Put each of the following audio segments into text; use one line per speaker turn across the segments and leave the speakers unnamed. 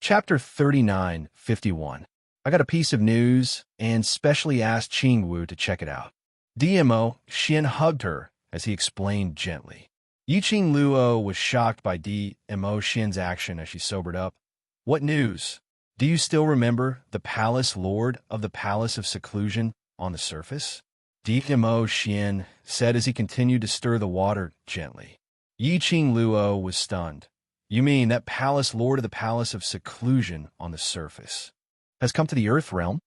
Chapter 39:51. I got a piece of news and specially asked Qingwu to check it out. DMO Xian hugged her as he explained gently. Yiqing Luo was shocked by DMO Xian's action as she sobered up. What news? Do you still remember the palace lord of the Palace of Seclusion on the surface? DMO Xian said as he continued to stir the water gently. Yiqing Luo was stunned. You mean that palace lord of the Palace of Seclusion on the surface has come to the Earth realm?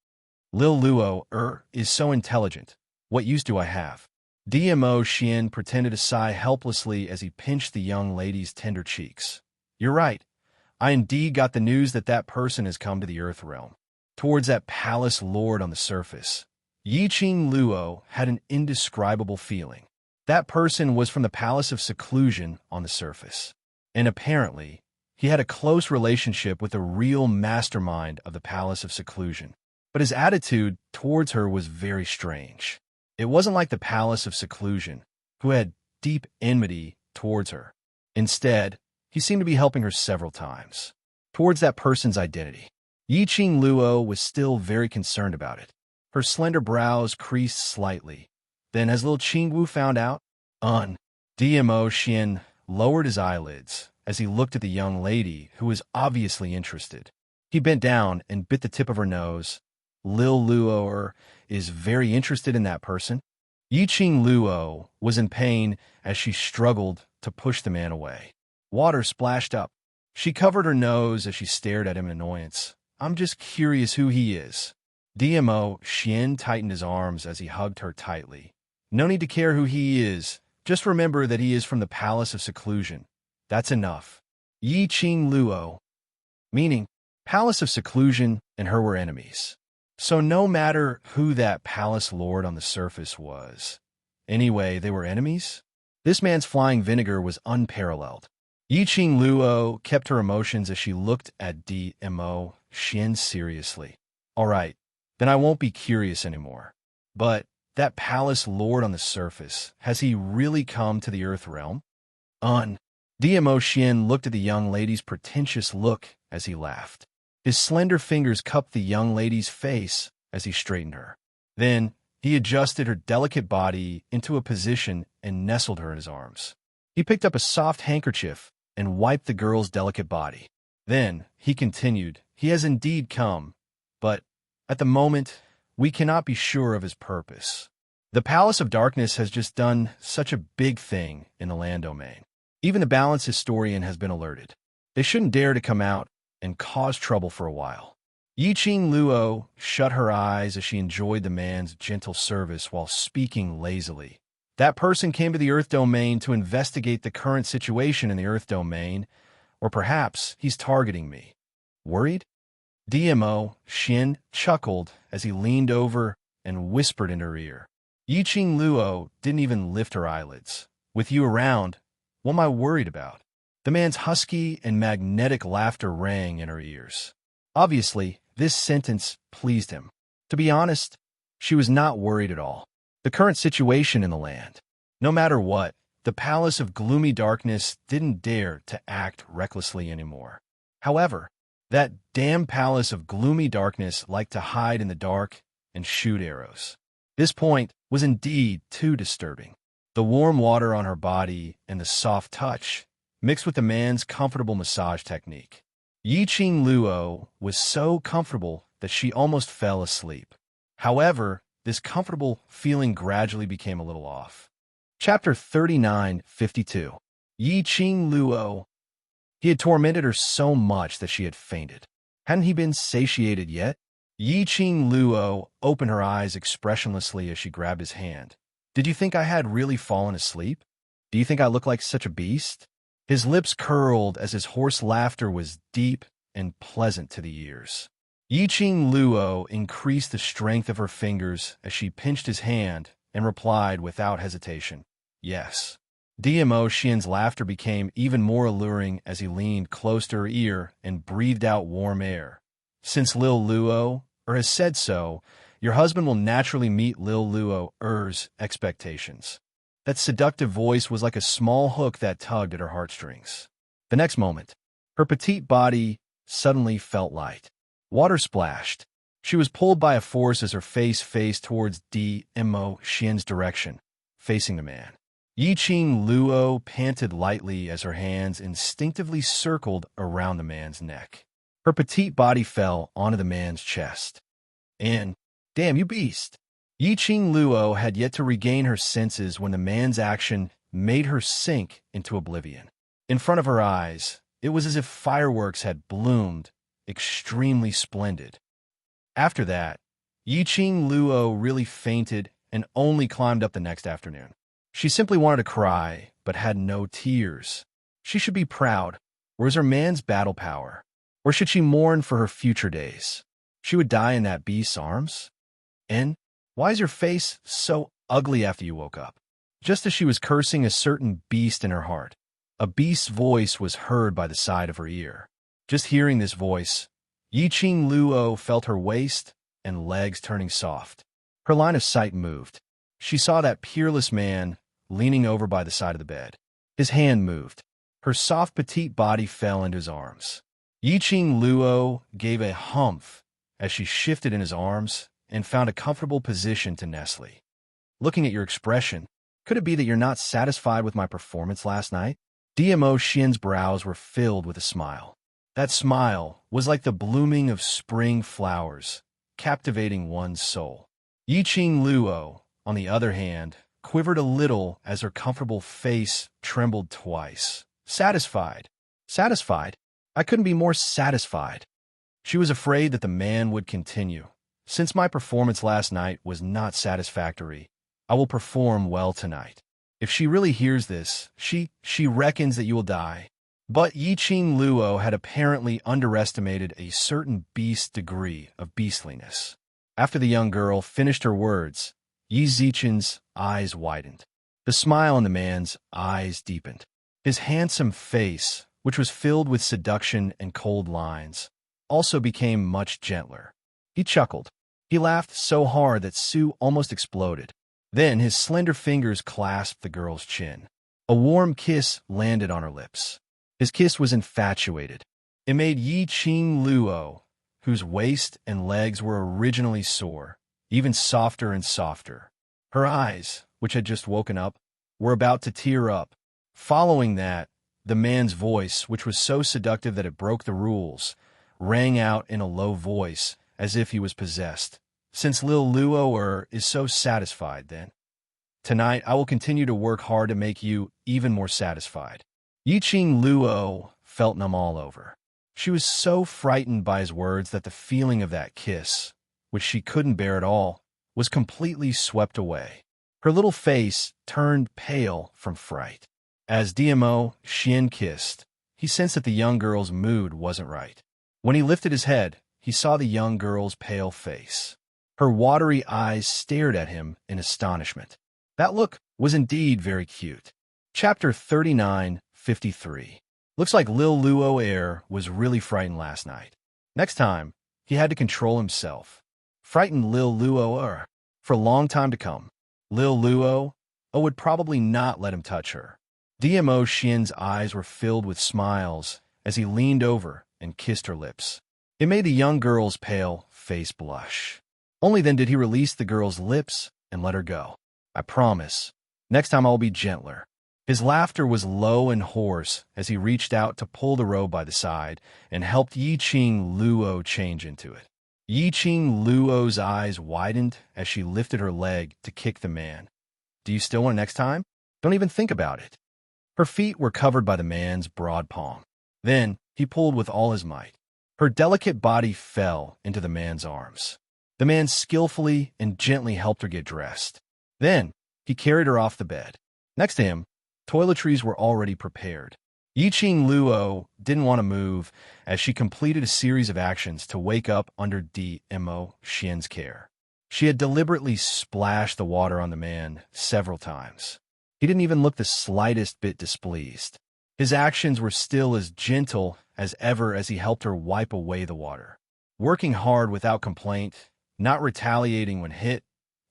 Lil Luo is so intelligent. What use do I have? DMO Xian pretended to sigh helplessly as he pinched the young lady's tender cheeks. You're right. I indeed got the news that that person has come to the Earth realm, towards that palace lord on the surface. Yiqing Luo had an indescribable feeling. That person was from the Palace of Seclusion on the surface, and apparently he had a close relationship with the real mastermind of the Palace of Seclusion. But his attitude towards her was very strange. It wasn't like the Palace of Seclusion, who had deep enmity towards her. Instead, he seemed to be helping her several times towards that person's identity. Yiqing Luo was still very concerned about it. Her slender brows creased slightly. Then, as little Qingwu found out, DMO Xian lowered his eyelids as he looked at the young lady who was obviously interested. He bent down and bit the tip of her nose. Lil Luo is very interested in that person. Yiqing Luo was in pain as she struggled to push the man away. Water splashed up. She covered her nose as she stared at him in annoyance. I'm just curious who he is. DMO Xian tightened his arms as he hugged her tightly. No need to care who he is. Just remember that he is from the Palace of Seclusion. That's enough. Yiqing Luo, meaning Palace of Seclusion and her were enemies. So no matter who that palace lord on the surface was, anyway, they were enemies? This man's flying vinegar was unparalleled. Yiqing Luo kept her emotions as she looked at DMO Xian seriously. All right, then I won't be curious anymore. But that palace lord on the surface, has he really come to the Earth realm? DMO Xian looked at the young lady's pretentious look as he laughed. His slender fingers cupped the young lady's face as he straightened her. Then he adjusted her delicate body into a position and nestled her in his arms. He picked up a soft handkerchief and wiped the girl's delicate body. Then he continued, he has indeed come, but at the moment, we cannot be sure of his purpose. The Palace of Darkness has just done such a big thing in the land domain. Even the balance historian has been alerted. They shouldn't dare to come out and cause trouble for a while. Yiqing Luo shut her eyes as she enjoyed the man's gentle service while speaking lazily. That person came to the Earth domain to investigate the current situation in the Earth domain, or perhaps he's targeting me. Worried? DMO Xian chuckled as he leaned over and whispered in her ear. Yiqing Luo didn't even lift her eyelids. With you around, what am I worried about? The man's husky and magnetic laughter rang in her ears. Obviously, this sentence pleased him. To be honest, she was not worried at all. The current situation in the land. No matter what, the Palace of Gloomy Darkness didn't dare to act recklessly anymore. However, that damn Palace of Gloomy Darkness liked to hide in the dark and shoot arrows. This point was indeed too disturbing. The warm water on her body and the soft touch, mixed with the man's comfortable massage technique. Yiqing Luo was so comfortable that she almost fell asleep. However, this comfortable feeling gradually became a little off. Chapter 39:52. Yiqing Luo. He had tormented her so much that she had fainted. Hadn't he been satiated yet? Yiqing Luo opened her eyes expressionlessly as she grabbed his hand. Did you think I had really fallen asleep? Do you think I look like such a beast? His lips curled as his hoarse laughter was deep and pleasant to the ears. Yiqing Luo increased the strength of her fingers as she pinched his hand and replied without hesitation, yes. DMO Xian's laughter became even more alluring as he leaned close to her ear and breathed out warm air. Since Lil Luo has said so, your husband will naturally meet Lil Luo's expectations. That seductive voice was like a small hook that tugged at her heartstrings. The next moment, her petite body suddenly felt light. Water splashed. She was pulled by a force as her face faced towards Dmo Xian's direction, facing the man. Yiqing Luo panted lightly as her hands instinctively circled around the man's neck. Her petite body fell onto the man's chest. And, damn, you beast! Yiqing Luo had yet to regain her senses when the man's action made her sink into oblivion. In front of her eyes, it was as if fireworks had bloomed, extremely splendid. After that, Yiqing Luo really fainted and only climbed up the next afternoon. She simply wanted to cry, but had no tears. She should be proud. Where's her man's battle power? Or should she mourn for her future days? She would die in that beast's arms? And why is your face so ugly after you woke up? Just as she was cursing a certain beast in her heart, a beast's voice was heard by the side of her ear. Just hearing this voice, Yiqing Luo felt her waist and legs turning soft. Her line of sight moved. She saw that peerless man leaning over by the side of the bed. His hand moved. Her soft petite body fell into his arms. Yiqing Luo gave a humph as she shifted in his arms and found a comfortable position to nestle. Looking at your expression, could it be that you're not satisfied with my performance last night? Dmo Xian's brows were filled with a smile. That smile was like the blooming of spring flowers, captivating one's soul. Yiqing Luo, on the other hand, quivered a little as her comfortable face trembled twice. Satisfied. Satisfied? I couldn't be more satisfied. She was afraid that the man would continue. Since my performance last night was not satisfactory, I will perform well tonight. If she really hears this, she reckons that you will die. But Yiqing Luo had apparently underestimated a certain beast's degree of beastliness. After the young girl finished her words, Yi Zichen's eyes widened. The smile in the man's eyes deepened. His handsome face, which was filled with seduction and cold lines, also became much gentler. He chuckled. He laughed so hard that Sue almost exploded. Then his slender fingers clasped the girl's chin. A warm kiss landed on her lips. His kiss was infatuated. It made Yiqing Luo, whose waist and legs were originally sore, even softer and softer. Her eyes, which had just woken up, were about to tear up. Following that, the man's voice, which was so seductive that it broke the rules, rang out in a low voice, as if he was possessed. Since Lil Luo is so satisfied, then, tonight I will continue to work hard to make you even more satisfied. Yiqing Luo felt numb all over. She was so frightened by his words that the feeling of that kiss, which she couldn't bear at all, was completely swept away. Her little face turned pale from fright. As Dmo Xian kissed, he sensed that the young girl's mood wasn't right. When he lifted his head, he saw the young girl's pale face. Her watery eyes stared at him in astonishment. That look was indeed very cute. Chapter 39:53. Looks like Lil Luo was really frightened last night. Next time, he had to control himself. Frightened Lil Luo for a long time to come. Lil Luo would probably not let him touch her. Dmo Xian's eyes were filled with smiles as he leaned over and kissed her lips. It made the young girl's pale face blush. Only then did he release the girl's lips and let her go. I promise, next time I'll be gentler. His laughter was low and hoarse as he reached out to pull the robe by the side and helped Yiqing Luo change into it. Yiqing Luo's eyes widened as she lifted her leg to kick the man. Do you still want next time? Don't even think about it. Her feet were covered by the man's broad palm. Then he pulled with all his might. Her delicate body fell into the man's arms. The man skillfully and gently helped her get dressed. Then he carried her off the bed. Next to him, toiletries were already prepared. Yiqing Luo didn't want to move as she completed a series of actions to wake up under Dmo Xian's care. She had deliberately splashed the water on the man several times. He didn't even look the slightest bit displeased. His actions were still as gentle as ever as he helped her wipe away the water. Working hard without complaint, not retaliating when hit,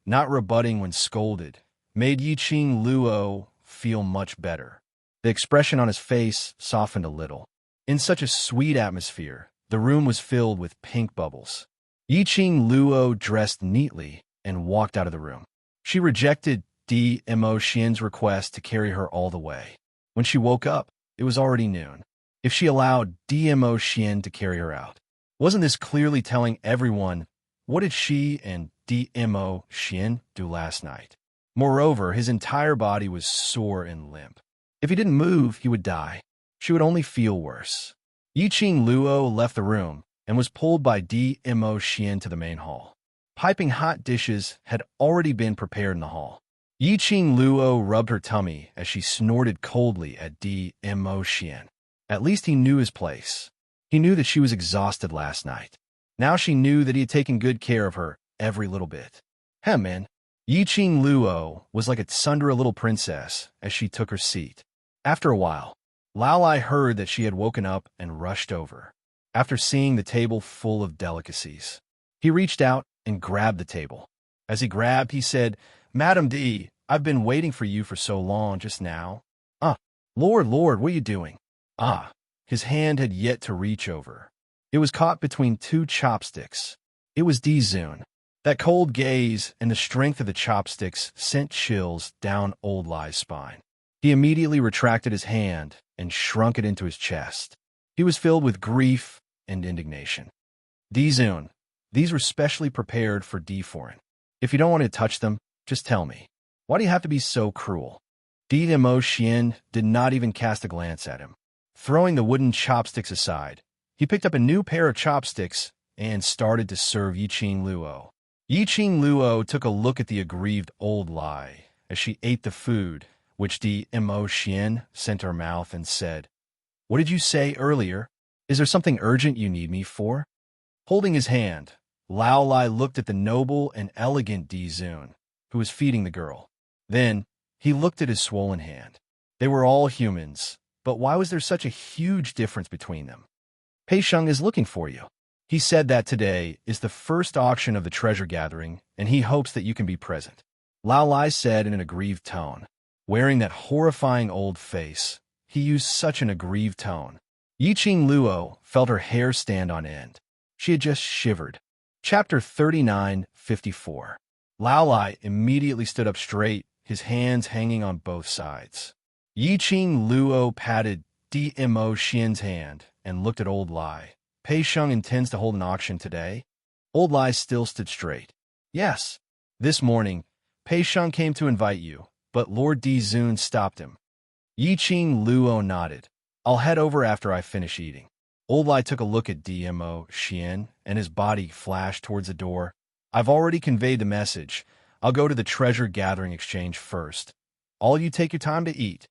not rebutting when scolded, made Yiqing Luo feel much better. The expression on his face softened a little. In such a sweet atmosphere, The room was filled with pink bubbles. Yiqing Luo dressed neatly and walked out of the room. She rejected Dmo Xian's request to carry her all the way. When she woke up, it was already noon. If she allowed Dmo Xian to carry her out, wasn't this clearly telling everyone what did she and Dmo Xian do last night? Moreover, his entire body was sore and limp. If he didn't move, he would die. She would only feel worse. Yiqing Luo left the room and was pulled by Dmo Xian to the main hall. Piping hot dishes had already been prepared in the hall. Yiqing Luo rubbed her tummy as she snorted coldly at Dmo Xian. At least he knew his place. He knew that she was exhausted last night. Now she knew that he had taken good care of her every little bit. Man. Yiqing Luo was like a tsundere little princess as she took her seat. After a while, Lao Lai heard that she had woken up and rushed over. After seeing the table full of delicacies, he reached out and grabbed the table. As he grabbed, he said, "Madam D, I've been waiting for you for so long just now." Lord, what are you doing?" His hand had yet to reach over. It was caught between two chopsticks. It was Dizun. That cold gaze and the strength of the chopsticks sent chills down Old Lai's spine. He immediately retracted his hand and shrunk it into his chest. He was filled with grief and indignation. Dizun, these were specially prepared for D-Foreign. If you don't want to touch them, just tell me. Why do you have to be so cruel? Dmo Xian did not even cast a glance at him. Throwing the wooden chopsticks aside, he picked up a new pair of chopsticks and started to serve Yiqing Luo. Yiqing Luo took a look at the aggrieved Old Lai as she ate the food, which Dmo Xian sent her mouth, and said, "What did you say earlier? Is there something urgent you need me for?" Holding his hand, Lao Lai looked at the noble and elegant Dizun, who was feeding the girl. Then, he looked at his swollen hand. They were all humans, but why was there such a huge difference between them? "Pei Sheng is looking for you. He said that today is the first auction of the treasure gathering, and he hopes that you can be present," Lao Lai said in an aggrieved tone. Wearing that horrifying old face, he used such an aggrieved tone. Yiqing Luo felt her hair stand on end. She had just shivered. Chapter 39:54. Lao Lai immediately stood up straight, his hands hanging on both sides. Yiqing Luo patted Dmo Xian's hand and looked at Old Lai. "Pei Sheng intends to hold an auction today?" Old Lai still stood straight. "Yes. This morning, Pei Sheng came to invite you, but Lord Dizun stopped him." Yiqing Luo nodded. "I'll head over after I finish eating." Old Lai took a look at Dmo Xian, and his body flashed towards the door. "I've already conveyed the message. I'll go to the treasure gathering exchange first. All you take your time to eat."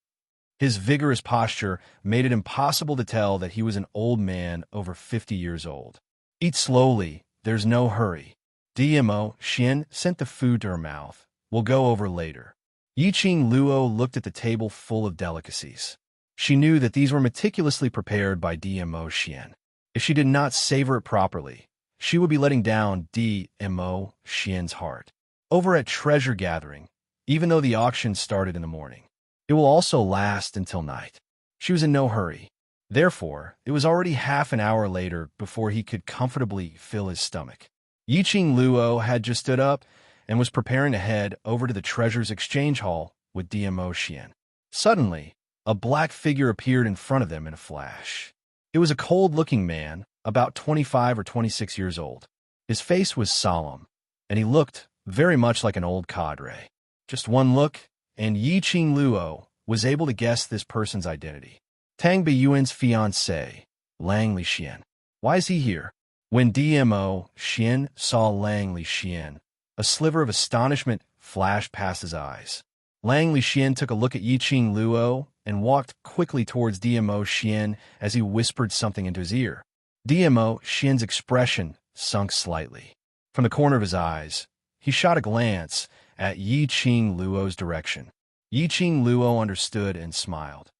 His vigorous posture made it impossible to tell that he was an old man over 50 years old. "Eat slowly. There's no hurry." Dmo Xian sent the food to her mouth. "We'll go over later." Yiqing Luo looked at the table full of delicacies. She knew that these were meticulously prepared by Dmo Xian. If she did not savor it properly, she would be letting down Dmo Xian's heart. Over at treasure gathering, even though the auction started in the morning, it will also last until night. She was in no hurry. Therefore, it was already half an hour later before he could comfortably fill his stomach. Yiqing Luo had just stood up and was preparing to head over to the treasures exchange hall with Dmo Xian. Suddenly, a black figure appeared in front of them in a flash. It was a cold-looking man, about 25 or 26 years old. His face was solemn, and he looked very much like an old cadre. Just one look, and Yiqing Luo was able to guess this person's identity. Tang Biyuan's fiancé, Lang Lixian. Why is he here? When Dmo Xian saw Lang Lixian, a sliver of astonishment flashed past his eyes. Lang Lixian took a look at Yiqing Luo and walked quickly towards Dmo Xian as he whispered something into his ear. Dmo Xian's expression sunk slightly. From the corner of his eyes, he shot a glance at Yiqing Luo's direction. Yiqing Luo understood and smiled.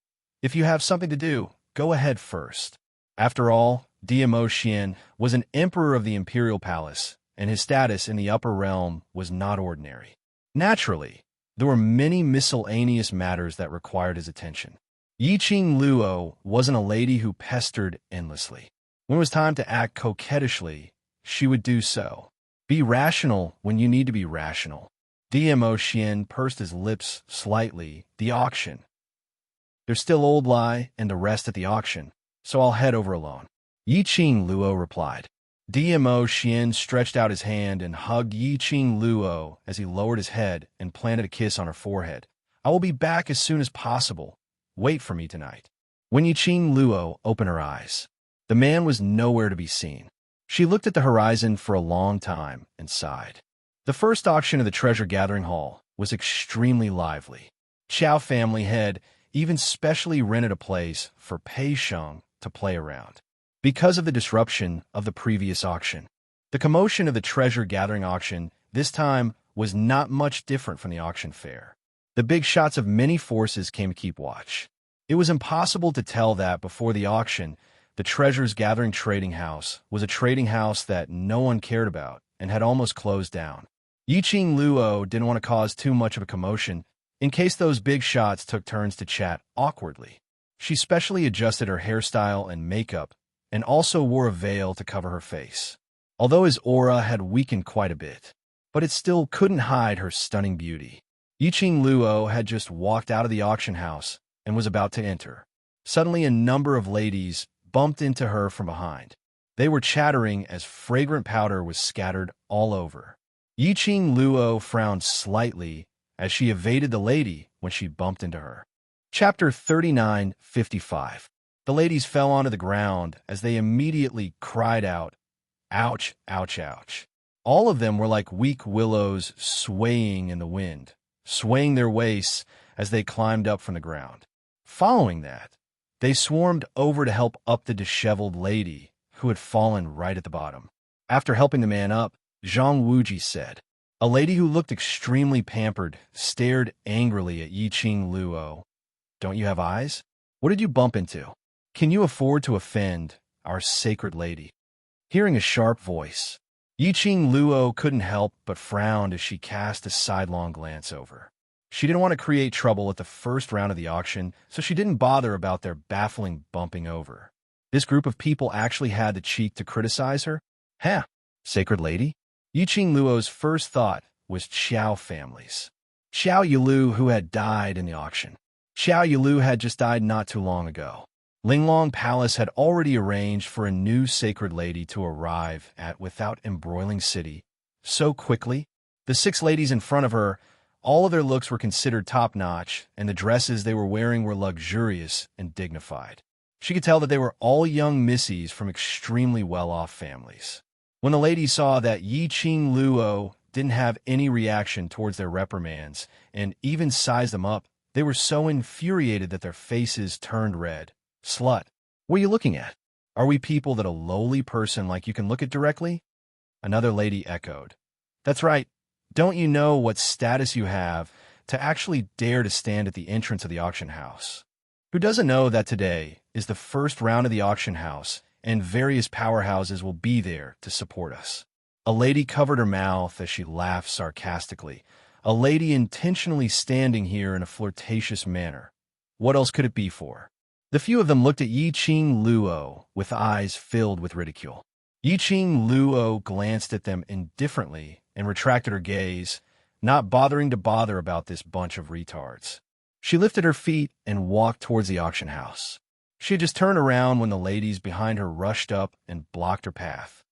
"If you have something to do, go ahead first." After all, Dmo Xian was an emperor of the imperial palace, and his status in the upper realm was not ordinary. Naturally, there were many miscellaneous matters that required his attention. Yiqing Luo wasn't a lady who pestered endlessly. When it was time to act coquettishly, she would do so. Be rational when you need to be rational. Dmo Xian pursed his lips slightly. The auction. There's still Old Lai and the rest at the auction, so I'll head over alone. Yiqing Luo replied. Dmo Xian stretched out his hand and hugged Yiqing Luo as he lowered his head and planted a kiss on her forehead. I will be back as soon as possible. Wait for me tonight. When Yiqing Luo opened her eyes, the man was nowhere to be seen. She looked at the horizon for a long time and sighed. The first auction of the treasure-gathering hall was extremely lively. Qiao family had even specially rented a place for Pei Sheng to play around. Because of the disruption of the previous auction, the commotion of the treasure-gathering auction this time was not much different from the auction fair. The big shots of many forces came to keep watch. It was impossible to tell that before the auction, the treasures-gathering trading house was a trading house that no one cared about and had almost closed down. Yiqing Luo didn't want to cause too much of a commotion in case those big shots took turns to chat awkwardly. She specially adjusted her hairstyle and makeup and also wore a veil to cover her face. Although his aura had weakened quite a bit, but it still couldn't hide her stunning beauty. Yiqing Luo had just walked out of the auction house and was about to enter. Suddenly, a number of ladies bumped into her from behind. They were chattering as fragrant powder was scattered all over. Yiqing Luo frowned slightly as she evaded the lady when she bumped into her. Chapter 39:55. The ladies fell onto the ground as they immediately cried out, "Ouch, ouch, ouch." All of them were like weak willows swaying in the wind, swaying their waists as they climbed up from the ground. Following that, they swarmed over to help up the disheveled lady who had fallen right at the bottom. After helping the man up, Zhang Wuji said. A lady who looked extremely pampered stared angrily at Yiqing Luo. "Don't you have eyes? What did you bump into? Can you afford to offend our sacred lady?" Hearing a sharp voice, Yiqing Luo couldn't help but frowned as she cast a sidelong glance over. She didn't want to create trouble at the first round of the auction, so she didn't bother about their baffling bumping over. This group of people actually had the cheek to criticize her? Huh, sacred lady? Yiqing Luo's first thought was Qiao families. Qiao Yilu, who had died in the auction. Qiao Yilu had just died not too long ago. Linglong Palace had already arranged for a new sacred lady to arrive at without embroiling city. So quickly, the 6 ladies in front of her, all of their looks were considered top-notch, and the dresses they were wearing were luxurious and dignified. She could tell that they were all young missies from extremely well-off families. When the ladies saw that Yiqing Luo didn't have any reaction towards their reprimands and even sized them up, they were so infuriated that their faces turned red. "Slut, what are you looking at? Are we people that a lowly person like you can look at directly?" Another lady echoed. "That's right. Don't you know what status you have to actually dare to stand at the entrance of the auction house? Who doesn't know that today is the first round of the auction house and various powerhouses will be there to support us?" A lady covered her mouth as she laughed sarcastically. A lady intentionally standing here in a flirtatious manner. What else could it be for? The few of them looked at Yiqing Luo with eyes filled with ridicule. Yiqing Luo glanced at them indifferently and retracted her gaze, not bothering to bother about this bunch of retards. She lifted her feet and walked towards the auction house. She had just turned around when the ladies behind her rushed up and blocked her path.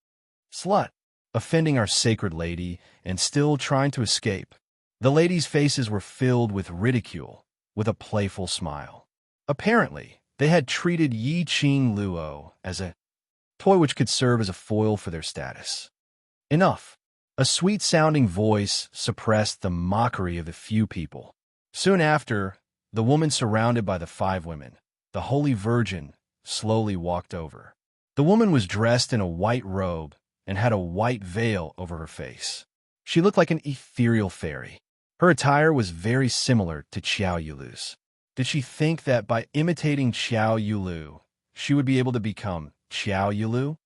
"Slut, offending our sacred lady and still trying to escape." The ladies' faces were filled with ridicule, with a playful smile. Apparently, they had treated Yiqing Luo as a toy which could serve as a foil for their status. Enough. A sweet-sounding voice suppressed the mockery of the few people. Soon after, the woman surrounded by the 5 women, the Holy Virgin, slowly walked over. The woman was dressed in a white robe and had a white veil over her face. She looked like an ethereal fairy. Her attire was very similar to Qiao Yilu's. Did she think that by imitating Qiao Yilu, she would be able to become Qiao Yilu?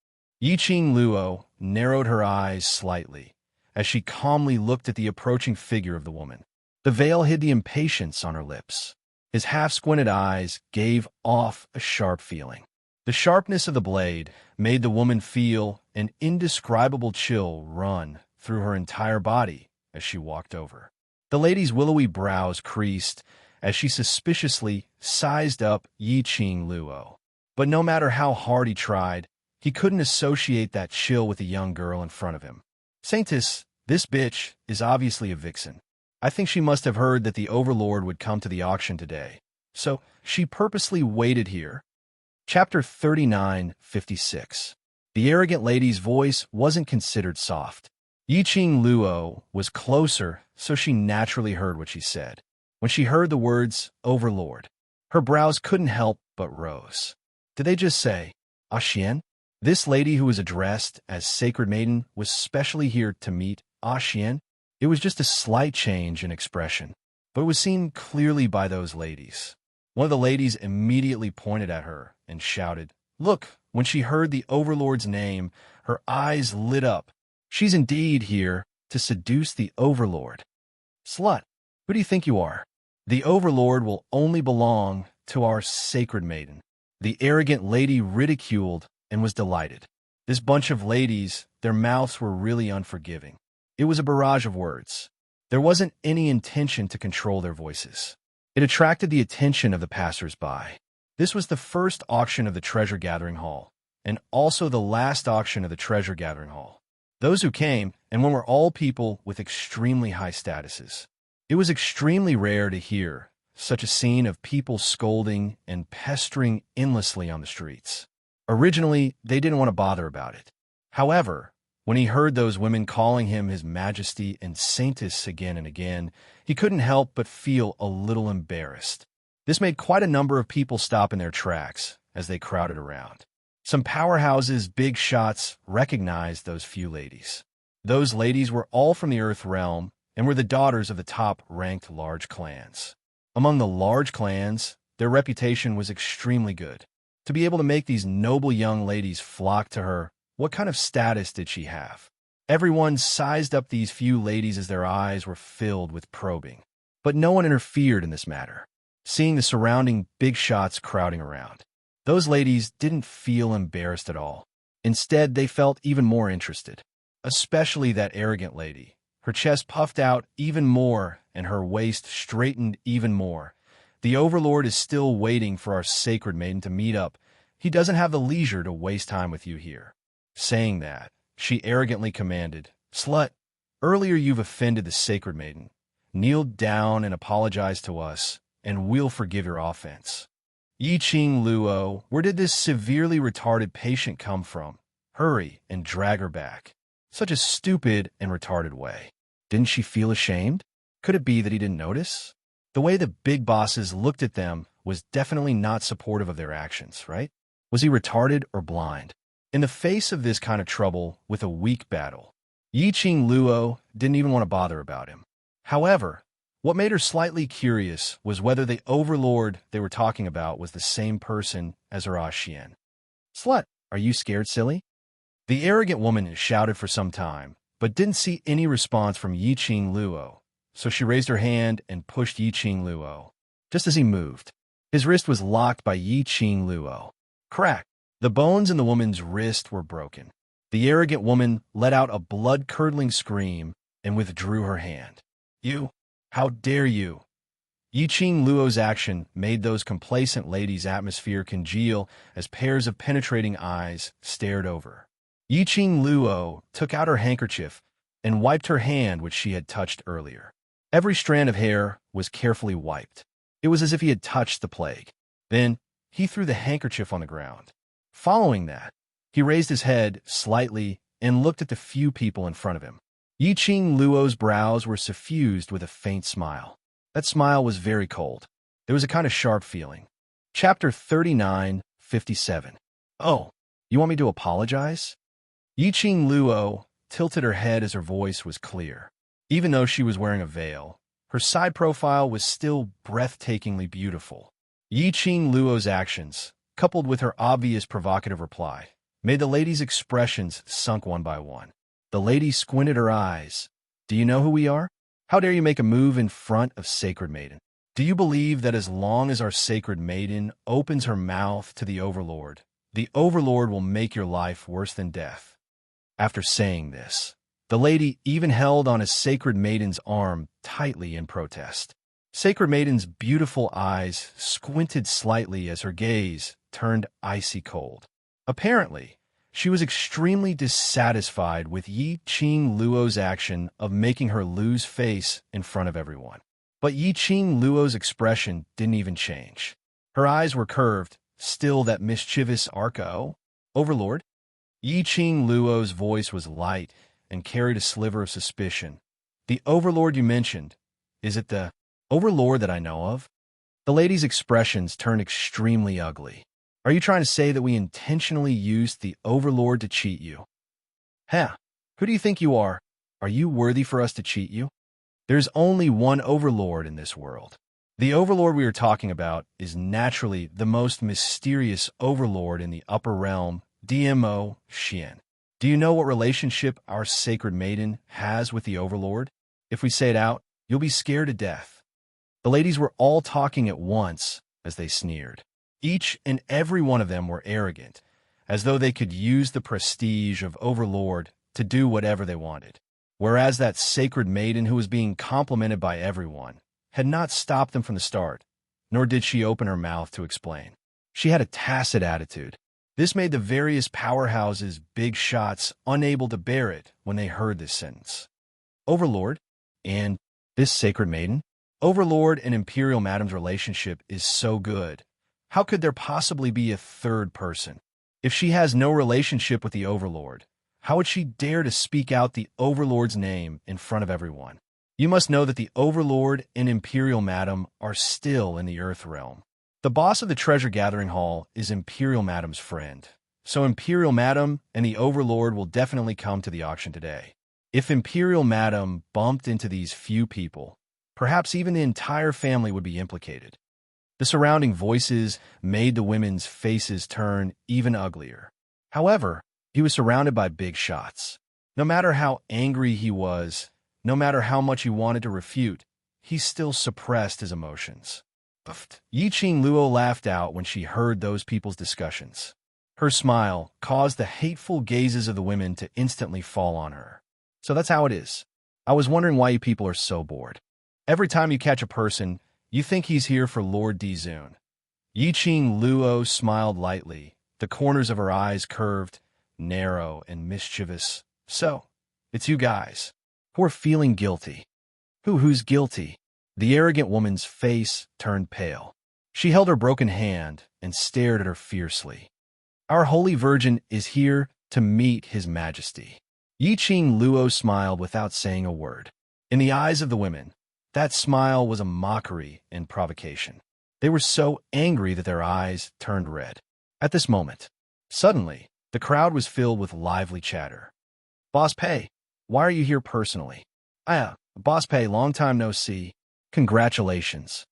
Yiqing Luo narrowed her eyes slightly as she calmly looked at the approaching figure of the woman. The veil hid the impatience on her lips. His half-squinted eyes gave off a sharp feeling. The sharpness of the blade made the woman feel an indescribable chill run through her entire body as she walked over. The lady's willowy brows creased as she suspiciously sized up Yi-Ching Luo. But no matter how hard he tried, he couldn't associate that chill with the young girl in front of him. Saintus, this bitch is obviously a vixen. I think she must have heard that the Overlord would come to the auction today, so she purposely waited here. Chapter 39:56. The arrogant lady's voice wasn't considered soft. Yi-Ching Luo was closer, so she naturally heard what she said. When she heard the words Overlord, her brows couldn't help but rose. Did they just say, Ah Xian? This lady who was addressed as Sacred Maiden was specially here to meet Ah Xian? It was just a slight change in expression, but it was seen clearly by those ladies. One of the ladies immediately pointed at her and shouted, Look! When she heard the Overlord's name, her eyes lit up. She's indeed here to seduce the Overlord. Slut, who do you think you are? The Overlord will only belong to our Sacred Maiden. The arrogant lady ridiculed and was delighted. This bunch of ladies, their mouths were really unforgiving. It was a barrage of words. There wasn't any intention to control their voices. It attracted the attention of the passers-by. This was the first auction of the Treasure Gathering Hall, and also the last auction of the Treasure Gathering Hall. Those who came, and one were all people with extremely high statuses. It was extremely rare to hear such a scene of people scolding and pestering endlessly on the streets. Originally, they didn't want to bother about it. However, when he heard those women calling him His Majesty and Saintess again and again, he couldn't help but feel a little embarrassed. This made quite a number of people stop in their tracks as they crowded around. Some powerhouses, big shots, recognized those few ladies. Those ladies were all from the Earth Realm and were the daughters of the top-ranked large clans. Among the large clans, their reputation was extremely good. To be able to make these noble young ladies flock to her, what kind of status did she have? Everyone sized up these few ladies as their eyes were filled with probing. But no one interfered in this matter, seeing the surrounding big shots crowding around. Those ladies didn't feel embarrassed at all. Instead, they felt even more interested. Especially that arrogant lady. Her chest puffed out even more and her waist straightened even more. The Overlord is still waiting for our Sacred Maiden to meet up. He doesn't have the leisure to waste time with you here. Saying that, she arrogantly commanded, Slut, earlier you've offended the Sacred Maiden. Kneel down and apologize to us, and we'll forgive your offense. Yi-Ching Luo, where did this severely retarded patient come from? Hurry and drag her back. Such a stupid and retarded way. Didn't she feel ashamed? Could it be that he didn't notice? The way the big bosses looked at them was definitely not supportive of their actions, right? Was he retarded or blind? In the face of this kind of trouble with a weak battle, Yi-Ching Luo didn't even want to bother about him. However, what made her slightly curious was whether the Overlord they were talking about was the same person as her Ah Xian. Slut, are you scared, silly? The arrogant woman shouted for some time, but didn't see any response from Yi-Ching Luo, so she raised her hand and pushed Yi-Ching Luo. Just as he moved, his wrist was locked by Yi-Ching Luo. Crack! The bones in the woman's wrist were broken. The arrogant woman let out a blood-curdling scream and withdrew her hand. You! How dare you! Yi-Ching Luo's action made those complacent ladies' atmosphere congeal as pairs of penetrating eyes stared over. Yi-Ching Luo took out her handkerchief and wiped her hand which she had touched earlier. Every strand of hair was carefully wiped. It was as if he had touched the plague. Then he threw the handkerchief on the ground. Following that, he raised his head slightly and looked at the few people in front of him. Yi-Ching Luo's brows were suffused with a faint smile. That smile was very cold. There was a kind of sharp feeling. Chapter 39:57. Oh, you want me to apologize? Yi-Ching Luo tilted her head as her voice was clear. Even though she was wearing a veil, her side profile was still breathtakingly beautiful. Yi-Ching Luo's actions, coupled with her obvious provocative reply, made the lady's expressions sunk one by one. The lady squinted her eyes. Do you know who we are? How dare you make a move in front of Sacred Maiden? Do you believe that as long as our Sacred Maiden opens her mouth to the Overlord, The Overlord will make your life worse than death." After saying this, the lady even held on a Sacred Maiden's arm tightly in protest. Sacred Maiden's beautiful eyes squinted slightly as her gaze turned icy cold. Apparently, she was extremely dissatisfied with Yi Qing Luo's action of making her lose face in front of everyone. But Yi Qing Luo's expression didn't even change. Her eyes were curved, still that mischievous arco. "Overlord?" Yi Qing Luo's voice was light and carried a sliver of suspicion. "The Overlord you mentioned, is it the Overlord that I know of?" The lady's expressions turned extremely ugly. "Are you trying to say that we intentionally used the Overlord to cheat you?" "Huh? Who do you think you are? Are you worthy for us to cheat you? There's only one Overlord in this world. The Overlord we are talking about is naturally the most mysterious Overlord in the upper realm, DMO Xian. Do you know what relationship our Sacred Maiden has with the Overlord? If we say it out, you'll be scared to death." The ladies were all talking at once as they sneered. Each and every one of them were arrogant, as though they could use the prestige of Overlord to do whatever they wanted. Whereas that Sacred Maiden who was being complimented by everyone had not stopped them from the start, nor did she open her mouth to explain. She had a tacit attitude. This made the various powerhouses' big shots unable to bear it when they heard this sentence. "Overlord? And this Sacred Maiden? Overlord and Imperial Madam's relationship is so good. How could there possibly be a third person? If she has no relationship with the Overlord, how would she dare to speak out the Overlord's name in front of everyone? You must know that the Overlord and Imperial Madam are still in the Earth Realm. The boss of the Treasure Gathering Hall is Imperial Madam's friend, so Imperial Madam and the Overlord will definitely come to the auction today. If Imperial Madam bumped into these few people, perhaps even the entire family would be implicated." The surrounding voices made the women's faces turn even uglier. However, he was surrounded by big shots. No matter how angry he was, no matter how much he wanted to refute, he still suppressed his emotions. Yi Qing Luo laughed out when she heard those people's discussions. Her smile caused the hateful gazes of the women to instantly fall on her. "So that's how it is. I was wondering why you people are so bored. Every time you catch a person, you think he's here for Lord Dizun." Yi Qing Luo smiled lightly, the corners of her eyes curved, narrow and mischievous. "So, it's you guys who are feeling guilty." Who's guilty?" The arrogant woman's face turned pale. She held her broken hand and stared at her fiercely. "Our Holy Virgin is here to meet His Majesty." Yi Qing Luo smiled without saying a word. In the eyes of the women, that smile was a mockery and provocation. They were so angry that their eyes turned red. At this moment, suddenly, the crowd was filled with lively chatter. "Boss Pei, why are you here personally?" Boss Pei, long time no see. Congratulations."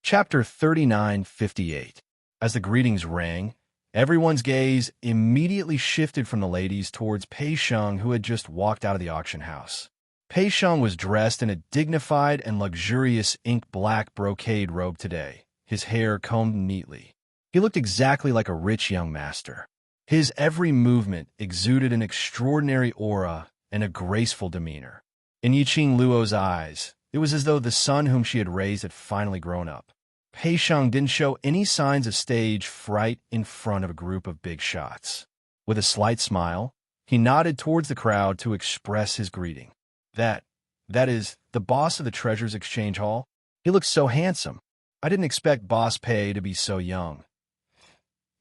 Chapter 3958. As the greetings rang, everyone's gaze immediately shifted from the ladies towards Pei Sheng, who had just walked out of the auction house. Pei Sheng was dressed in a dignified and luxurious ink-black brocade robe today, his hair combed neatly. He looked exactly like a rich young master. His every movement exuded an extraordinary aura and a graceful demeanor. In Yi Qing Luo's eyes, it was as though the son whom she had raised had finally grown up. Pei Sheng didn't show any signs of stage fright in front of a group of big shots. With a slight smile, he nodded towards the crowd to express his greeting. That is, the boss of the Treasures Exchange Hall? He looks so handsome. I didn't expect Boss Pei to be so young.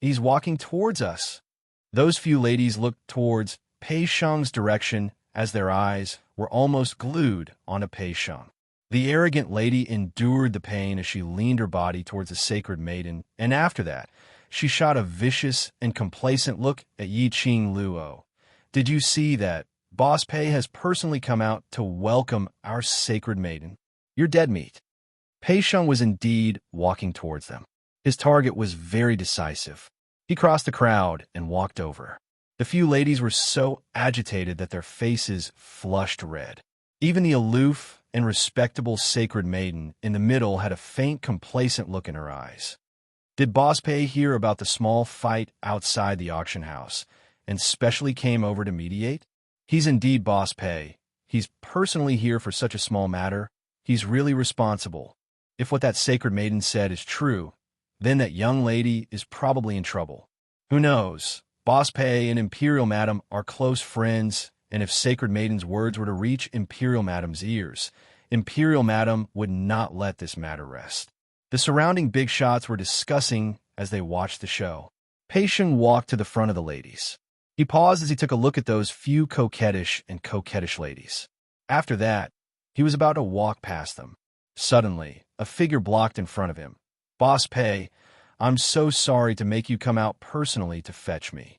He's walking towards us. Those few ladies looked towards Pei Sheng's direction as their eyes were almost glued onto Pei Sheng. The arrogant lady endured the pain as she leaned her body towards the Sacred Maiden, and after that, she shot a vicious and complacent look at Yi Qing Luo. "Did you see that? Boss Pei has personally come out to welcome our Sacred Maiden. You're dead meat." Pei Sheng was indeed walking towards them. His target was very decisive. He crossed the crowd and walked over. The few ladies were so agitated that their faces flushed red. Even the aloof and respectable Sacred Maiden in the middle had a faint complacent look in her eyes. Did Boss Pei hear about the small fight outside the auction house and specially came over to mediate? He's indeed Boss Pei. He's personally here for such a small matter. He's really responsible. If what that sacred maiden said is true, then that young lady is probably in trouble. Who knows? Boss Pei and Imperial Madam are close friends, and if Sacred Maiden's words were to reach Imperial Madam's ears, Imperial Madam would not let this matter rest. The surrounding big shots were discussing as they watched the show. Pei Sheng walked to the front of the ladies. He paused as he took a look at those few coquettish ladies. After that, he was about to walk past them. Suddenly, a figure blocked in front of him. Boss Pei, I'm so sorry to make you come out personally to fetch me.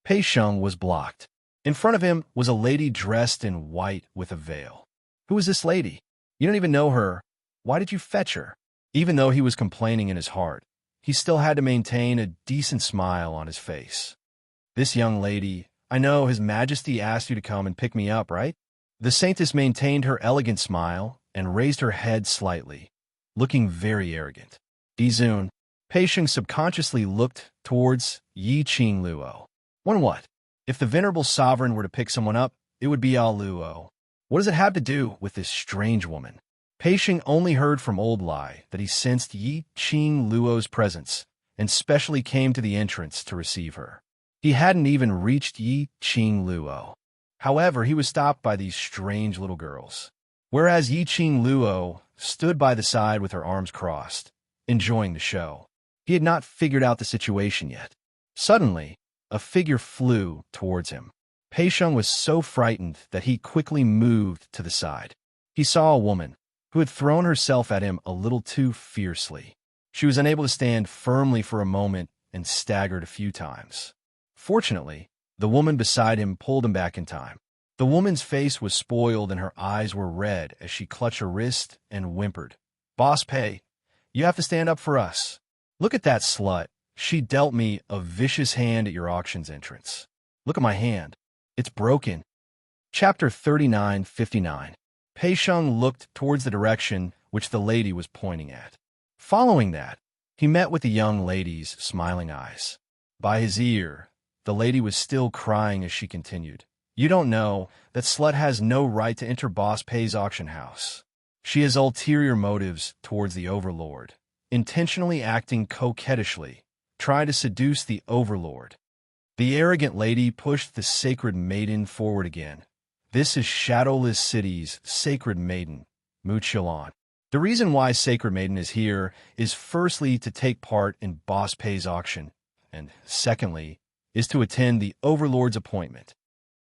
Pei Sheng was blocked. In front of him was a lady dressed in white with a veil. Who is this lady? You don't even know her. Why did you fetch her? Even though he was complaining in his heart, he still had to maintain a decent smile on his face. This young lady, I know His Majesty asked you to come and pick me up, right? The Saintess maintained her elegant smile and raised her head slightly, looking very arrogant. Izun, Pei Sheng subconsciously looked towards Yi Qing Luo. When what? If the venerable sovereign were to pick someone up, it would be Al Luo. What does it have to do with this strange woman? Pei Sheng only heard from Old Lai that he sensed Yi Qing Luo's presence and specially came to the entrance to receive her. He hadn't even reached Yi Qing Luo. However, he was stopped by these strange little girls. Whereas Yi Qing Luo stood by the side with her arms crossed, enjoying the show. He had not figured out the situation yet. Suddenly, a figure flew towards him. Pei Sheng was so frightened that he quickly moved to the side. He saw a woman who had thrown herself at him a little too fiercely. She was unable to stand firmly for a moment and staggered a few times. Fortunately, the woman beside him pulled him back in time. The woman's face was spoiled and her eyes were red as she clutched her wrist and whimpered, Boss Pei, you have to stand up for us. Look at that slut. She dealt me a vicious hand at your auction's entrance. Look at my hand. It's broken. Chapter 39:59. Pei Sheng looked towards the direction which the lady was pointing at. Following that, he met with the young lady's smiling eyes. By his ear, the lady was still crying as she continued. You don't know, that slut has no right to enter Boss Pei's auction house. She has ulterior motives towards the Overlord, intentionally acting coquettishly, trying to seduce the Overlord. The arrogant lady pushed the sacred maiden forward again. This is Shadowless City's sacred maiden, Mu Qilan. The reason why Sacred Maiden is here is firstly to take part in Boss Pei's auction, and secondly is to attend the Overlord's appointment.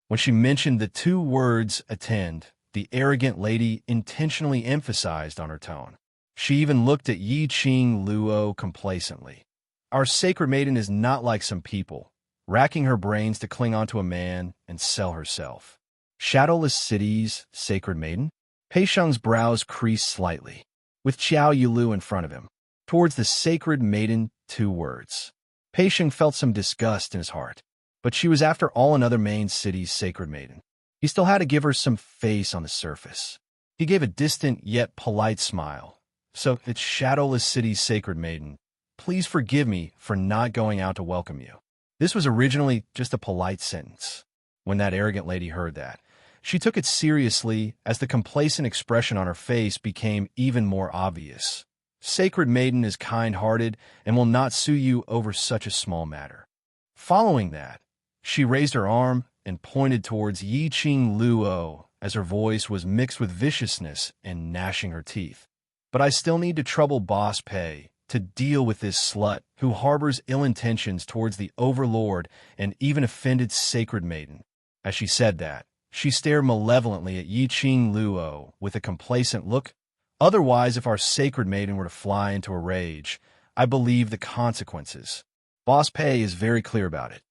When she mentioned the two words attend, the arrogant lady intentionally emphasized on her tone. She even looked at Yi Qing Luo complacently. Our Sacred Maiden is not like some people, racking her brains to cling onto a man and sell herself. Shadowless City's Sacred Maiden? Pei Sheng's brows creased slightly, with Qiao Yulu in front of him. Towards the Sacred Maiden, two words. Pei Sheng felt some disgust in his heart, but she was after all another main city's Sacred Maiden. He still had to give her some face on the surface. He gave a distant yet polite smile. So, it's Shadowless City's Sacred Maiden. Please forgive me for not going out to welcome you. This was originally just a polite sentence. When that arrogant lady heard that, she took it seriously as the complacent expression on her face became even more obvious. Sacred Maiden is kind-hearted and will not sue you over such a small matter. Following that, she raised her arm and pointed towards Yi Qing Luo as her voice was mixed with viciousness and gnashing her teeth. But I still need to trouble Boss Pei to deal with this slut who harbors ill intentions towards the Overlord and even offended Sacred Maiden. As she said that, she stared malevolently at Yi Qing Luo with a complacent look. Otherwise, if our Sacred Maiden were to fly into a rage, I believe the consequences. Boss Pei is very clear about it.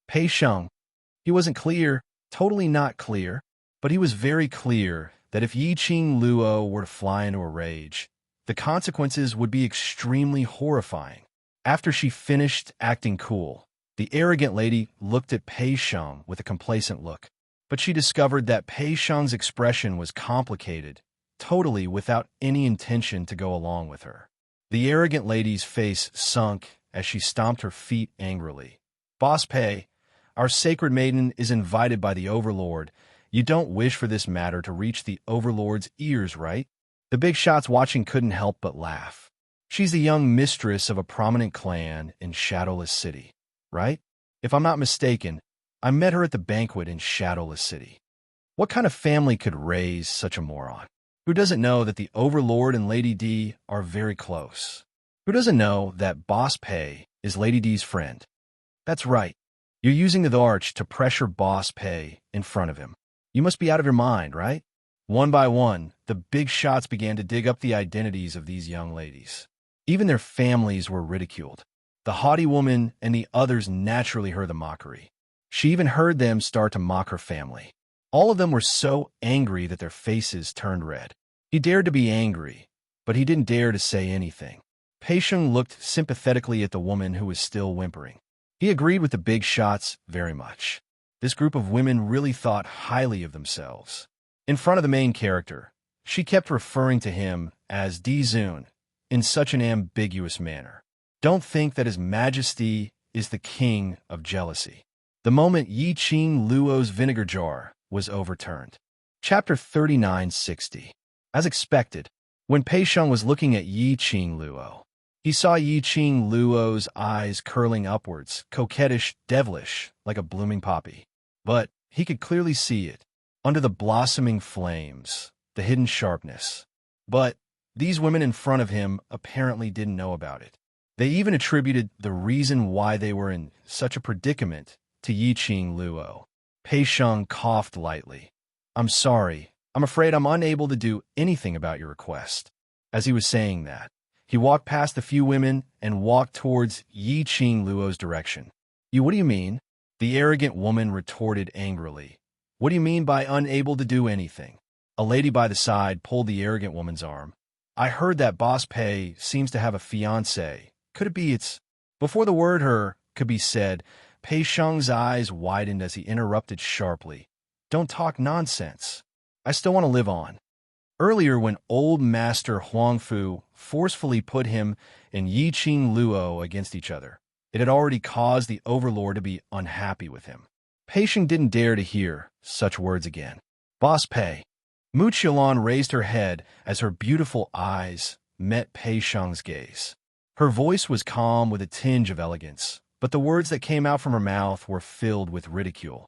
Pei Sheng, he wasn't clear, totally not clear, but he was very clear that if Yi Qing Luo were to fly into a rage, the consequences would be extremely horrifying. After she finished acting cool, the arrogant lady looked at Pei Sheng with a complacent look, but she discovered that Pei Sheng's expression was complicated, totally without any intention to go along with her. The arrogant lady's face sunk as she stomped her feet angrily. Boss Pei, our sacred maiden is invited by the Overlord. You don't wish for this matter to reach the Overlord's ears, right? The big shots watching couldn't help but laugh. She's the young mistress of a prominent clan in Shadowless City, right? If I'm not mistaken, I met her at the banquet in Shadowless City. What kind of family could raise such a moron? Who doesn't know that the Overlord and Lady D are very close? Who doesn't know that Boss Pei is Lady D's friend? That's right. You're using the arch to pressure Boss Pei in front of him. You must be out of your mind, right? One by one, the big shots began to dig up the identities of these young ladies. Even their families were ridiculed. The haughty woman and the others naturally heard the mockery. She even heard them start to mock her family. All of them were so angry that their faces turned red. He dared to be angry, but he didn't dare to say anything. Pei Sheng looked sympathetically at the woman who was still whimpering. He agreed with the big shots very much. This group of women really thought highly of themselves. In front of the main character, she kept referring to him as Di Zun in such an ambiguous manner. Don't think that His Majesty is the king of jealousy. The moment Yi Qing Luo's vinegar jar was overturned. Chapter 3960. As expected, when Pei Sheng was looking at Yi Qing Luo, he saw Yi Qing Luo's eyes curling upwards, coquettish, devilish, like a blooming poppy. But he could clearly see it, under the blossoming flames, the hidden sharpness. But these women in front of him apparently didn't know about it. They even attributed the reason why they were in such a predicament to Yi Qing Luo. Pei Sheng coughed lightly. I'm sorry. I'm afraid I'm unable to do anything about your request. As he was saying that, he walked past the few women and walked towards Yi Qing Luo's direction. What do you mean? The arrogant woman retorted angrily. What do you mean by unable to do anything? A lady by the side pulled the arrogant woman's arm. I heard that Boss Pei seems to have a fiancé. Could it be it's... Before the word her could be said, Pei Sheng's eyes widened as he interrupted sharply. Don't talk nonsense. I still want to live on. Earlier, when old Master Huangfu forcefully put him and Yi Qing Luo against each other, it had already caused the Overlord to be unhappy with him. Pei Sheng didn't dare to hear such words again. Boss Pei. Mu Qilan raised her head as her beautiful eyes met Pei Sheng's gaze. Her voice was calm with a tinge of elegance, but the words that came out from her mouth were filled with ridicule.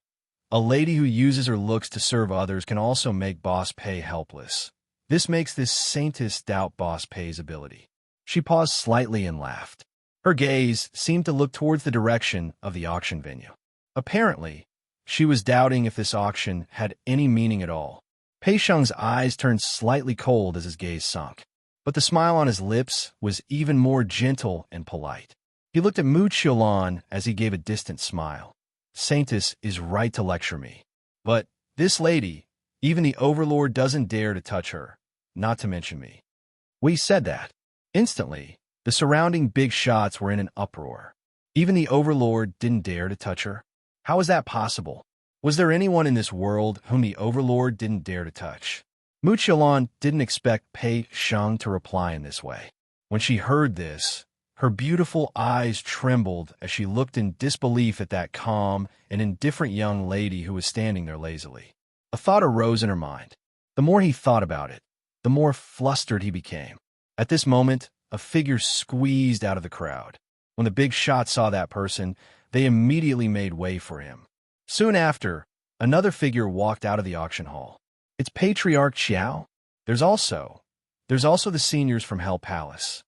A lady who uses her looks to serve others can also make Boss Pei helpless. This makes this saintess doubt Boss Pei's ability. She paused slightly and laughed. Her gaze seemed to look towards the direction of the auction venue. Apparently, she was doubting if this auction had any meaning at all. Pei Sheng's eyes turned slightly cold as his gaze sunk, but the smile on his lips was even more gentle and polite. He looked at Mu Qilan as he gave a distant smile. Saintess is right to lecture me. But this lady, even the Overlord doesn't dare to touch her, not to mention me. We said that. Instantly, the surrounding big shots were in an uproar. Even the Overlord didn't dare to touch her. How is that possible? Was there anyone in this world whom the Overlord didn't dare to touch? Mu Qilan didn't expect Pei Sheng to reply in this way. When she heard this, her beautiful eyes trembled as she looked in disbelief at that calm and indifferent young lady who was standing there lazily. A thought arose in her mind. The more he thought about it, the more flustered he became. At this moment, a figure squeezed out of the crowd. When the big shots saw that person, they immediately made way for him. Soon after, another figure walked out of the auction hall. It's Patriarch Qiao. There's also the seniors from Hell Palace.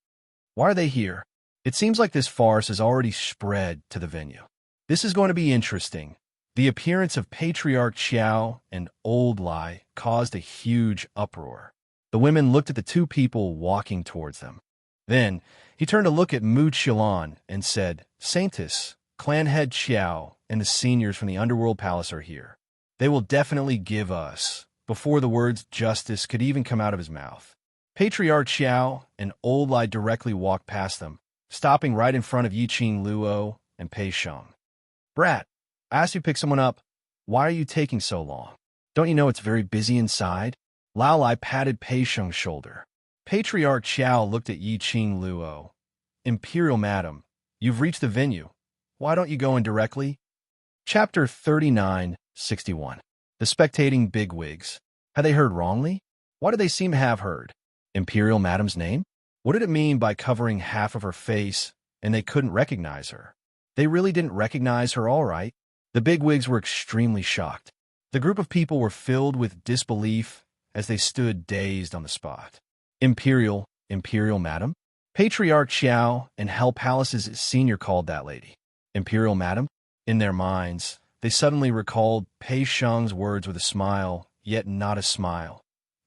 Why are they here? It seems like this farce has already spread to the venue. This is going to be interesting. The appearance of Patriarch Qiao and Old Lai caused a huge uproar. The women looked at the two people walking towards them. Then, he turned to look at Mu Qilan and said, Saintess, clan head Qiao, and the seniors from the Underworld Palace are here. They will definitely give us, before the words justice could even come out of his mouth. Patriarch Qiao and Old Lai directly walked past them, stopping right in front of Yi Qing Luo and Pei Sheng. Brat, I asked you to pick someone up. Why are you taking so long? Don't you know it's very busy inside? Lao Lai patted Pei Sheng's shoulder. Patriarch Qiao looked at Yi Qing Luo. Imperial Madam, You've reached the venue. Why don't you go in directly? Chapter 3961. The spectating bigwigs. Had they heard wrongly? What did they seem to have heard? Imperial Madam's name? What did it mean by covering half of her face and they couldn't recognize her? They really didn't recognize her, all right. The bigwigs were extremely shocked. The group of people were filled with disbelief as they stood dazed on the spot. Imperial Madam? Patriarch Xiao and Hell Palace's senior called that lady. Imperial Madam? In their minds, they suddenly recalled Pei Sheng's words with a smile, yet not a smile.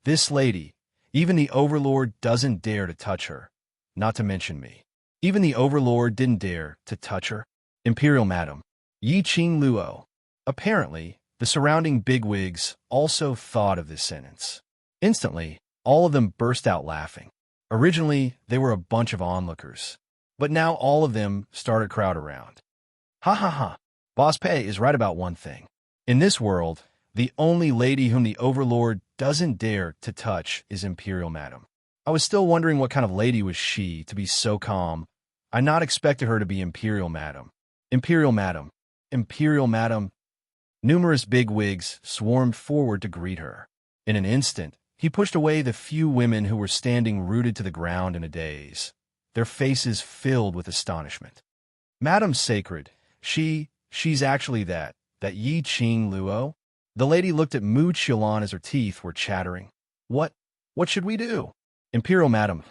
This lady, even the Overlord doesn't dare to touch her, not to mention me. Even the Overlord didn't dare to touch her. Imperial Madam, Yi-Ching Luo. Apparently, the surrounding bigwigs also thought of this sentence. Instantly, all of them burst out laughing. Originally, they were a bunch of onlookers, but now all of them started crowd around. Ha ha ha, Boss Pei is right about one thing. In this world, the only lady whom the Overlord doesn't dare to touch is Imperial Madam. I was still wondering what kind of lady was she to be so calm. I not expected her to be Imperial Madam. Imperial Madam. Imperial Madam. Numerous bigwigs swarmed forward to greet her. In an instant, he pushed away the few women who were standing rooted to the ground in a daze, their faces filled with astonishment. Madam Sacred, she's actually that Yi-Ching Luo? The lady looked at Mu Qilan as her teeth were chattering. What should we do? Imperial Madam,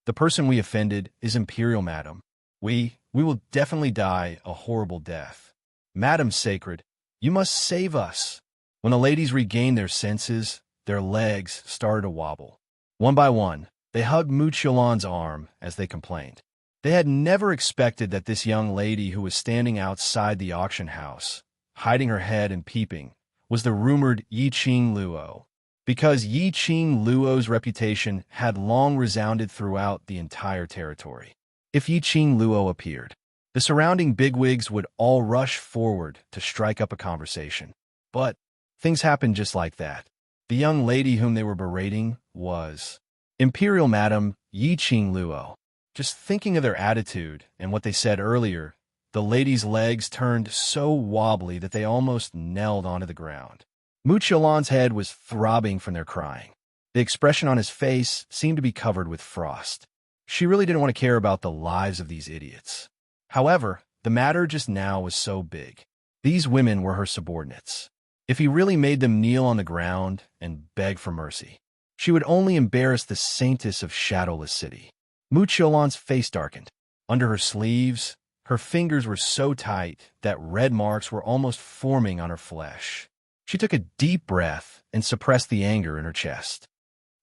the person we offended is Imperial Madam. We will definitely die a horrible death. Madam Sacred, you must save us. When the ladies regained their senses, their legs started to wobble. One by one, they hugged Mu Qilan's arm as they complained. They had never expected that this young lady who was standing outside the auction house, hiding her head and peeping, was the rumored Yi-Ching Luo, because Yi-Ching Luo's reputation had long resounded throughout the entire territory. If Yi-Ching Luo appeared, the surrounding bigwigs would all rush forward to strike up a conversation. But things happened just like that. The young lady whom they were berating was Imperial Madam Yi-Ching Luo. Just thinking of their attitude and what they said earlier, the lady's legs turned so wobbly that they almost knelled onto the ground. Mu Qilan's head was throbbing from their crying. The expression on his face seemed to be covered with frost. She really didn't want to care about the lives of these idiots. However, the matter just now was so big. These women were her subordinates. If he really made them kneel on the ground and beg for mercy, she would only embarrass the saintess of Shadowless City. Mu Qilan's face darkened. Under her sleeves, her fingers were so tight that red marks were almost forming on her flesh. She took a deep breath and suppressed the anger in her chest.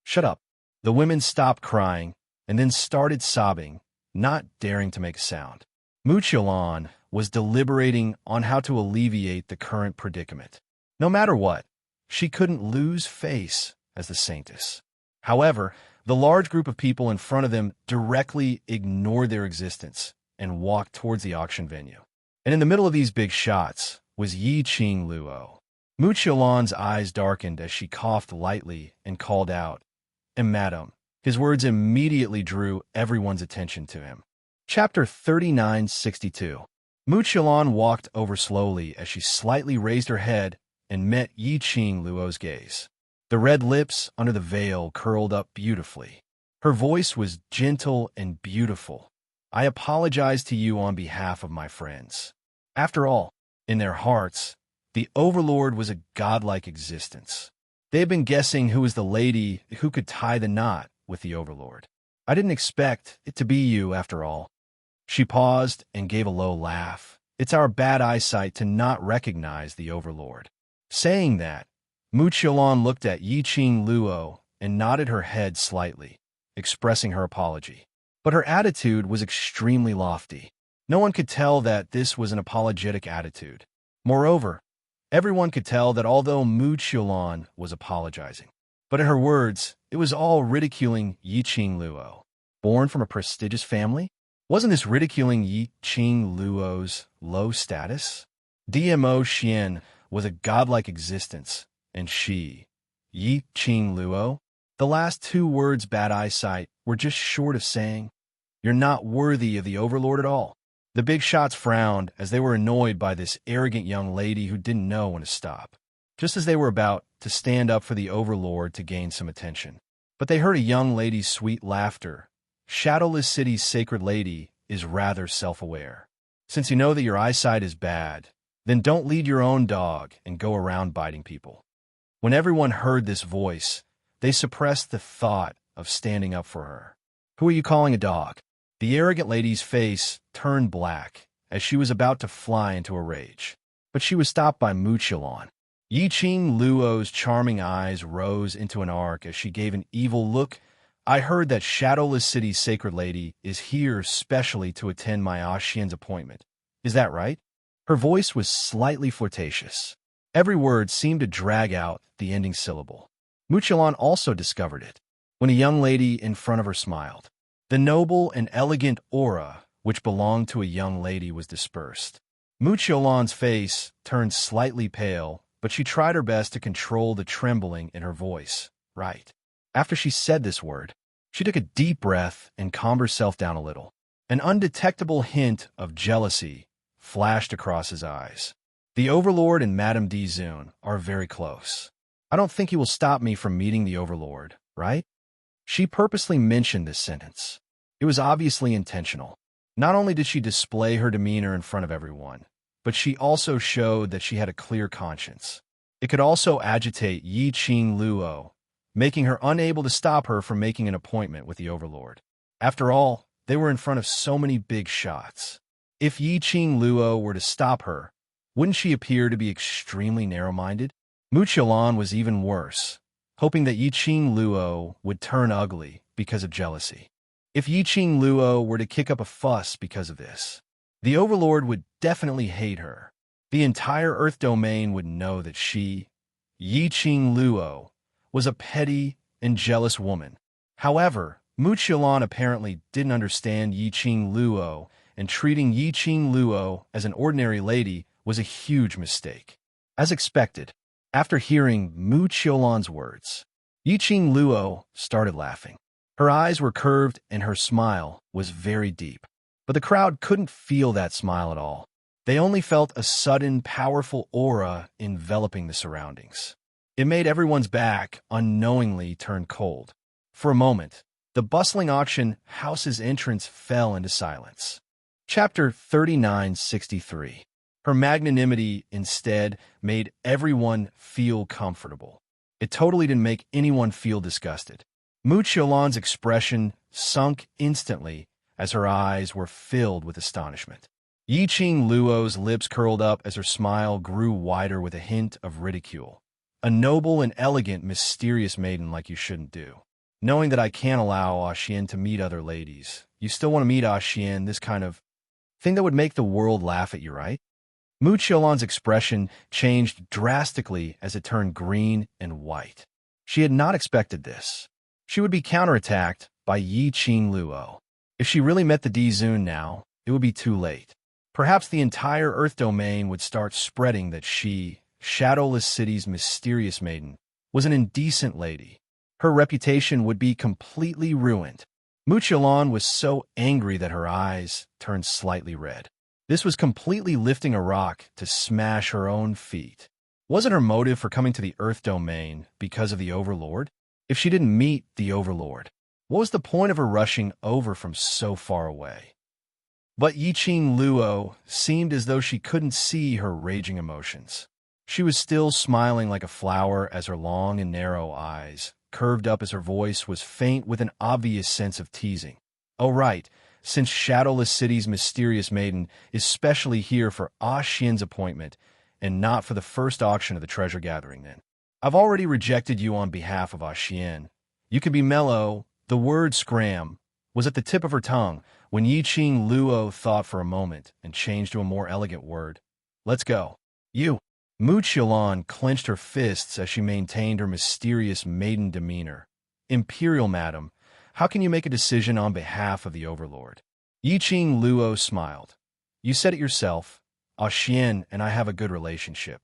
Shut up. The women stopped crying and then started sobbing, not daring to make a sound. Mu Qilan was deliberating on how to alleviate the current predicament. No matter what, she couldn't lose face as the saintess. However, the large group of people in front of them directly ignored their existence and walked towards the auction venue. And in the middle of these big shots was Yi-Ching Luo. Mu Qilan's eyes darkened as she coughed lightly and called out, Madam. His words immediately drew everyone's attention to him. Chapter 3962. Mu Qilan walked over slowly as she slightly raised her head and met Yi-Ching Luo's gaze. The red lips under the veil curled up beautifully. Her voice was gentle and beautiful. I apologize to you on behalf of my friends. After all, in their hearts, the Overlord was a godlike existence. They had been guessing who was the lady who could tie the knot with the Overlord. I didn't expect it to be you, after all. She paused and gave a low laugh. It's our bad eyesight to not recognize the Overlord. Saying that, Mu Qilan looked at Yi-Ching Luo and nodded her head slightly, expressing her apology. But her attitude was extremely lofty. No one could tell that this was an apologetic attitude. Moreover, everyone could tell that although Mu Qilan was apologizing, but in her words, it was all ridiculing Yi-Ching Luo. Born from a prestigious family? Wasn't this ridiculing Yi-Ching Luo's low status? DMO Xian was a godlike existence, and she, Yi-Ching Luo, the last two words bad eyesight were just short of saying, You're not worthy of the Overlord at all. The big shots frowned as they were annoyed by this arrogant young lady who didn't know when to stop, just as they were about to stand up for the Overlord to gain some attention. But they heard a young lady's sweet laughter. Shadowless City's sacred lady is rather self-aware. Since you know that your eyesight is bad, then don't lead your own dog and go around biting people. When everyone heard this voice, they suppressed the thought of standing up for her. Who are you calling a dog? The arrogant lady's face turned black as she was about to fly into a rage. But she was stopped by Muchilon. Yiqing Luo's charming eyes rose into an arc as she gave an evil look. I heard that Shadowless City's sacred lady is here specially to attend my Xian's appointment. Is that right? Her voice was slightly flirtatious. Every word seemed to drag out the ending syllable. Muchilon also discovered it when a young lady in front of her smiled. The noble and elegant aura which belonged to a young lady was dispersed. Muchilon's face turned slightly pale, but she tried her best to control the trembling in her voice. Right. After she said this word, she took a deep breath and calmed herself down a little. An undetectable hint of jealousy flashed across his eyes. The Overlord and Madame Dizun are very close. I don't think he will stop me from meeting the Overlord, right? She purposely mentioned this sentence. It was obviously intentional. Not only did she display her demeanor in front of everyone, but she also showed that she had a clear conscience. It could also agitate Yiqing Luo, making her unable to stop her from making an appointment with the Overlord. After all, they were in front of so many big shots. If Yiqing Luo were to stop her, wouldn't she appear to be extremely narrow-minded? Muchilon was even worse, hoping that Yiqing Luo would turn ugly because of jealousy. If Yiqing Luo were to kick up a fuss because of this, the Overlord would definitely hate her. The entire Earth domain would know that she, Yiqing Luo, was a petty and jealous woman. However, Muchilon apparently didn't understand Yiqing Luo, and treating Yiqing Luo as an ordinary lady was a huge mistake. As expected, after hearing Muchilon's words, Yiqing Luo started laughing. Her eyes were curved and her smile was very deep. But the crowd couldn't feel that smile at all. They only felt a sudden, powerful aura enveloping the surroundings. It made everyone's back unknowingly turn cold. For a moment, the bustling auction house's entrance fell into silence. Chapter 3963. Her magnanimity instead made everyone feel comfortable. It totally didn't make anyone feel disgusted. Muchilon's expression sunk instantly as her eyes were filled with astonishment. Yiqing Luo's lips curled up as her smile grew wider with a hint of ridicule. A noble and elegant, mysterious maiden like you shouldn't do. Knowing that I can't allow Xian to meet other ladies, you still want to meet Xian, this kind of thing that would make the world laugh at you, right? Muchilon's expression changed drastically as it turned green and white. She had not expected this. She would be counterattacked by Yiqing Luo. If she really met the Dizun now, it would be too late. Perhaps the entire Earth domain would start spreading that she, Shadowless City's mysterious maiden, was an indecent lady. Her reputation would be completely ruined. Muchilon was so angry that her eyes turned slightly red. This was completely lifting a rock to smash her own feet. Wasn't her motive for coming to the Earth domain because of the Overlord? If she didn't meet the Overlord, what was the point of her rushing over from so far away? But Yiqing Luo seemed as though she couldn't see her raging emotions. She was still smiling like a flower as her long and narrow eyes curved up as her voice was faint with an obvious sense of teasing. Oh right, since Shadowless City's mysterious maiden is specially here for Xian's appointment and not for the first auction of the treasure gathering then. I've already rejected you on behalf of Xian. You can be mellow. The word scram was at the tip of her tongue when Yiqing Luo thought for a moment and changed to a more elegant word. Let's go. You. Muchilon clenched her fists as she maintained her mysterious maiden demeanor. Imperial Madam, how can you make a decision on behalf of the Overlord? Yiqing Luo smiled. You said it yourself. Xian and I have a good relationship.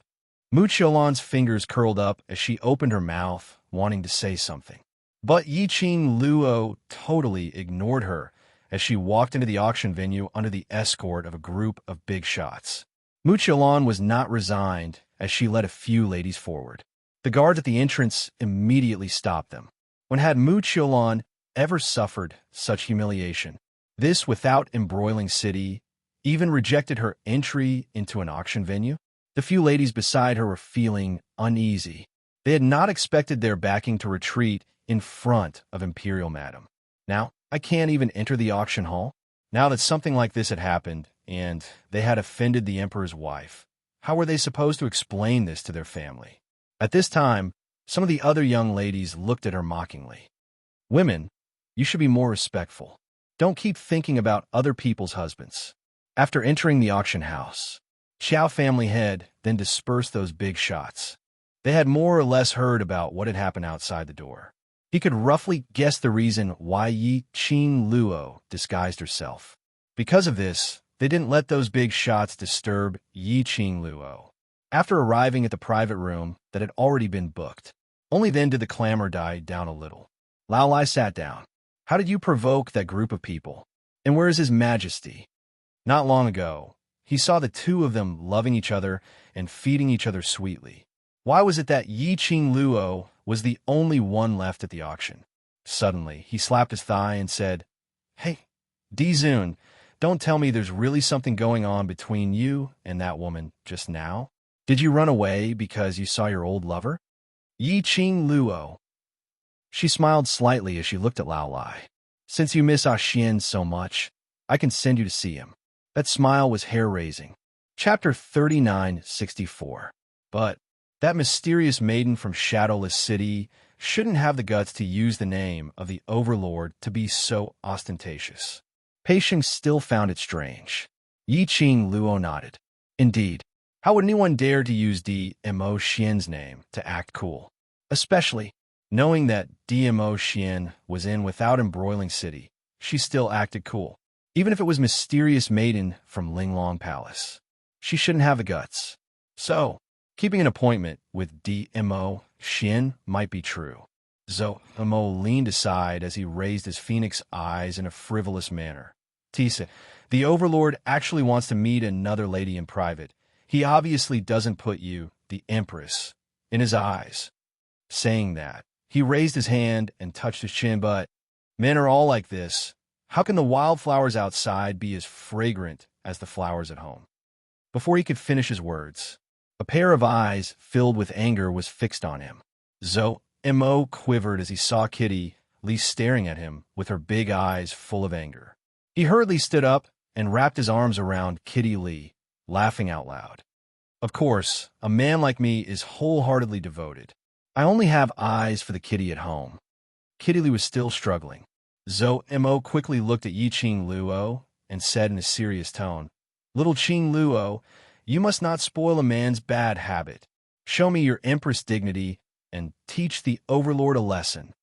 Muchilon's fingers curled up as she opened her mouth, wanting to say something. But Yiqing Luo totally ignored her as she walked into the auction venue under the escort of a group of big shots. Mu Qiulan was not resigned as she led a few ladies forward. The guards at the entrance immediately stopped them. When had Mu Qiulan ever suffered such humiliation? This without embroiling city even rejected her entry into an auction venue? The few ladies beside her were feeling uneasy. They had not expected their backing to retreat in front of Imperial Madam. Now, I can't even enter the auction hall? Now that something like this had happened, and they had offended the Emperor's wife, how were they supposed to explain this to their family? At this time, some of the other young ladies looked at her mockingly. Women, you should be more respectful. Don't keep thinking about other people's husbands. After entering the auction house, Qiao family head then dispersed those big shots. They had more or less heard about what had happened outside the door. He could roughly guess the reason why Yi Qing Luo disguised herself. Because of this, they didn't let those big shots disturb Yi Qing Luo. After arriving at the private room that had already been booked, only then did the clamor die down a little. Lao Lai sat down. How did you provoke that group of people? And where is His Majesty? Not long ago, he saw the two of them loving each other and feeding each other sweetly. Why was it that Yi Qing Luo was the only one left at the auction? Suddenly, he slapped his thigh and said, Hey, Di Zun, don't tell me there's really something going on between you and that woman just now? Did you run away because you saw your old lover? Yi Qing Luo. She smiled slightly as she looked at Lao Lai. Since you miss Xian so much, I can send you to see him. That smile was hair-raising. Chapter 3964. But that mysterious maiden from Shadowless City shouldn't have the guts to use the name of the Overlord to be so ostentatious. Pei Sheng still found it strange. Yi Qing Luo nodded. Indeed, how would anyone dare to use DMO Xian's name to act cool? Especially knowing that DMO Xian was in without embroiling city, she still acted cool. Even if it was mysterious maiden from Linglong Palace. She shouldn't have the guts. So, keeping an appointment with DMO Xian might be true. Mo leaned aside as he raised his phoenix eyes in a frivolous manner. Tisa, the Overlord actually wants to meet another lady in private. He obviously doesn't put you, the Empress, in his eyes. Saying that, he raised his hand and touched his chin, but men are all like this. How can the wildflowers outside be as fragrant as the flowers at home? Before he could finish his words, a pair of eyes filled with anger was fixed on him. Mo quivered as he saw Kitty Li staring at him with her big eyes full of anger. He hurriedly stood up and wrapped his arms around Kitty Li, laughing out loud. Of course, a man like me is wholeheartedly devoted. I only have eyes for the kitty at home. Kitty Li was still struggling. Mo quickly looked at Yi Qing Luo and said in a serious tone, Little Qing Luo, you must not spoil a man's bad habit. Show me your Empress dignity and teach the Overlord a lesson.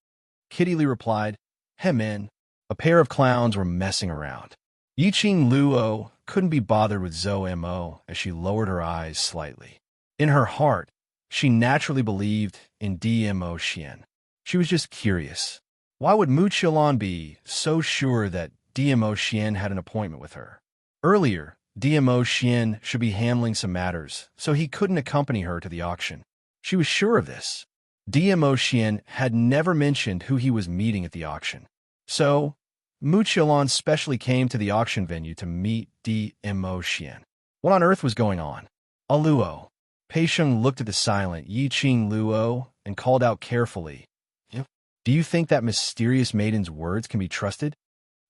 Kitty Li replied, Hey man, a pair of clowns were messing around. Yi Qing Luo couldn't be bothered with Mo as she lowered her eyes slightly. In her heart, she naturally believed in DMO Xian. She was just curious. Why would Mu Qiulan be so sure that DMO Xian had an appointment with her? Earlier, DMO Xian should be handling some matters, so he couldn't accompany her to the auction. She was sure of this. DMO Xian had never mentioned who he was meeting at the auction. So, Mu Qiulan specially came to the auction venue to meet DMO Xian. What on earth was going on? Luo. Pei Sheng looked at the silent Yi Qing Luo and called out carefully, Do you think that mysterious maiden's words can be trusted?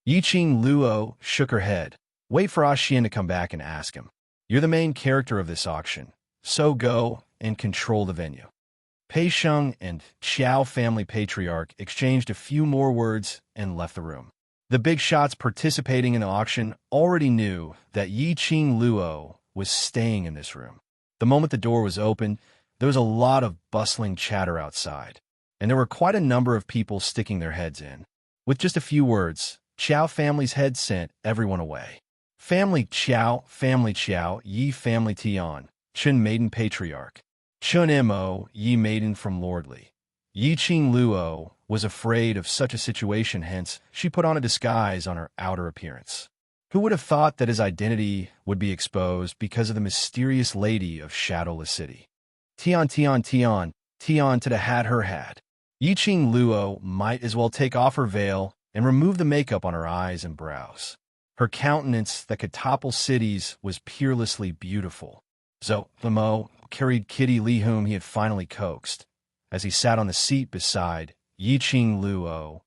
Yi Qing Luo shook her head. Wait for Xian to come back and ask him. You're the main character of this auction, so go and control the venue. Pei Sheng and Qiao family patriarch exchanged a few more words and left the room. The big shots participating in the auction already knew that Yi Qing Luo was staying in this room. The moment the door was opened, there was a lot of bustling chatter outside, and there were quite a number of people sticking their heads in. With just a few words, Qiao family's head sent everyone away. Family Qiao, Yi family Tian, Chen maiden patriarch, Chun Mo, Yi maiden from Lordly. Yi Qing Luo was afraid of such a situation, hence she put on a disguise on her outer appearance. Who would have thought that his identity would be exposed because of the mysterious lady of Shadowless City? Tian, Tian, Tian, Tian to the hat her hat. Yiqing Luo might as well take off her veil and remove the makeup on her eyes and brows. Her countenance that could topple cities was peerlessly beautiful. Zhou Limo carried Kitty Li, whom he had finally coaxed, as he sat on the seat beside Yiqing Luo.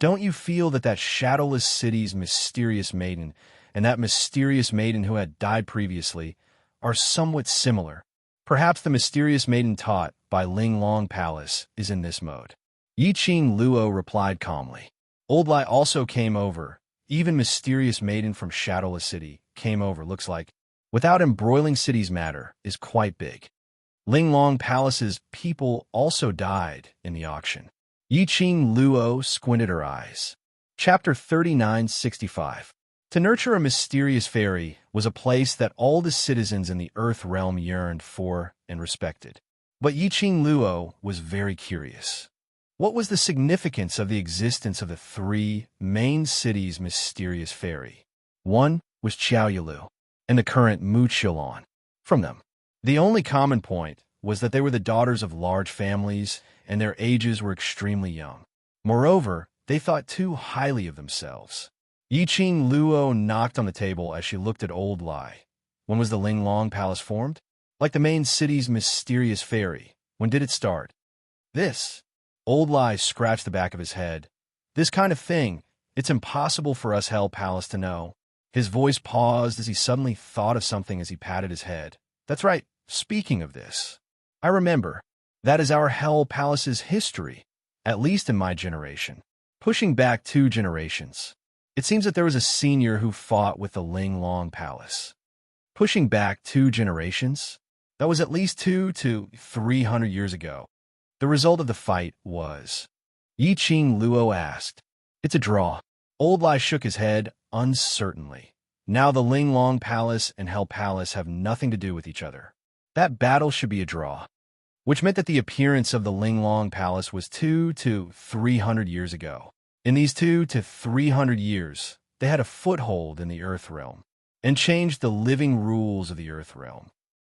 Don't you feel that Shadowless City's mysterious maiden and that mysterious maiden who had died previously are somewhat similar? Perhaps the mysterious maiden taught by Linglong Palace is in this mode. Yiqing Luo replied calmly. Old Lai also came over. Even mysterious maiden from Shadowless City came over, looks like. Without embroiling city's matter is quite big. Linglong Palace's people also died in the auction. Yiqing Luo squinted her eyes. Chapter 3965. To nurture a mysterious fairy was a place that all the citizens in the Earth realm yearned for and respected. But Yiqing Luo was very curious. What was the significance of the existence of the three main cities' mysterious fairy? One was Qiaoyulu, and the current Mu Qilan. From them, the only common point was that they were the daughters of large families, and their ages were extremely young. Moreover, they thought too highly of themselves. Yiqing Luo knocked on the table as she looked at Old Lai. When was the Linglong Palace formed? Like the main city's mysterious fairy, when did it start? This. Old Lai scratched the back of his head. This kind of thing, it's impossible for us Hell Palace to know. His voice paused as he suddenly thought of something as he patted his head. That's right, speaking of this. I remember. That is our Hell Palace's history, at least in my generation. Pushing back 2 generations. It seems that there was a senior who fought with the Linglong Palace. Pushing back 2 generations? That was at least 200 to 300 years ago. The result of the fight was... Yiqing Luo asked. It's a draw. Old Lai shook his head uncertainly. Now the Linglong Palace and Hell Palace have nothing to do with each other. That battle should be a draw. Which meant that the appearance of the Linglong Palace was 200 to 300 years ago. In these 200 to 300 years, they had a foothold in the Earth realm and changed the living rules of the Earth realm.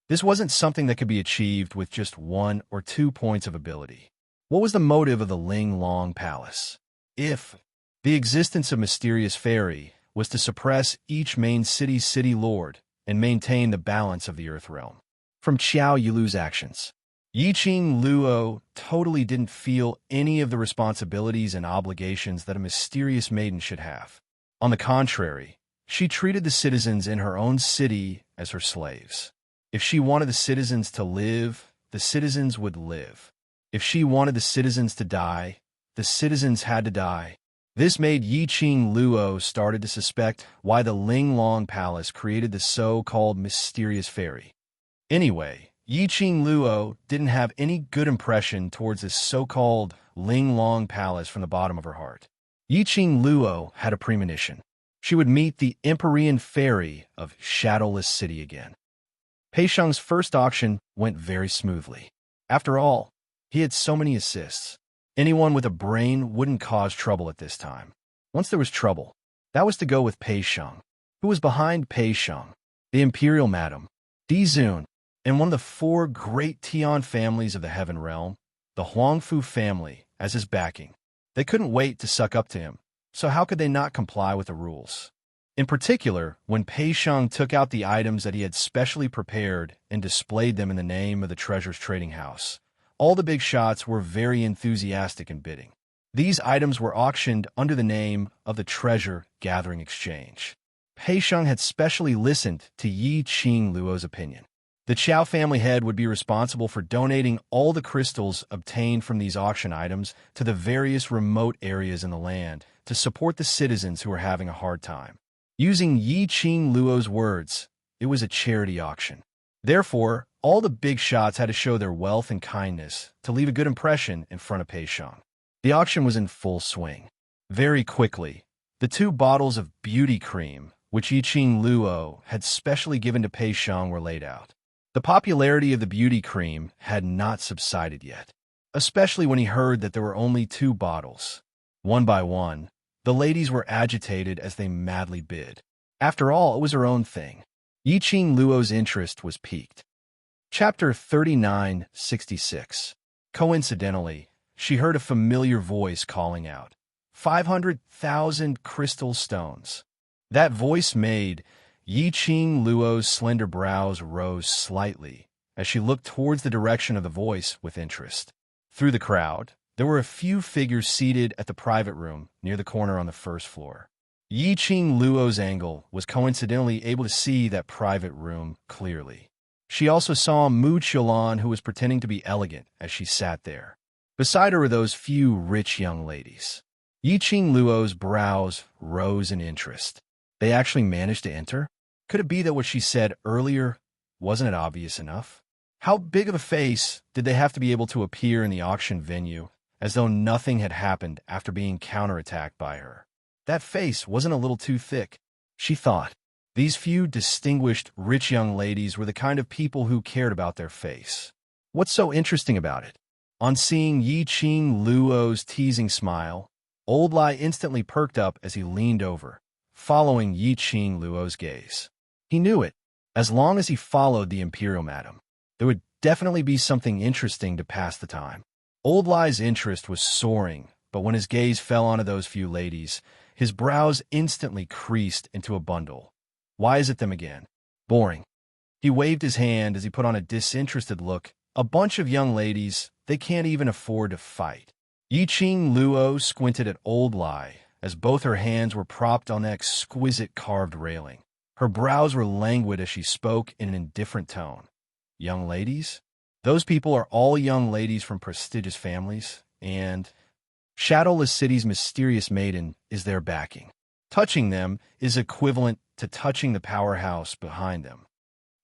This wasn't something that could be achieved with just 1 or 2 points of ability. What was the motive of the Linglong Palace? If the existence of mysterious fairy was to suppress each main city's city lord and maintain the balance of the Earth realm. From Qiaoyulu's actions, Yiqing Luo totally didn't feel any of the responsibilities and obligations that a mysterious maiden should have. On the contrary, she treated the citizens in her own city as her slaves. If she wanted the citizens to live, the citizens would live. If she wanted the citizens to die, the citizens had to die. This made Yiqing Luo started to suspect why the Linglong Palace created the so-called mysterious fairy. Anyway, Yiqing Luo didn't have any good impression towards this so-called Linglong Palace from the bottom of her heart. Yiqing Luo had a premonition. She would meet the Empyrean Fairy of Shadowless City again. Pei Sheng's first auction went very smoothly. After all, he had so many assists. Anyone with a brain wouldn't cause trouble at this time. Once there was trouble, that was to go with Pei Sheng. Who was behind Pei Sheng? The Imperial Madam, Di Zun, and one of the 4 great Tian families of the Heaven Realm, the Huangfu family, as his backing. They couldn't wait to suck up to him, so how could they not comply with the rules? In particular, when Pei Sheng took out the items that he had specially prepared and displayed them in the name of the Treasures Trading House, all the big shots were very enthusiastic in bidding. These items were auctioned under the name of the Treasure Gathering Exchange. Pei Sheng had specially listened to Yiqing Luo's opinion. The Qiao family head would be responsible for donating all the crystals obtained from these auction items to the various remote areas in the land to support the citizens who were having a hard time. Using Yiqing Luo's words, it was a charity auction. Therefore, all the big shots had to show their wealth and kindness to leave a good impression in front of Pei Sheng. The auction was in full swing. Very quickly, the 2 bottles of beauty cream, which Yiqing Luo had specially given to Pei Sheng, were laid out. The popularity of the beauty cream had not subsided yet. especially when he heard that there were only 2 bottles. One by one, the ladies were agitated as they madly bid. After all, it was her own thing. Yiqing Luo's interest was piqued. Chapter 3966. Coincidentally, she heard a familiar voice calling out, 500,000 crystal stones. That voice made Yiqing Luo's slender brows rose slightly as she looked towards the direction of the voice with interest. Through the crowd, there were a few figures seated at the private room near the corner on the first floor. Yiqing Luo's angle was coincidentally able to see that private room clearly. She also saw Mu Qiulan, who was pretending to be elegant as she sat there. Beside her were those few rich young ladies. Yiqing Luo's brows rose in interest. They actually managed to enter? Could it be that what she said earlier wasn't it obvious enough? How big of a face did they have to be able to appear in the auction venue, as though nothing had happened after being counterattacked by her? That face wasn't a little too thick, she thought. These few distinguished, rich young ladies were the kind of people who cared about their face. What's so interesting about it? On seeing Yiqing Luo's teasing smile, Old Lai instantly perked up as he leaned over, following Yiqing Luo's gaze. He knew it. As long as he followed the imperial madam, there would definitely be something interesting to pass the time. Old Lai's interest was soaring, but when his gaze fell onto those few ladies, his brows instantly creased into a bundle. Why is it them again? Boring. He waved his hand as he put on a disinterested look. A bunch of young ladies, they can't even afford to fight. Yiqing Luo squinted at Old Lai as both her hands were propped on that exquisite carved railing. Her brows were languid as she spoke in an indifferent tone. Young ladies? Those people are all young ladies from prestigious families, and Shadowless City's mysterious maiden is their backing. Touching them is equivalent to touching the powerhouse behind them.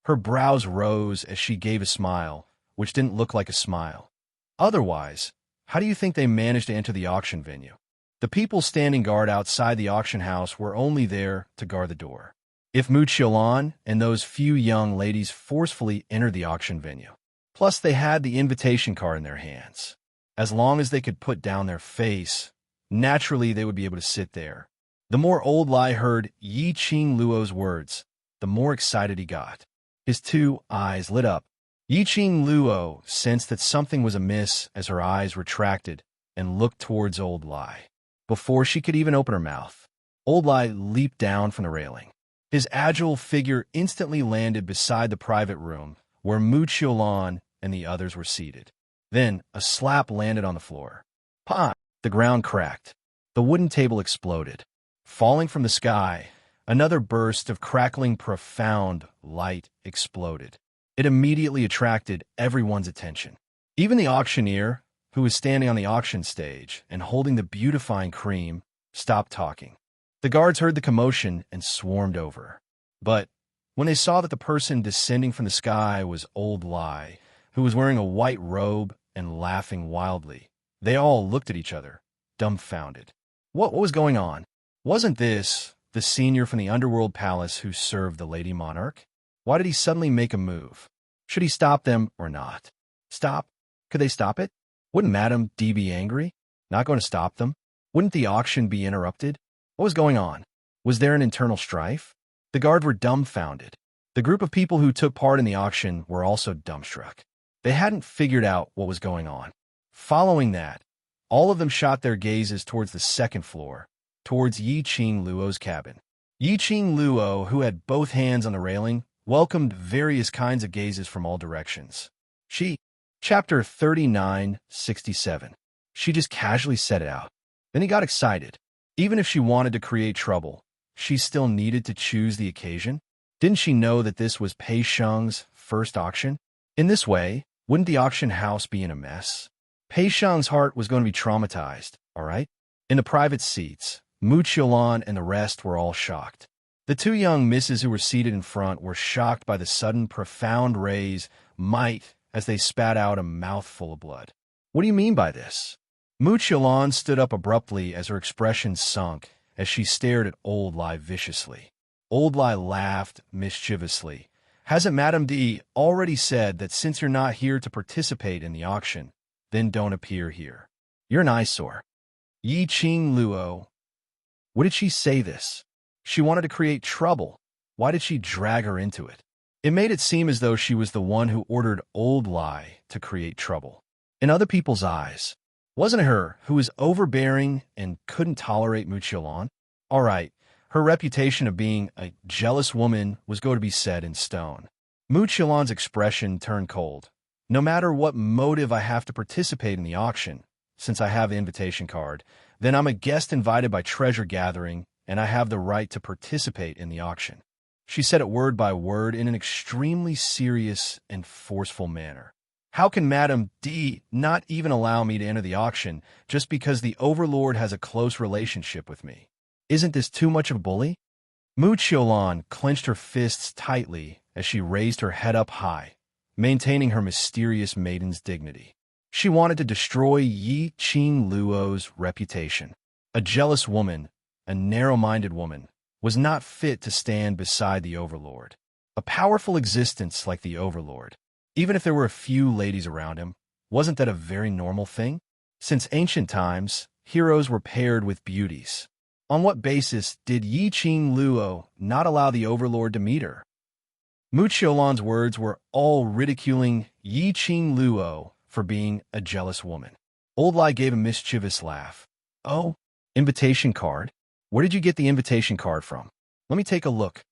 Her brows rose as she gave a smile, which didn't look like a smile. Otherwise, how do you think they managed to enter the auction venue? The people standing guard outside the auction house were only there to guard the door. If Mu Qiulan and those few young ladies forcefully entered the auction venue, plus they had the invitation card in their hands, as long as they could put down their face, naturally they would be able to sit there. The more Old Lai heard Yiqing Luo's words, the more excited he got. His 2 eyes lit up. Yiqing Luo sensed that something was amiss as her eyes retracted and looked towards Old Lai. Before she could even open her mouth, Old Lai leaped down from the railing. His agile figure instantly landed beside the private room where Mu Qiulan and the others were seated. Then a slap landed on the floor. Pah! The ground cracked. The wooden table exploded. Falling from the sky, another burst of crackling, profound light exploded. It immediately attracted everyone's attention. Even the auctioneer, who was standing on the auction stage and holding the beautifying cream, stopped talking. The guards heard the commotion and swarmed over. But when they saw that the person descending from the sky was Old Lai, who was wearing a white robe and laughing wildly, they all looked at each other, dumbfounded. What was going on? Wasn't this the senior from the underworld palace who served the Lady Monarch? Why did he suddenly make a move? Should he stop them or not? Stop? Could they stop it? Wouldn't Madame D be angry? Not going to stop them? Wouldn't the auction be interrupted? What was going on? Was there an internal strife? The guard were dumbfounded. The group of people who took part in the auction were also dumbstruck. They hadn't figured out what was going on. Following that, all of them shot their gazes towards the second floor, towards Yiqing Luo's cabin. Yiqing Luo, who had both hands on the railing, welcomed various kinds of gazes from all directions. Chapter 3967. She just casually said it out. Then he got excited. Even if she wanted to create trouble, she still needed to choose the occasion. Didn't she know that this was Pei Sheng's first auction? In this way, wouldn't the auction house be in a mess? Pei Sheng's heart was going to be traumatized, all right? In the private seats, Mu Qiulan and the rest were all shocked. The 2 young misses who were seated in front were shocked by the sudden profound raise might as they spat out a mouthful of blood. What do you mean by this? Mu Qiulan stood up abruptly as her expression sunk as she stared at Old Lai viciously. Old Lai laughed mischievously. Hasn't Madame D already said that since you're not here to participate in the auction, then don't appear here. You're an eyesore. Yi Qing Luo. What did she say this? She wanted to create trouble. Why did she drag her into it? It made it seem as though she was the one who ordered Old Lai to create trouble. In other people's eyes, wasn't it her who was overbearing and couldn't tolerate Mu Qiulan? All right, her reputation of being a jealous woman was going to be set in stone. Mu Qiulan's expression turned cold. No matter what motive I have to participate in the auction, since I have the invitation card, then I'm a guest invited by Treasure Gathering, and I have the right to participate in the auction. She said it word by word in an extremely serious and forceful manner. How can Madame D not even allow me to enter the auction just because the Overlord has a close relationship with me? Isn't this too much of a bully? Mu Qiulan clenched her fists tightly as she raised her head up high, maintaining her mysterious maiden's dignity. She wanted to destroy Yi Qing Luo's reputation. A jealous woman, a narrow-minded woman, was not fit to stand beside the Overlord. A powerful existence like the Overlord, even if there were a few ladies around him, wasn't that a very normal thing? Since ancient times, heroes were paired with beauties. On what basis did Yi Qing Luo not allow the Overlord to meet her? Mu Qiulan's words were all ridiculing Yi Qing Luo for being a jealous woman. Old Lai gave a mischievous laugh. Oh, invitation card? Where did you get the invitation card from? Let me take a look.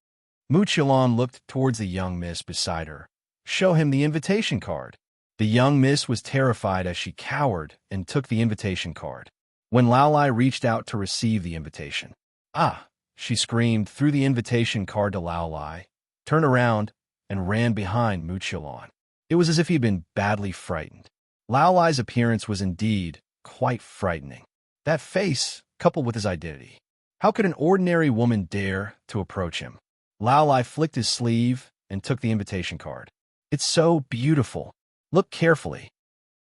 Mu Qiulan looked towards the young miss beside her. Show him the invitation card. The young miss was terrified as she cowered and took the invitation card. When Lao Lai reached out to receive the invitation. Ah! She screamed, threw the invitation card to Lao Lai, turned around, and ran behind Mu Qiulan. It was as if he had been badly frightened. Lao Lai's appearance was indeed quite frightening. That face, coupled with his identity. How could an ordinary woman dare to approach him? Lao Lai flicked his sleeve and took the invitation card. It's so beautiful. Look carefully.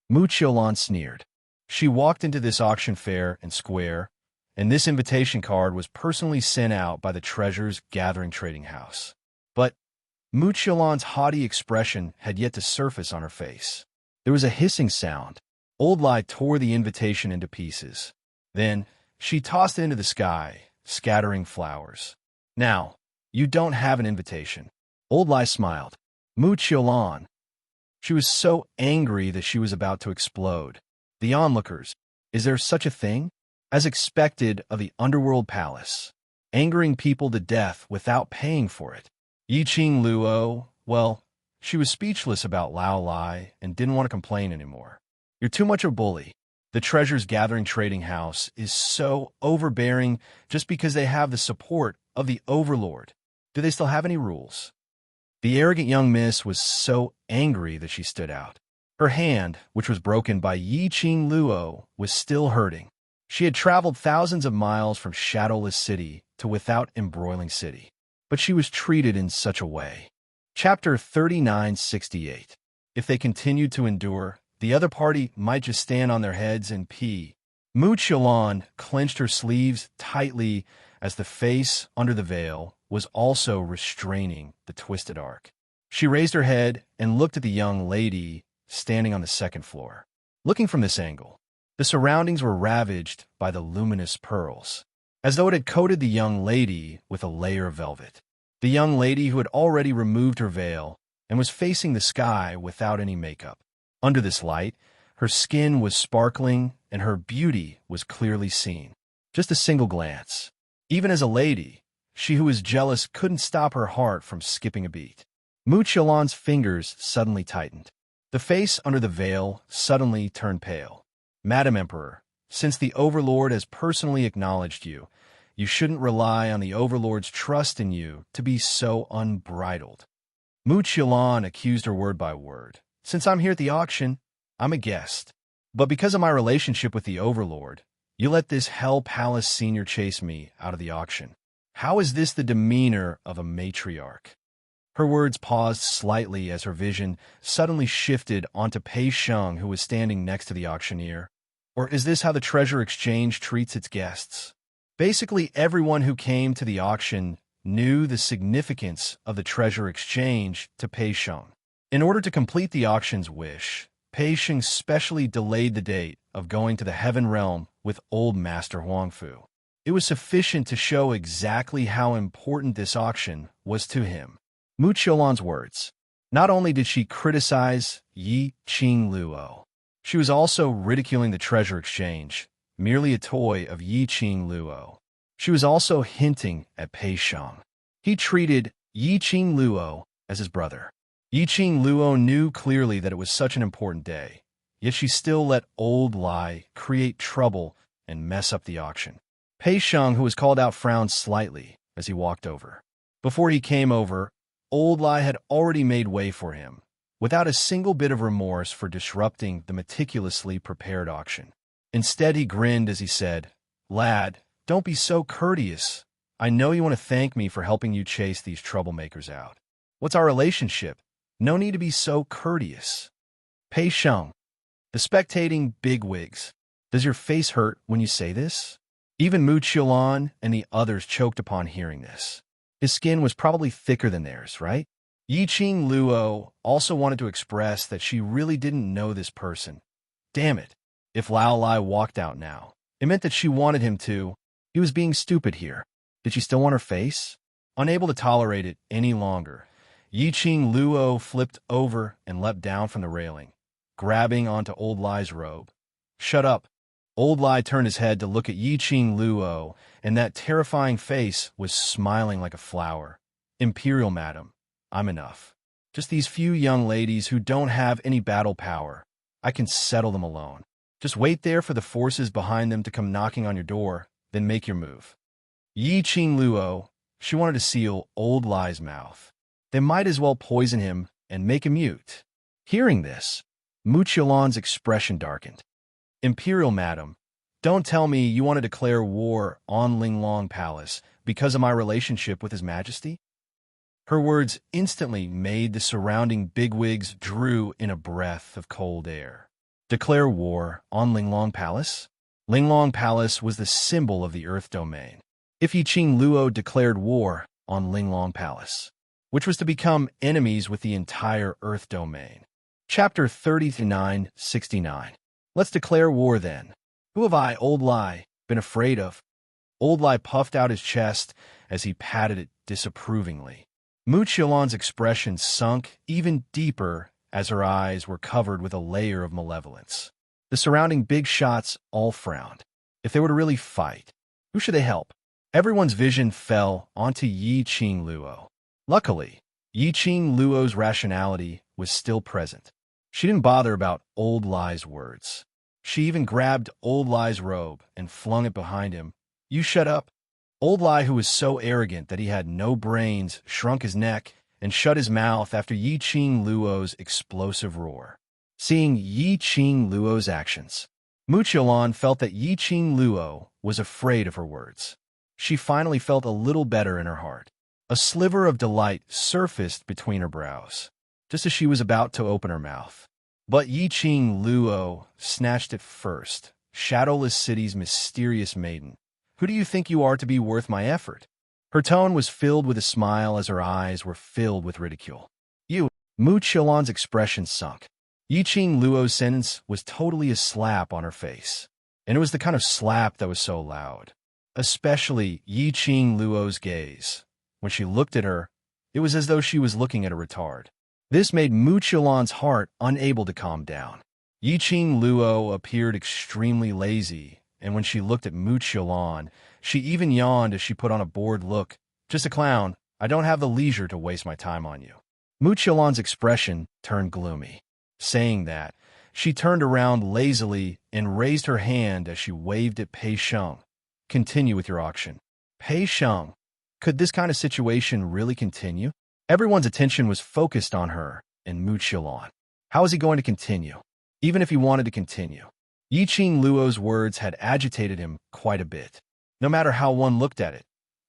Mu Qiulan sneered. She walked into this auction fair and square, and this invitation card was personally sent out by the Treasures Gathering Trading House. But Mu Qiulan's haughty expression had yet to surface on her face. There was a hissing sound. Old Lai tore the invitation into pieces. Then she tossed it into the sky, scattering flowers. Now, you don't have an invitation. Old Lai smiled. Mu Qiulan. She was so angry that she was about to explode. The onlookers, is there such a thing? As expected of the Underworld Palace, angering people to death without paying for it. Yi Qing Luo, well, she was speechless about Lao Lai and didn't want to complain anymore. You're too much a bully. The Treasures Gathering Trading House is so overbearing just because they have the support of the Overlord. Do they still have any rules? The arrogant young miss was so angry that she stood out. Her hand, which was broken by Yi Qing Luo, was still hurting. She had traveled thousands of miles from Shadowless City to Without Embroiling City, but she was treated in such a way. Chapter 3968. If they continued to endure, the other party might just stand on their heads and pee. Mu Qiulan clenched her sleeves tightly as the face under the veil was also restraining the twisted arc. She raised her head and looked at the young lady standing on the second floor. Looking from this angle, the surroundings were ravaged by the luminous pearls, as though it had coated the young lady with a layer of velvet. The young lady who had already removed her veil and was facing the sky without any makeup. Under this light, her skin was sparkling and her beauty was clearly seen. Just a single glance. Even as a lady, she who was jealous couldn't stop her heart from skipping a beat. Mu Qiulan's fingers suddenly tightened. The face under the veil suddenly turned pale. Madam Emperor, since the Overlord has personally acknowledged you, you shouldn't rely on the Overlord's trust in you to be so unbridled. Mu Qiulan accused her word by word. Since I'm here at the auction, I'm a guest. But because of my relationship with the Overlord, you let this Hell Palace senior chase me out of the auction. How is this the demeanor of a matriarch? Her words paused slightly as her vision suddenly shifted onto Pei Sheng, who was standing next to the auctioneer. Or is this how the Treasure Exchange treats its guests? Basically, everyone who came to the auction knew the significance of the Treasure Exchange to Pei Sheng. In order to complete the auction's wish, Pei Sheng specially delayed the date of going to the Heaven Realm with old Master Huangfu. It was sufficient to show exactly how important this auction was to him. Mu Qiulan's words. Not only did she criticize Yi Qing Luo, she was also ridiculing the treasure exchange, merely a toy of Yi Qing Luo. She was also hinting at Pei Sheng. He treated Yi Qing Luo as his brother. Yi Qing Luo knew clearly that it was such an important day, yet she still let Old Lai create trouble and mess up the auction. Pei Sheng, who was called out, frowned slightly as he walked over. Before he came over, Old Lai had already made way for him, without a single bit of remorse for disrupting the meticulously prepared auction. Instead, he grinned as he said, "Lad, don't be so courteous. I know you want to thank me for helping you chase these troublemakers out. What's our relationship? No need to be so courteous." Pei Sheng, the spectating bigwigs. Does your face hurt when you say this? Even Mu Qiulan and the others choked upon hearing this. His skin was probably thicker than theirs, right? Yi Qing Luo also wanted to express that she really didn't know this person. Damn it. If Lao Lai walked out now, it meant that she wanted him to. He was being stupid here. Did she still want her face? Unable to tolerate it any longer, Yi Qing Luo flipped over and leapt down from the railing, grabbing onto Old Lai's robe. "Shut up." Old Lai turned his head to look at Yi Qing Luo, and that terrifying face was smiling like a flower. "Imperial Madam, I'm enough. Just these few young ladies who don't have any battle power. I can settle them alone. Just wait there for the forces behind them to come knocking on your door, then make your move." Yi Qing Luo, she wanted to seal Old Lai's mouth. They might as well poison him and make him mute. Hearing this, Mu Qiulan's expression darkened. "Imperial Madam, don't tell me you want to declare war on Linglong Palace because of my relationship with His Majesty?" Her words instantly made the surrounding bigwigs drew in a breath of cold air. Declare war on Linglong Palace? Linglong Palace was the symbol of the Earth Domain. If Yi Qing Luo declared war on Linglong Palace, which was to become enemies with the entire Earth Domain. Chapter 39-69. Let's declare war then. Who have I, Old Lai, been afraid of? Old Lai puffed out his chest as he patted it disapprovingly. Mu Qiulan's expression sunk even deeper as her eyes were covered with a layer of malevolence. The surrounding big shots all frowned. If they were to really fight, who should they help? Everyone's vision fell onto Yi Qing Luo. Luckily, Yi Qing Luo's rationality was still present. She didn't bother about Old Lai's words. She even grabbed Old Lai's robe and flung it behind him. "You shut up." Old Lai, who was so arrogant that he had no brains, shrunk his neck and shut his mouth after Yi Qing Luo's explosive roar. Seeing Yi Qing Luo's actions, Mu Qiulan felt that Yi Qing Luo was afraid of her words. She finally felt a little better in her heart. A sliver of delight surfaced between her brows, just as she was about to open her mouth. But Yi Qing Luo snatched it first. "Shadowless City's mysterious maiden, who do you think you are to be worth my effort?" Her tone was filled with a smile as her eyes were filled with ridicule. "You." Mu Qiulan's expression sunk. Yi Qing Luo's sentence was totally a slap on her face, and it was the kind of slap that was so loud. Especially Yi Qing Luo's gaze. When she looked at her, it was as though she was looking at a retard. This made Mu Qiulan's heart unable to calm down. Yi Qing Luo appeared extremely lazy, and when she looked at Mu Qiulan, she even yawned as she put on a bored look. "Just a clown. I don't have the leisure to waste my time on you." Mu Qiulan's expression turned gloomy. Saying that, she turned around lazily and raised her hand as she waved at Pei Sheng. "Continue with your auction." Pei Sheng. Could this kind of situation really continue? Everyone's attention was focused on her and Mu Qiulan. How was he going to continue? Even if he wanted to continue. Yi Qing Luo's words had agitated him quite a bit. No matter how one looked at it,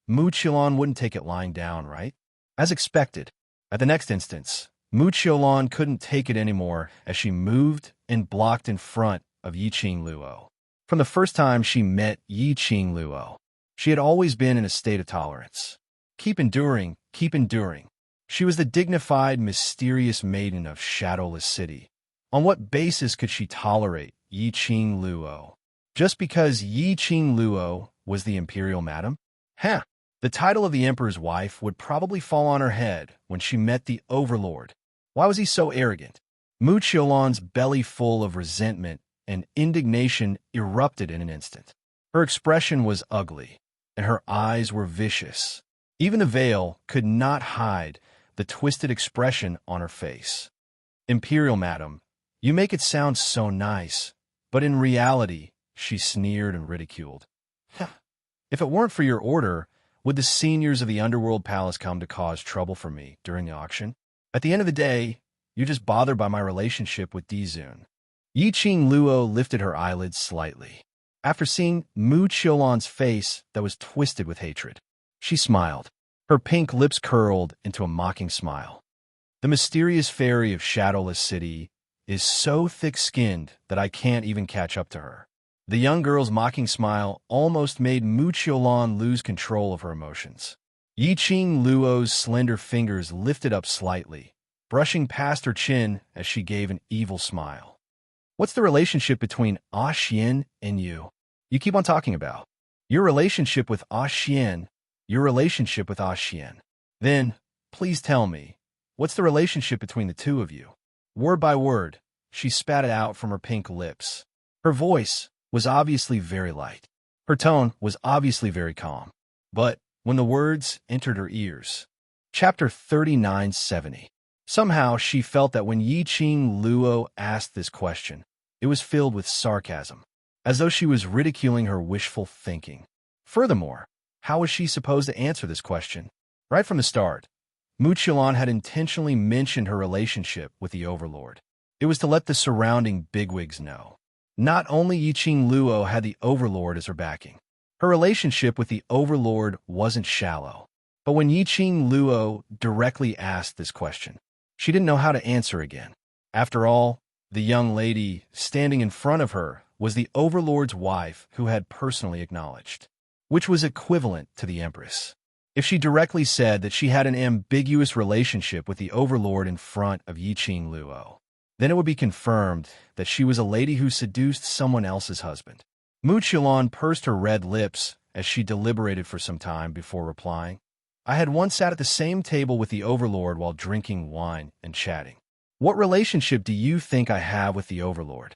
Mu Qiulan wouldn't take it lying down, right? As expected, at the next instance, Mu Qiulan couldn't take it anymore as she moved and blocked in front of Yi Qing Luo. From the first time she met Yi Qing Luo, she had always been in a state of tolerance. Keep enduring, keep enduring. She was the dignified, mysterious maiden of Shadowless City, On what basis could she tolerate Yi Qing Luo? Just because Yi Qing Luo was the imperial madam? Heh! The title of the emperor's wife would probably fall on her head when she met the Overlord. Why was he so arrogant? Mu Qiulan's belly full of resentment and indignation erupted in an instant. Her expression was ugly, and her eyes were vicious. Even the veil could not hide the twisted expression on her face. Imperial madam, you make it sound so nice, but in reality, she sneered and ridiculed. If it weren't for your order, would the seniors of the Underworld Palace come to cause trouble for me during the auction? At the end of the day, you're just bothered by my relationship with Dizun. Yi Qing Luo lifted her eyelids slightly. After seeing Mu Qiulan's face that was twisted with hatred, she smiled. Her pink lips curled into a mocking smile. The mysterious fairy of Shadowless City is so thick-skinned that I can't even catch up to her. The young girl's mocking smile almost made Mu Qiulan lose control of her emotions. Yi Qing Luo's slender fingers lifted up slightly, brushing past her chin as she gave an evil smile. What's the relationship between Ah Xian and you? You keep on talking about your relationship with Ah Xian. Your relationship with Ah Xian. Then, please tell me, what's the relationship between the two of you? Word by word, she spat it out from her pink lips. Her voice was obviously very light. Her tone was obviously very calm. But when the words entered her ears, Chapter 3970. Somehow she felt that when Yi Qing Luo asked this question, it was filled with sarcasm, as though she was ridiculing her wishful thinking. Furthermore, how was she supposed to answer this question? Right from the start, Mu Qiulan had intentionally mentioned her relationship with the Overlord. It was to let the surrounding bigwigs know. Not only Yi Qing Luo had the Overlord as her backing. Her relationship with the Overlord wasn't shallow. But when Yi Qing Luo directly asked this question, she didn't know how to answer again. After all, the young lady standing in front of her was the Overlord's wife who had personally acknowledged, which was equivalent to the Empress. If she directly said that she had an ambiguous relationship with the Overlord in front of Yi Qing Luo, then it would be confirmed that she was a lady who seduced someone else's husband. Mu Qiulan pursed her red lips as she deliberated for some time before replying. I had once sat at the same table with the Overlord while drinking wine and chatting. What relationship do you think I have with the Overlord?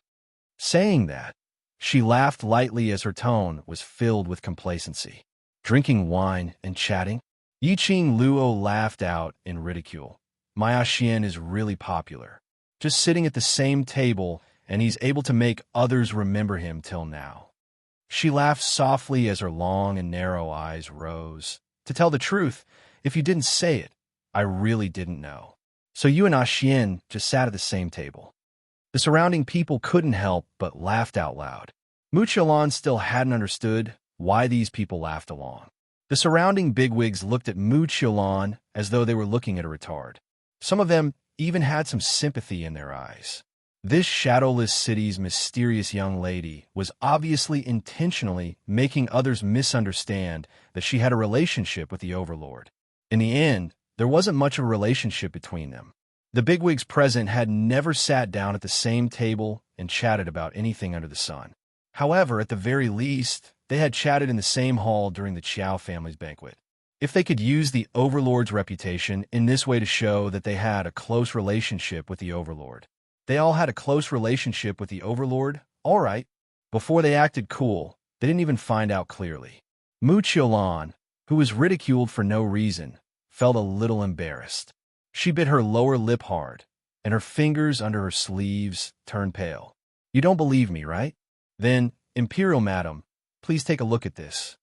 Saying that, she laughed lightly as her tone was filled with complacency. Drinking wine and chatting? Yi Qing Luo laughed out in ridicule. My Ah Xian is really popular. Just sitting at the same table, and he's able to make others remember him till now. She laughed softly as her long and narrow eyes rose. To tell the truth, if you didn't say it, I really didn't know. So you and Ah Xian just sat at the same table. The surrounding people couldn't help but laughed out loud. Mu Qiulan still hadn't understood why these people laughed along. The surrounding bigwigs looked at Mu Qiulan as though they were looking at a retard. Some of them even had some sympathy in their eyes. This Shadowless City's mysterious young lady was obviously intentionally making others misunderstand that she had a relationship with the Overlord. In the end, there wasn't much of a relationship between them. The bigwigs present had never sat down at the same table and chatted about anything under the sun. However, at the very least, they had chatted in the same hall during the Qiao family's banquet. If they could use the Overlord's reputation in this way to show that they had a close relationship with the Overlord. They all had a close relationship with the Overlord, all right. Before they acted cool, they didn't even find out clearly. Mu Qiulan, who was ridiculed for no reason, felt a little embarrassed. She bit her lower lip hard, and her fingers under her sleeves turned pale. You don't believe me, right? Then, Imperial Madam, please take a look at this.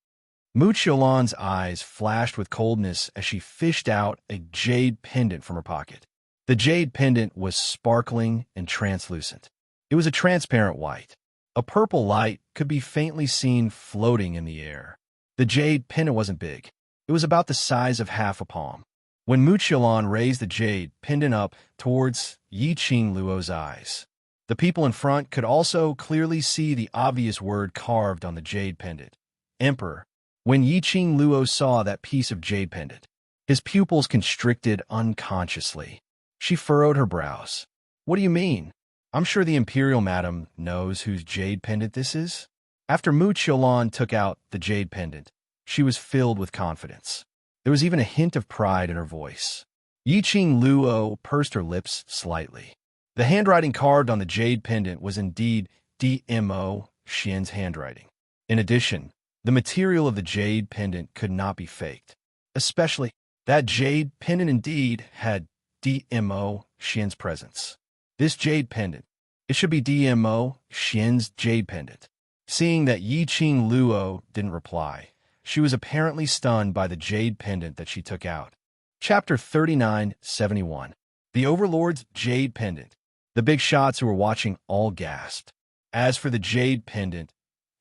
Mu Qiulan's eyes flashed with coldness as she fished out a jade pendant from her pocket. The jade pendant was sparkling and translucent. It was a transparent white. A purple light could be faintly seen floating in the air. The jade pendant wasn't big. It was about the size of half a palm. When Mu Qiulan raised the jade pendant up towards Yi Qing Luo's eyes, the people in front could also clearly see the obvious word carved on the jade pendant. Emperor. When Yi Qing Luo saw that piece of jade pendant, his pupils constricted unconsciously. She furrowed her brows. What do you mean? I'm sure the Imperial Madam knows whose jade pendant this is. After Mu Qiulan took out the jade pendant, she was filled with confidence. There was even a hint of pride in her voice. Yiqing Luo pursed her lips slightly. The handwriting carved on the jade pendant was indeed DMO Xian's handwriting. In addition, the material of the jade pendant could not be faked. Especially, that jade pendant indeed had DMO Xian's presence. This jade pendant, it should be DMO Xian's jade pendant. Seeing that Yiqing Luo didn't reply, she was apparently stunned by the jade pendant that she took out. Chapter 3971. The Overlord's Jade Pendant. The big shots who were watching all gasped. As for the jade pendant,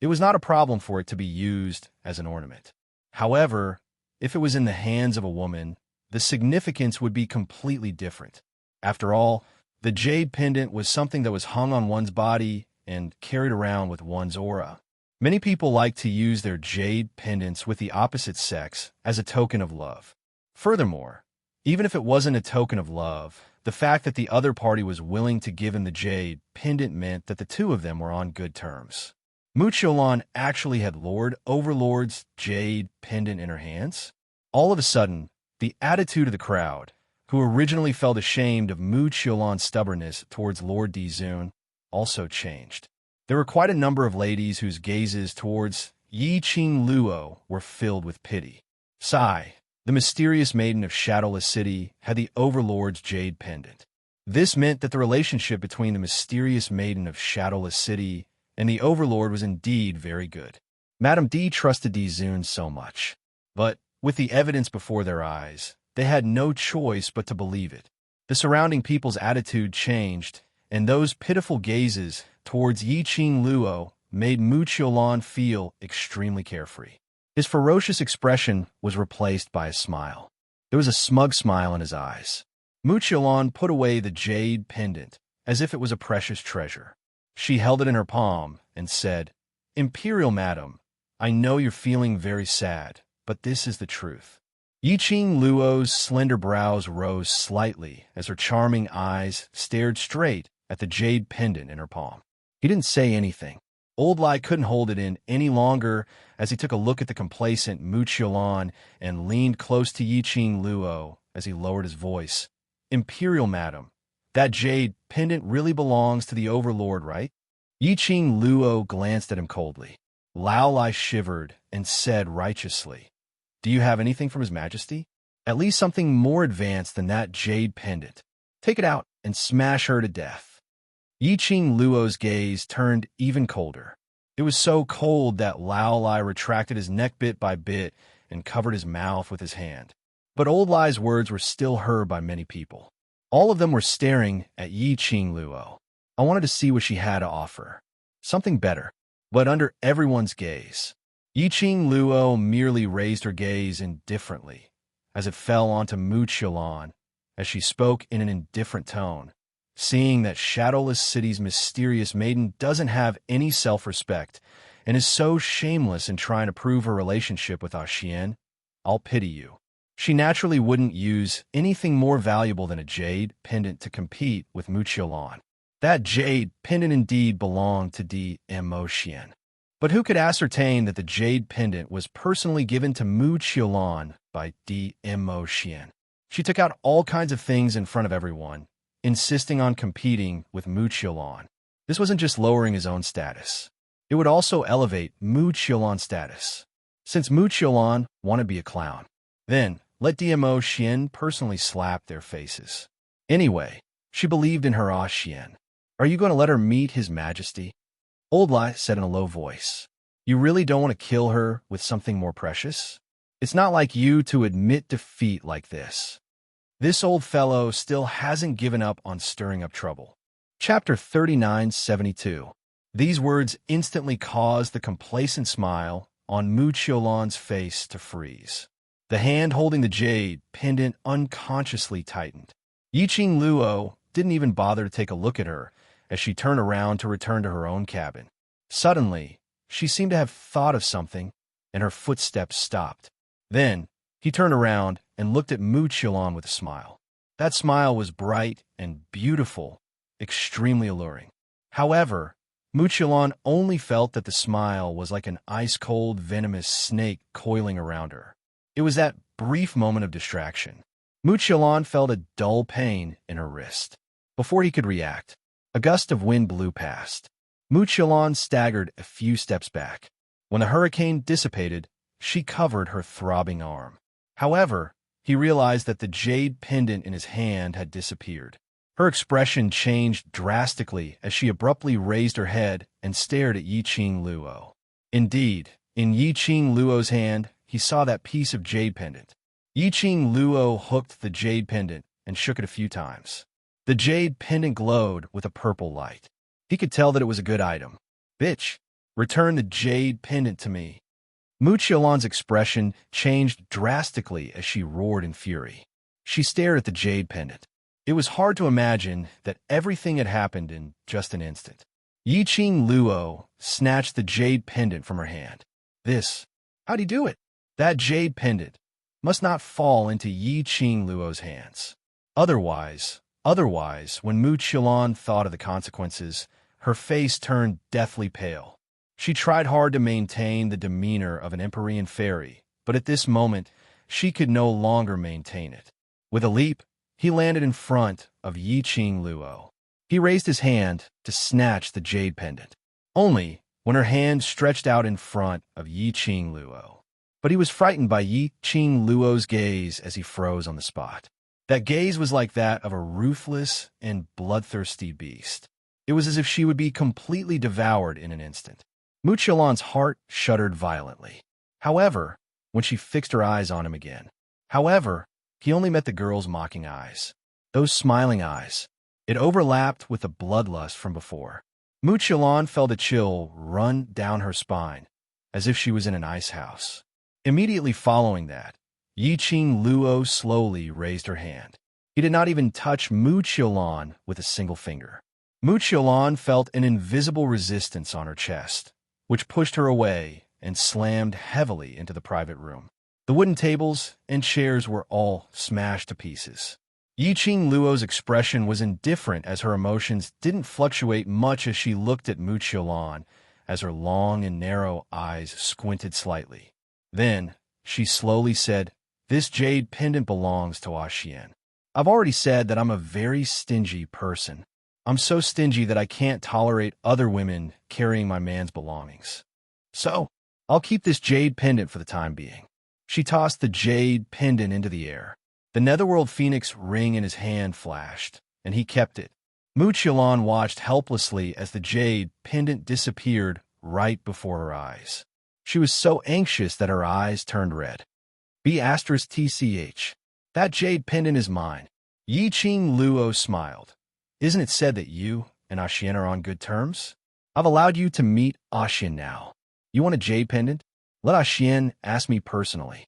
it was not a problem for it to be used as an ornament. However, if it was in the hands of a woman, the significance would be completely different. After all, the jade pendant was something that was hung on one's body and carried around with one's aura. Many people like to use their jade pendants with the opposite sex as a token of love. Furthermore, even if it wasn't a token of love, the fact that the other party was willing to give him the jade pendant meant that the two of them were on good terms. Mu Qiulan actually had Lord Overlord's jade pendant in her hands. All of a sudden, the attitude of the crowd, who originally felt ashamed of Mu Qiulan's stubbornness towards Lord Dizun, also changed. There were quite a number of ladies whose gazes towards Yiqing Luo were filled with pity. Sai, the mysterious maiden of Shadowless City, had the Overlord's jade pendant. This meant that the relationship between the mysterious maiden of Shadowless City and the Overlord was indeed very good. Madame D trusted Dizun so much. But, with the evidence before their eyes, they had no choice but to believe it. The surrounding people's attitude changed, and those pitiful gazes towards Yiqing Luo made Mu Qiulan feel extremely carefree. His ferocious expression was replaced by a smile. There was a smug smile in his eyes. Mu Qiulan put away the jade pendant as if it was a precious treasure. She held it in her palm and said, "Imperial Madam, I know you're feeling very sad, but this is the truth." Yiqing Luo's slender brows rose slightly as her charming eyes stared straight at the jade pendant in her palm. He didn't say anything. Old Lai couldn't hold it in any longer as he took a look at the complacent Mu Qiulan and leaned close to Yiqing Luo as he lowered his voice. "Imperial Madam, that jade pendant really belongs to the Overlord, right?" Yiqing Luo glanced at him coldly. Lao Lai shivered and said righteously, "Do you have anything from His Majesty? At least something more advanced than that jade pendant. Take it out and smash her to death." Yiqing Luo's gaze turned even colder. It was so cold that Lao Lai retracted his neck bit by bit and covered his mouth with his hand. But Old Lai's words were still heard by many people. All of them were staring at Yiqing Luo. I wanted to see what she had to offer. Something better, but under everyone's gaze. Yiqing Luo merely raised her gaze indifferently as it fell onto Mu Qiulan as she spoke in an indifferent tone. Seeing that Shadowless City's mysterious maiden doesn't have any self-respect and is so shameless in trying to prove her relationship with Xian, I'll pity you. She naturally wouldn't use anything more valuable than a jade pendant to compete with Mu Qiulan. That jade pendant indeed belonged to DMO Xian. But who could ascertain that the jade pendant was personally given to Mu Qiulan by DMO Xian? She took out all kinds of things in front of everyone, insisting on competing with Mu Qiulan. This wasn't just lowering his own status. It would also elevate Mu Qiulan's status. Since Mu Qiulan wanted to be a clown, then let DMO Xian personally slap their faces. Anyway, she believed in her Xian. Are you going to let her meet His Majesty? Old Lai said in a low voice. You really don't want to kill her with something more precious? It's not like you to admit defeat like this. This old fellow still hasn't given up on stirring up trouble. Chapter 3972. These words instantly caused the complacent smile on Mu Qiulan's face to freeze. The hand holding the jade pendant unconsciously tightened. Yiqing Luo didn't even bother to take a look at her as she turned around to return to her own cabin. Suddenly, she seemed to have thought of something, and her footsteps stopped. Then, he turned around and looked at Mu Qiulan with a smile. That smile was bright and beautiful extremely alluring. However, Muqilan only felt that the smile was like an ice-cold, venomous snake coiling around her. It was that brief moment of distraction. Muqilan felt a dull pain in her wrist. Before he could react, a gust of wind blew past. Muqilan staggered a few steps back. When the hurricane dissipated, she covered her throbbing arm. However, he realized that the jade pendant in his hand had disappeared. Her expression changed drastically as she abruptly raised her head and stared at Yiqing Luo. Indeed, in Yiqing Luo's hand, he saw that piece of jade pendant. Yiqing Luo hooked the jade pendant and shook it a few times. The jade pendant glowed with a purple light. He could tell that it was a good item. "Bitch, return the jade pendant to me." Muqilan's expression changed drastically as she roared in fury. She stared at the jade pendant. It was hard to imagine that everything had happened in just an instant. Yiqing Luo snatched the jade pendant from her hand. How'd he do it? That jade pendant must not fall into Yiqing Luo's hands. Otherwise, when Muqilan thought of the consequences, her face turned deathly pale. She tried hard to maintain the demeanor of an Empyrean fairy, but at this moment, she could no longer maintain it. With a leap, he landed in front of Yiqing Luo. He raised his hand to snatch the jade pendant, only when her hand stretched out in front of Yiqing Luo. But he was frightened by Yiqing Luo's gaze as he froze on the spot. That gaze was like that of a ruthless and bloodthirsty beast. It was as if she would be completely devoured in an instant. Muqilan's heart shuddered violently. However, when she fixed her eyes on him again. He only met the girl's mocking eyes. Those smiling eyes. It overlapped with the bloodlust from before. Muqilan felt a chill run down her spine, as if she was in an ice house. Immediately following that, Yiqing Luo slowly raised her hand. He did not even touch Muqilan with a single finger. Muqilan felt an invisible resistance on her chest, which pushed her away and slammed heavily into the private room. The wooden tables and chairs were all smashed to pieces. Yiqing Luo's expression was indifferent as her emotions didn't fluctuate much as she looked at Muqilan as her long and narrow eyes squinted slightly. Then, she slowly said, "This jade pendant belongs to Xian. I've already said that I'm a very stingy person. I'm so stingy that I can't tolerate other women carrying my man's belongings. So, I'll keep this jade pendant for the time being." She tossed the jade pendant into the air. The Netherworld Phoenix ring in his hand flashed, and he kept it. Muqilan watched helplessly as the jade pendant disappeared right before her eyes. She was so anxious that her eyes turned red. B*TCH. That jade pendant is mine. Yiqing Luo smiled. Isn't it said that you and Xian are on good terms? I've allowed you to meet Xian now. You want a jade pendant? Let Xian ask me personally.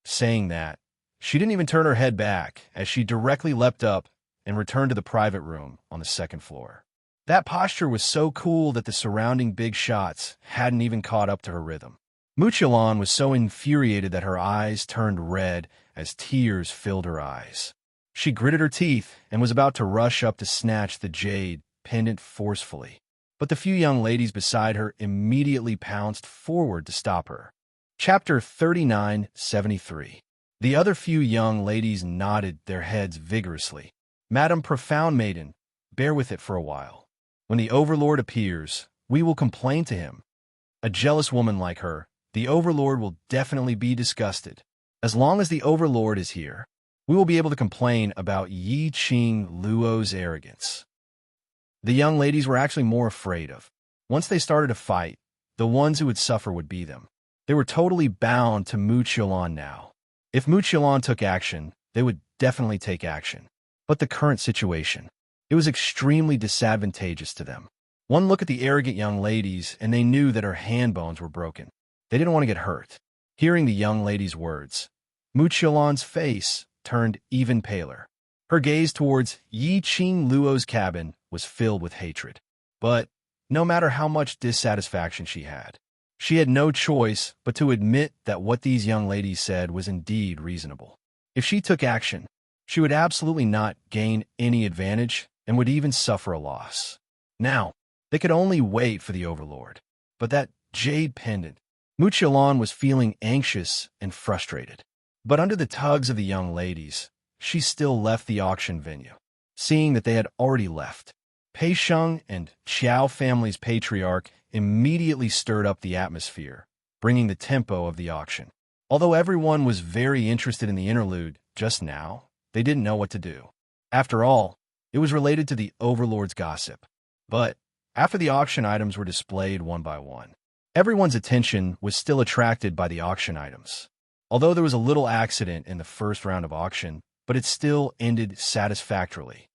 Saying that, she didn't even turn her head back as she directly leapt up and returned to the private room on the second floor. That posture was so cool that the surrounding big shots hadn't even caught up to her rhythm. Muqilan was so infuriated that her eyes turned red as tears filled her eyes. She gritted her teeth and was about to rush up to snatch the jade pendant forcefully. But the few young ladies beside her immediately pounced forward to stop her. Chapter 3973. The other few young ladies nodded their heads vigorously. "Madam Profound Maiden, bear with it for a while. When the Overlord appears, we will complain to him. A jealous woman like her, the Overlord will definitely be disgusted. As long as the Overlord is here, we will be able to complain about Yiqing Luo's arrogance." The young ladies were actually more afraid of. Once they started a fight, the ones who would suffer would be them. They were totally bound to Muqilan now. If Muqilan took action, they would definitely take action. But the current situation, it was extremely disadvantageous to them. One look at the arrogant young ladies, and they knew that her hand bones were broken. They didn't want to get hurt. Hearing the young lady's words, Muqilan's face turned even paler. Her gaze towards Yiqing Luo's cabin was filled with hatred. But no matter how much dissatisfaction she had no choice but to admit that what these young ladies said was indeed reasonable. If she took action, she would absolutely not gain any advantage, and would even suffer a loss. Now, they could only wait for the Overlord. But that jade pendant, Muchilon was feeling anxious and frustrated. But under the tugs of the young ladies, she still left the auction venue. Seeing that they had already left, Pei Sheng and Qiao family's patriarch immediately stirred up the atmosphere, bringing the tempo of the auction. Although everyone was very interested in the interlude just now, they didn't know what to do. After all, it was related to the Overlord's gossip. But after the auction items were displayed one by one, everyone's attention was still attracted by the auction items. Although there was a little accident in the first round of auction, but it still ended satisfactorily.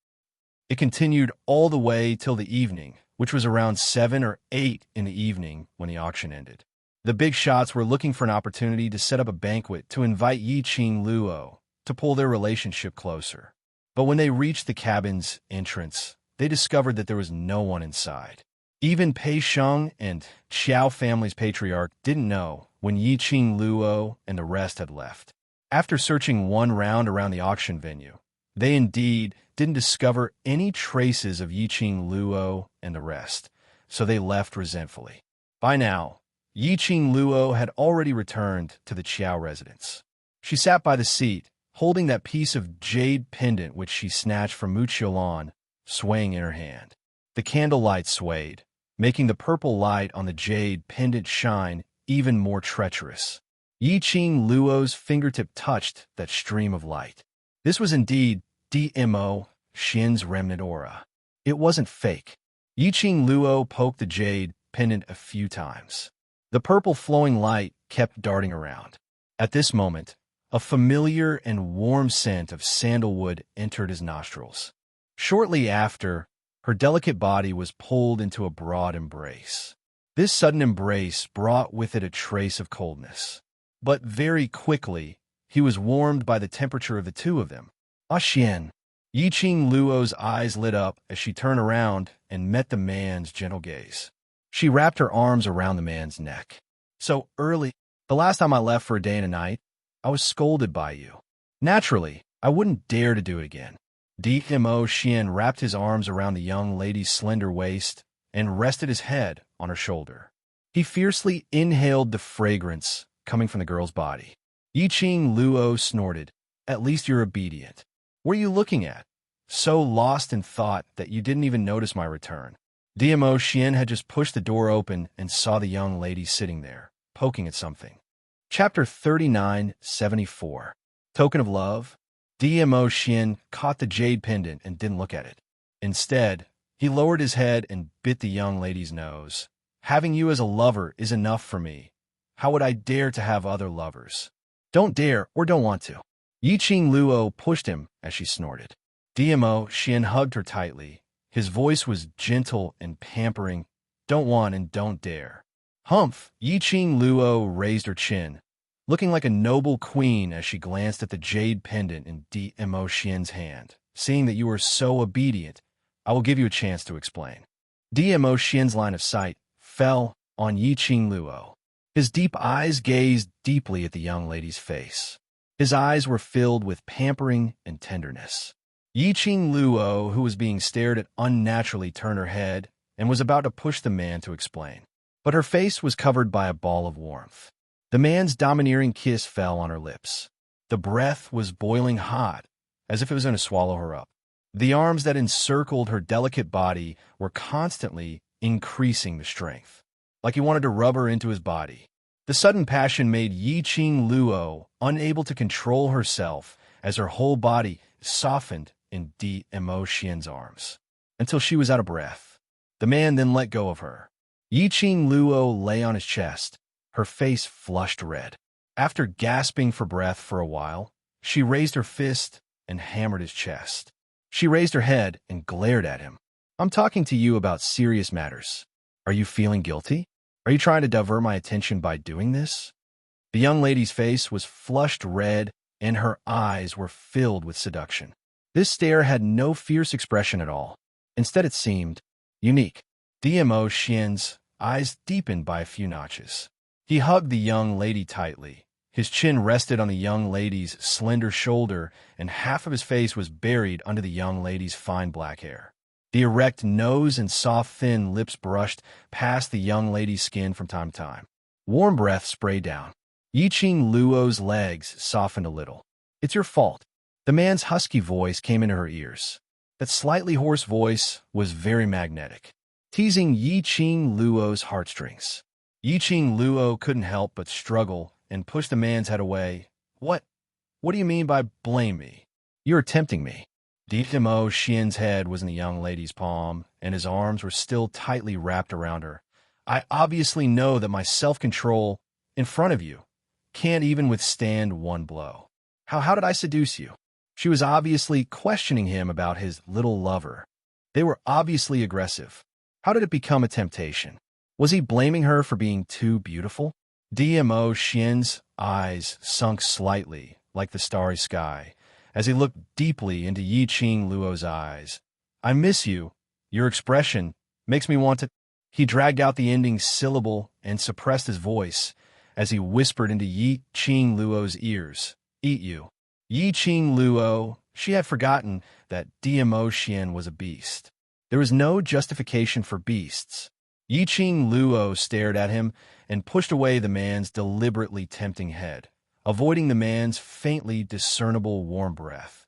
It continued all the way till the evening, which was around 7 or 8 in the evening when the auction ended. The big shots were looking for an opportunity to set up a banquet to invite Yiqing Luo to pull their relationship closer. But when they reached the cabin's entrance, they discovered that there was no one inside. Even Pei Sheng and Qiao family's patriarch didn't know when Yiqing Luo and the rest had left. After searching one round around the auction venue, they indeed didn't discover any traces of Yiqing Luo and the rest, so they left resentfully. By now, Yiqing Luo had already returned to the Qiao residence. She sat by the seat, holding that piece of jade pendant which she snatched from Muchilon, swaying in her hand. The candlelight swayed, making the purple light on the jade pendant shine even more treacherous. Yiqing Luo's fingertip touched that stream of light. This was indeed DMO, Xian's remnant aura. It wasn't fake. Yiqing Luo poked the jade pendant a few times. The purple flowing light kept darting around. At this moment, a familiar and warm scent of sandalwood entered his nostrils. Shortly after, her delicate body was pulled into a broad embrace. This sudden embrace brought with it a trace of coldness. But very quickly, he was warmed by the temperature of the two of them. Ah, Xian! Yiqing Luo's eyes lit up as she turned around and met the man's gentle gaze. She wrapped her arms around the man's neck. So early, the last time I left for a day and a night, I was scolded by you. Naturally, I wouldn't dare to do it again. DMO Xian wrapped his arms around the young lady's slender waist and rested his head on her shoulder. He fiercely inhaled the fragrance coming from the girl's body. Yiqing Luo snorted. At least you're obedient. What are you looking at? So lost in thought that you didn't even notice my return. DMO Xian had just pushed the door open and saw the young lady sitting there, poking at something. Chapter 3974. Token of Love. DMO Xian caught the jade pendant and didn't look at it. Instead, he lowered his head and bit the young lady's nose. Having you as a lover is enough for me. How would I dare to have other lovers? Don't dare or don't want to. Yiqing Luo pushed him as she snorted. DMO Xian hugged her tightly. His voice was gentle and pampering. Don't want and don't dare. Humph! Yiqing Luo raised her chin, looking like a noble queen as she glanced at the jade pendant in DMO Xian's hand. Seeing that you are so obedient, I will give you a chance to explain. DMO Xian's line of sight fell on Yiqing Luo. His deep eyes gazed deeply at the young lady's face. His eyes were filled with pampering and tenderness. Yiqing Luo, who was being stared at unnaturally, turned her head and was about to push the man to explain. But her face was covered by a ball of warmth. The man's domineering kiss fell on her lips. The breath was boiling hot, as if it was going to swallow her up. The arms that encircled her delicate body were constantly increasing the strength, like he wanted to rub her into his body. The sudden passion made Yiqing Luo unable to control herself as her whole body softened in DMO Xian's arms, until she was out of breath. The man then let go of her. Yiqing Luo lay on his chest, her face flushed red. After gasping for breath for a while, she raised her fist and hammered his chest. She raised her head and glared at him. I'm talking to you about serious matters. Are you feeling guilty? Are you trying to divert my attention by doing this? The young lady's face was flushed red and her eyes were filled with seduction. This stare had no fierce expression at all. Instead, it seemed unique. DMO Xian's eyes deepened by a few notches. He hugged the young lady tightly. His chin rested on the young lady's slender shoulder, and half of his face was buried under the young lady's fine black hair. The erect nose and soft, thin lips brushed past the young lady's skin from time to time. Warm breath sprayed down. Yiqing Luo's legs softened a little. "It's your fault." The man's husky voice came into her ears. That slightly hoarse voice was very magnetic, teasing Yiqing Luo's heartstrings. Yiqing Luo couldn't help but struggle and push the man's head away. What do you mean by blame me? You're tempting me." Demo Xian's head was in the young lady's palm, and his arms were still tightly wrapped around her. "I obviously know that my self-control, in front of you, can't even withstand one blow. How did I seduce you?" She was obviously questioning him about his little lover. They were obviously aggressive. How did it become a temptation? Was he blaming her for being too beautiful? Dmo Xian's eyes sunk slightly, like the starry sky, as he looked deeply into Yiqing Luo's eyes. "I miss you. Your expression makes me want to—" He dragged out the ending syllable and suppressed his voice as he whispered into Yiqing Luo's ears, "Eat you." Yiqing Luo, she had forgotten that Dmo Xian was a beast. There was no justification for beasts. Yiqing Luo stared at him and pushed away the man's deliberately tempting head, avoiding the man's faintly discernible warm breath.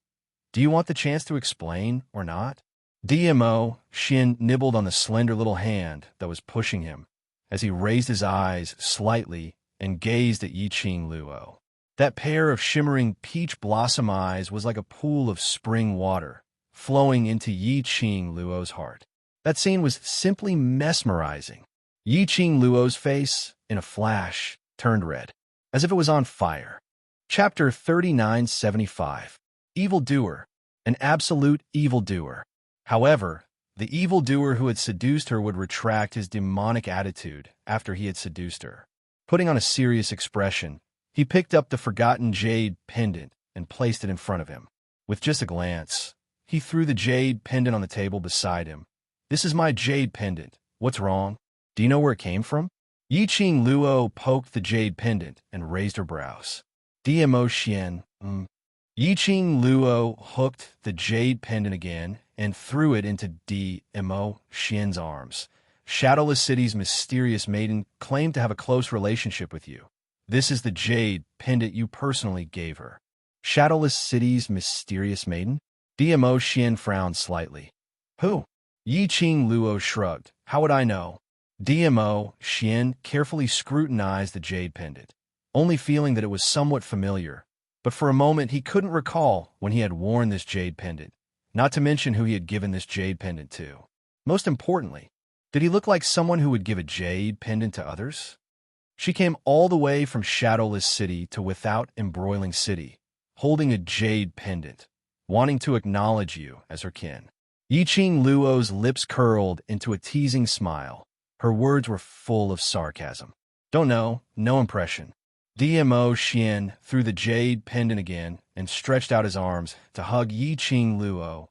"Do you want the chance to explain or not?" Dmo Xian nibbled on the slender little hand that was pushing him as he raised his eyes slightly and gazed at Yiqing Luo. That pair of shimmering peach blossom eyes was like a pool of spring water flowing into Yiqing Luo's heart. That scene was simply mesmerizing. Yiqing Luo's face, in a flash, turned red, as if it was on fire. Chapter 3975. Evildoer. An absolute evildoer. However, the evildoer who had seduced her would retract his demonic attitude after he had seduced her. Putting on a serious expression, he picked up the forgotten jade pendant and placed it in front of him. With just a glance, he threw the jade pendant on the table beside him. "This is my jade pendant. What's wrong? Do you know where it came from?" Yiqing Luo poked the jade pendant and raised her brows. Dmo Xian, Yiqing Luo hooked the jade pendant again and threw it into Dmo Xian's arms. "Shadowless City's mysterious maiden claimed to have a close relationship with you. This is the jade pendant you personally gave her." Shadowless City's mysterious maiden? Dmo Xian frowned slightly. "Who?" Yiqing Luo shrugged. "How would I know?" Dmo Xian carefully scrutinized the jade pendant, only feeling that it was somewhat familiar. But for a moment he couldn't recall when he had worn this jade pendant, not to mention who he had given this jade pendant to. Most importantly, did he look like someone who would give a jade pendant to others? She came all the way from Shadowless City to Without Embroiling City, holding a jade pendant, wanting to acknowledge you as her kin. Yiqing Luo's lips curled into a teasing smile. Her words were full of sarcasm. "Don't know, no impression." Dmo Xian threw the jade pendant again and stretched out his arms to hug Yiqing Luo.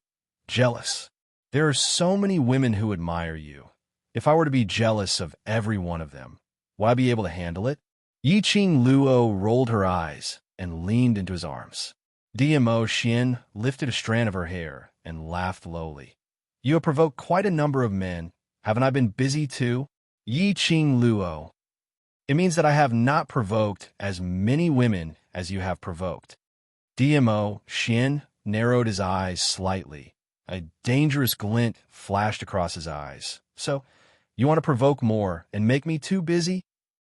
"Jealous. There are so many women who admire you. If I were to be jealous of every one of them, will I be able to handle it?" Yiqing Luo rolled her eyes and leaned into his arms. Dmo Xian lifted a strand of her hair and laughed lowly. "You have provoked quite a number of men. Haven't I been busy too?" Yiqing Luo. "It means that I have not provoked as many women as you have provoked." Dmo Xian narrowed his eyes slightly. A dangerous glint flashed across his eyes. "So, you want to provoke more and make me too busy?"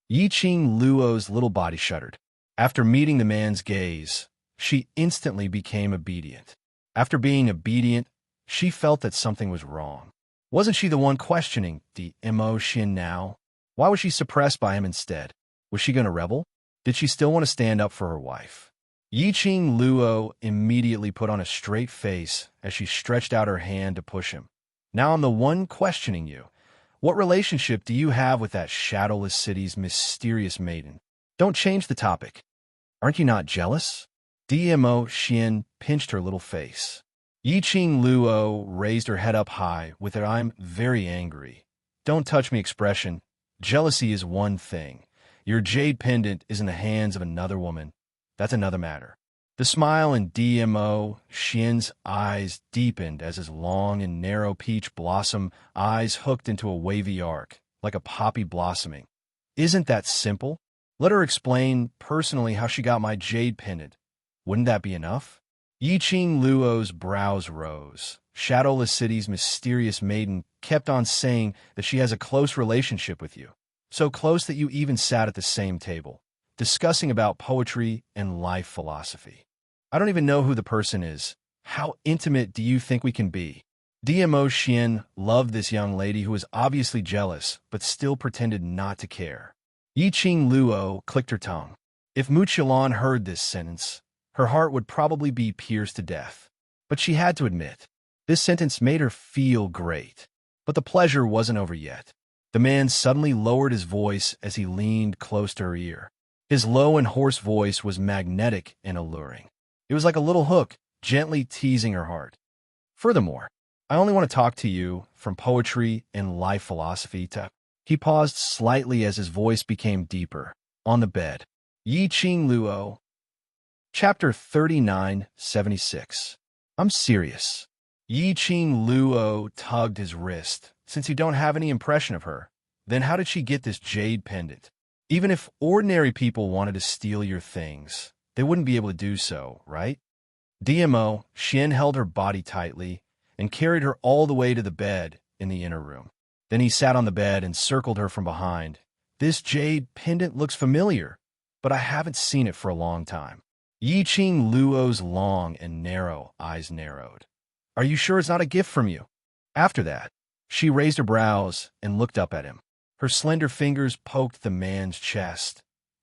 Yiqing Luo's little body shuddered. After meeting the man's gaze, she instantly became obedient. After being obedient, she felt that something was wrong. Wasn't she the one questioning Dmo Xian now? Why was she suppressed by him instead? Was she going to rebel? Did she still want to stand up for her wife? Yiqing Luo immediately put on a straight face as she stretched out her hand to push him. "Now I'm the one questioning you. What relationship do you have with that Shadowless City's mysterious maiden? Don't change the topic. Aren't you not jealous?" Dmo Xian pinched her little face. Yiqing Luo raised her head up high with her "I'm very angry. Don't touch me" expression. Jealousy is one thing. Your jade pendant is in the hands of another woman. That's another matter. The smile in DMO Xian's eyes deepened as his long and narrow peach blossom eyes hooked into a wavy arc, like a poppy blossoming. Isn't that simple? Let her explain personally how she got my jade pendant. Wouldn't that be enough? Yiqing Luo's brows rose. Shadowless City's mysterious maiden kept on saying that she has a close relationship with you. So close that you even sat at the same table, discussing about poetry and life philosophy. I don't even know who the person is. How intimate do you think we can be? DMO Xian loved this young lady who was obviously jealous, but still pretended not to care. Yiqing Luo clicked her tongue. If Muqilan heard this sentence, her heart would probably be pierced to death. But she had to admit, this sentence made her feel great. But the pleasure wasn't over yet. The man suddenly lowered his voice as he leaned close to her ear. His low and hoarse voice was magnetic and alluring. It was like a little hook, gently teasing her heart. Furthermore, I only want to talk to you from poetry and life philosophy to... He paused slightly as his voice became deeper. On the bed. Yiqing Luo. Chapter 3976. I'm serious. Yiqing Luo tugged his wrist. Since you don't have any impression of her, then how did she get this jade pendant? Even if ordinary people wanted to steal your things, they wouldn't be able to do so, right? DMO, Xian held her body tightly and carried her all the way to the bed in the inner room. Then he sat on the bed and circled her from behind. This jade pendant looks familiar, but I haven't seen it for a long time. Yiqing Luo's long and narrow eyes narrowed. Are you sure it's not a gift from you? After that, she raised her brows and looked up at him. Her slender fingers poked the man's chest.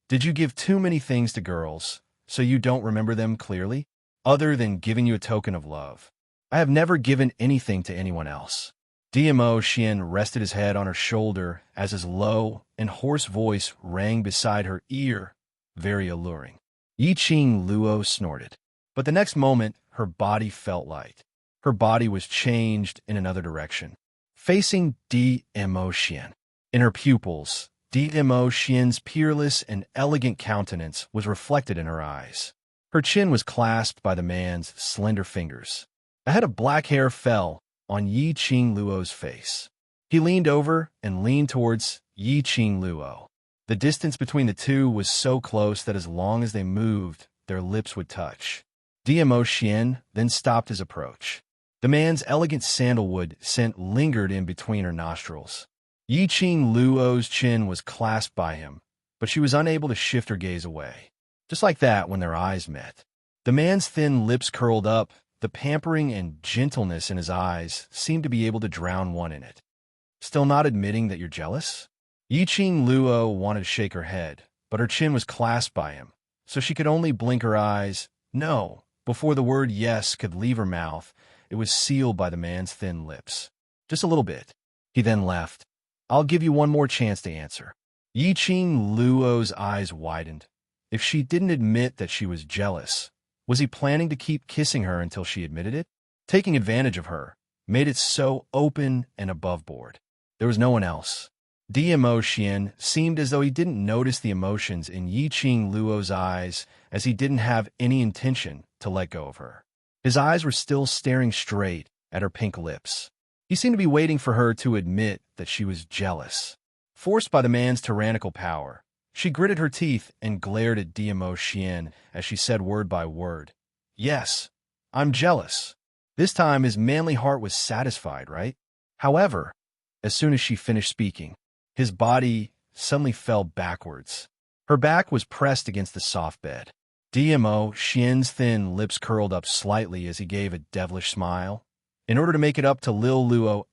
Did you give too many things to girls, so you don't remember them clearly? Other than giving you a token of love. I have never given anything to anyone else. DMO Xian rested his head on her shoulder as his low and hoarse voice rang beside her ear, very alluring. Yiqing Luo snorted. But the next moment, her body felt light. Her body was changed in another direction, facing DMO Xian. In her pupils, DMO Xian's peerless and elegant countenance was reflected in her eyes. Her chin was clasped by the man's slender fingers. A head of black hair fell on Yiqing Luo's face. He leaned over and leaned towards Yiqing Luo. The distance between the two was so close that as long as they moved, their lips would touch. DMO Xian then stopped his approach. The man's elegant sandalwood scent lingered in between her nostrils. Yiqing Luo's chin was clasped by him, but she was unable to shift her gaze away. Just like that when their eyes met. The man's thin lips curled up, the pampering and gentleness in his eyes seemed to be able to drown one in it. Still not admitting that you're jealous? Yiqing Luo wanted to shake her head, but her chin was clasped by him, so she could only blink her eyes. No, before the word yes could leave her mouth, it was sealed by the man's thin lips. Just a little bit. He then left. I'll give you one more chance to answer. Yiqing Luo's eyes widened. If she didn't admit that she was jealous, was he planning to keep kissing her until she admitted it? Taking advantage of her made it so open and above board. There was no one else. DMO Xian seemed as though he didn't notice the emotions in Yiqing Luo's eyes, as he didn't have any intention to let go of her. His eyes were still staring straight at her pink lips. He seemed to be waiting for her to admit that she was jealous. Forced by the man's tyrannical power, she gritted her teeth and glared at DMO Xian as she said word by word, "Yes, I'm jealous." This time his manly heart was satisfied, right? However, as soon as she finished speaking, his body suddenly fell backwards. Her back was pressed against the soft bed. DMO Xian's thin lips curled up slightly as he gave a devilish smile. In order to make it up to Lil Luo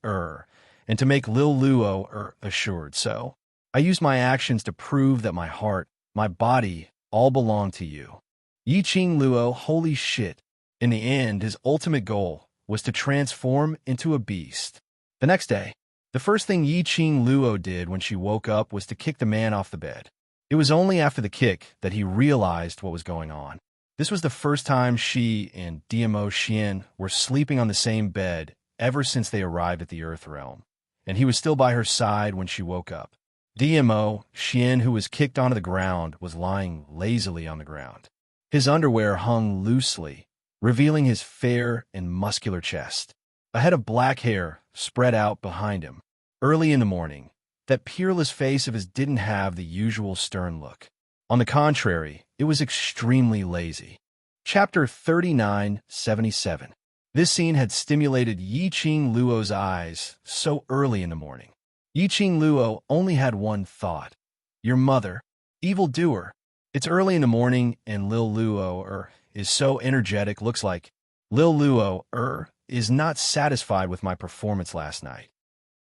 and to make Lil Luo assured so, I used my actions to prove that my heart, my body, all belong to you. Yiqing Luo, holy shit. In the end, his ultimate goal was to transform into a beast. The next day, the first thing Yiqing Luo did when she woke up was to kick the man off the bed. It was only after the kick that he realized what was going on. This was the first time she and DMO Xian were sleeping on the same bed ever since they arrived at the Earth Realm, and he was still by her side when she woke up. DMO Xian, who was kicked onto the ground, was lying lazily on the ground. His underwear hung loosely, revealing his fair and muscular chest. A head of black hair spread out behind him. Early in the morning, that peerless face of his didn't have the usual stern look. On the contrary, it was extremely lazy. Chapter 3977. This scene had stimulated Yiqing Luo's eyes so early in the morning. Yiqing Luo only had one thought. Your mother, evildoer. It's early in the morning and Lil Luo is so energetic, looks like Lil Luo is not satisfied with my performance last night.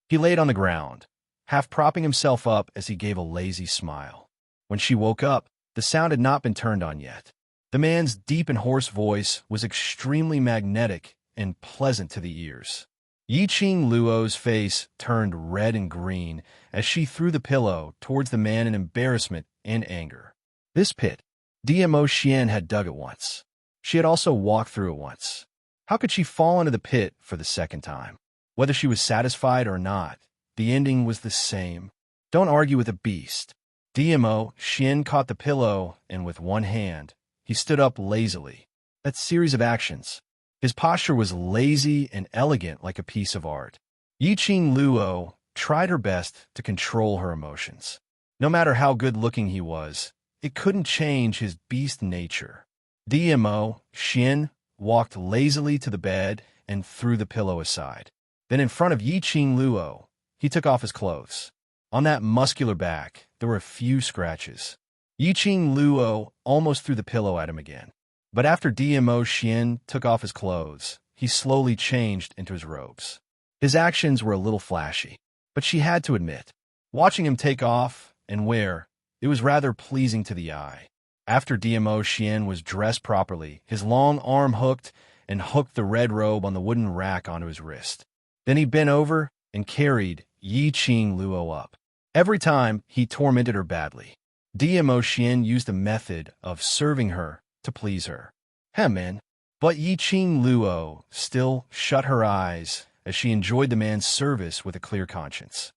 He laid on the ground, half propping himself up as he gave a lazy smile. When she woke up, the sound had not been turned on yet. The man's deep and hoarse voice was extremely magnetic and pleasant to the ears. Yiqing Luo's face turned red and green as she threw the pillow towards the man in embarrassment and anger. This pit, DMO Xian had dug it once. She had also walked through it once. How could she fall into the pit for the second time? Whether she was satisfied or not, the ending was the same. Don't argue with a beast. DMO Xian caught the pillow, and with one hand, he stood up lazily. That series of actions. His posture was lazy and elegant like a piece of art. Yiqing Luo tried her best to control her emotions. No matter how good-looking he was, it couldn't change his beast nature. DMO Xian walked lazily to the bed and threw the pillow aside. Then in front of Yiqing Luo, he took off his clothes. On that muscular back, there were a few scratches. Yiqing Luo almost threw the pillow at him again. But after DMO Xian took off his clothes, he slowly changed into his robes. His actions were a little flashy, but she had to admit, watching him take off and wear, it was rather pleasing to the eye. After DMO Xian was dressed properly, his long arm hooked the red robe on the wooden rack onto his wrist. Then he bent over and carried Yiqing Luo up. Every time, he tormented her badly. DMO Xian used a method of serving her to please her. Man. But Yiqing Luo still shut her eyes as she enjoyed the man's service with a clear conscience.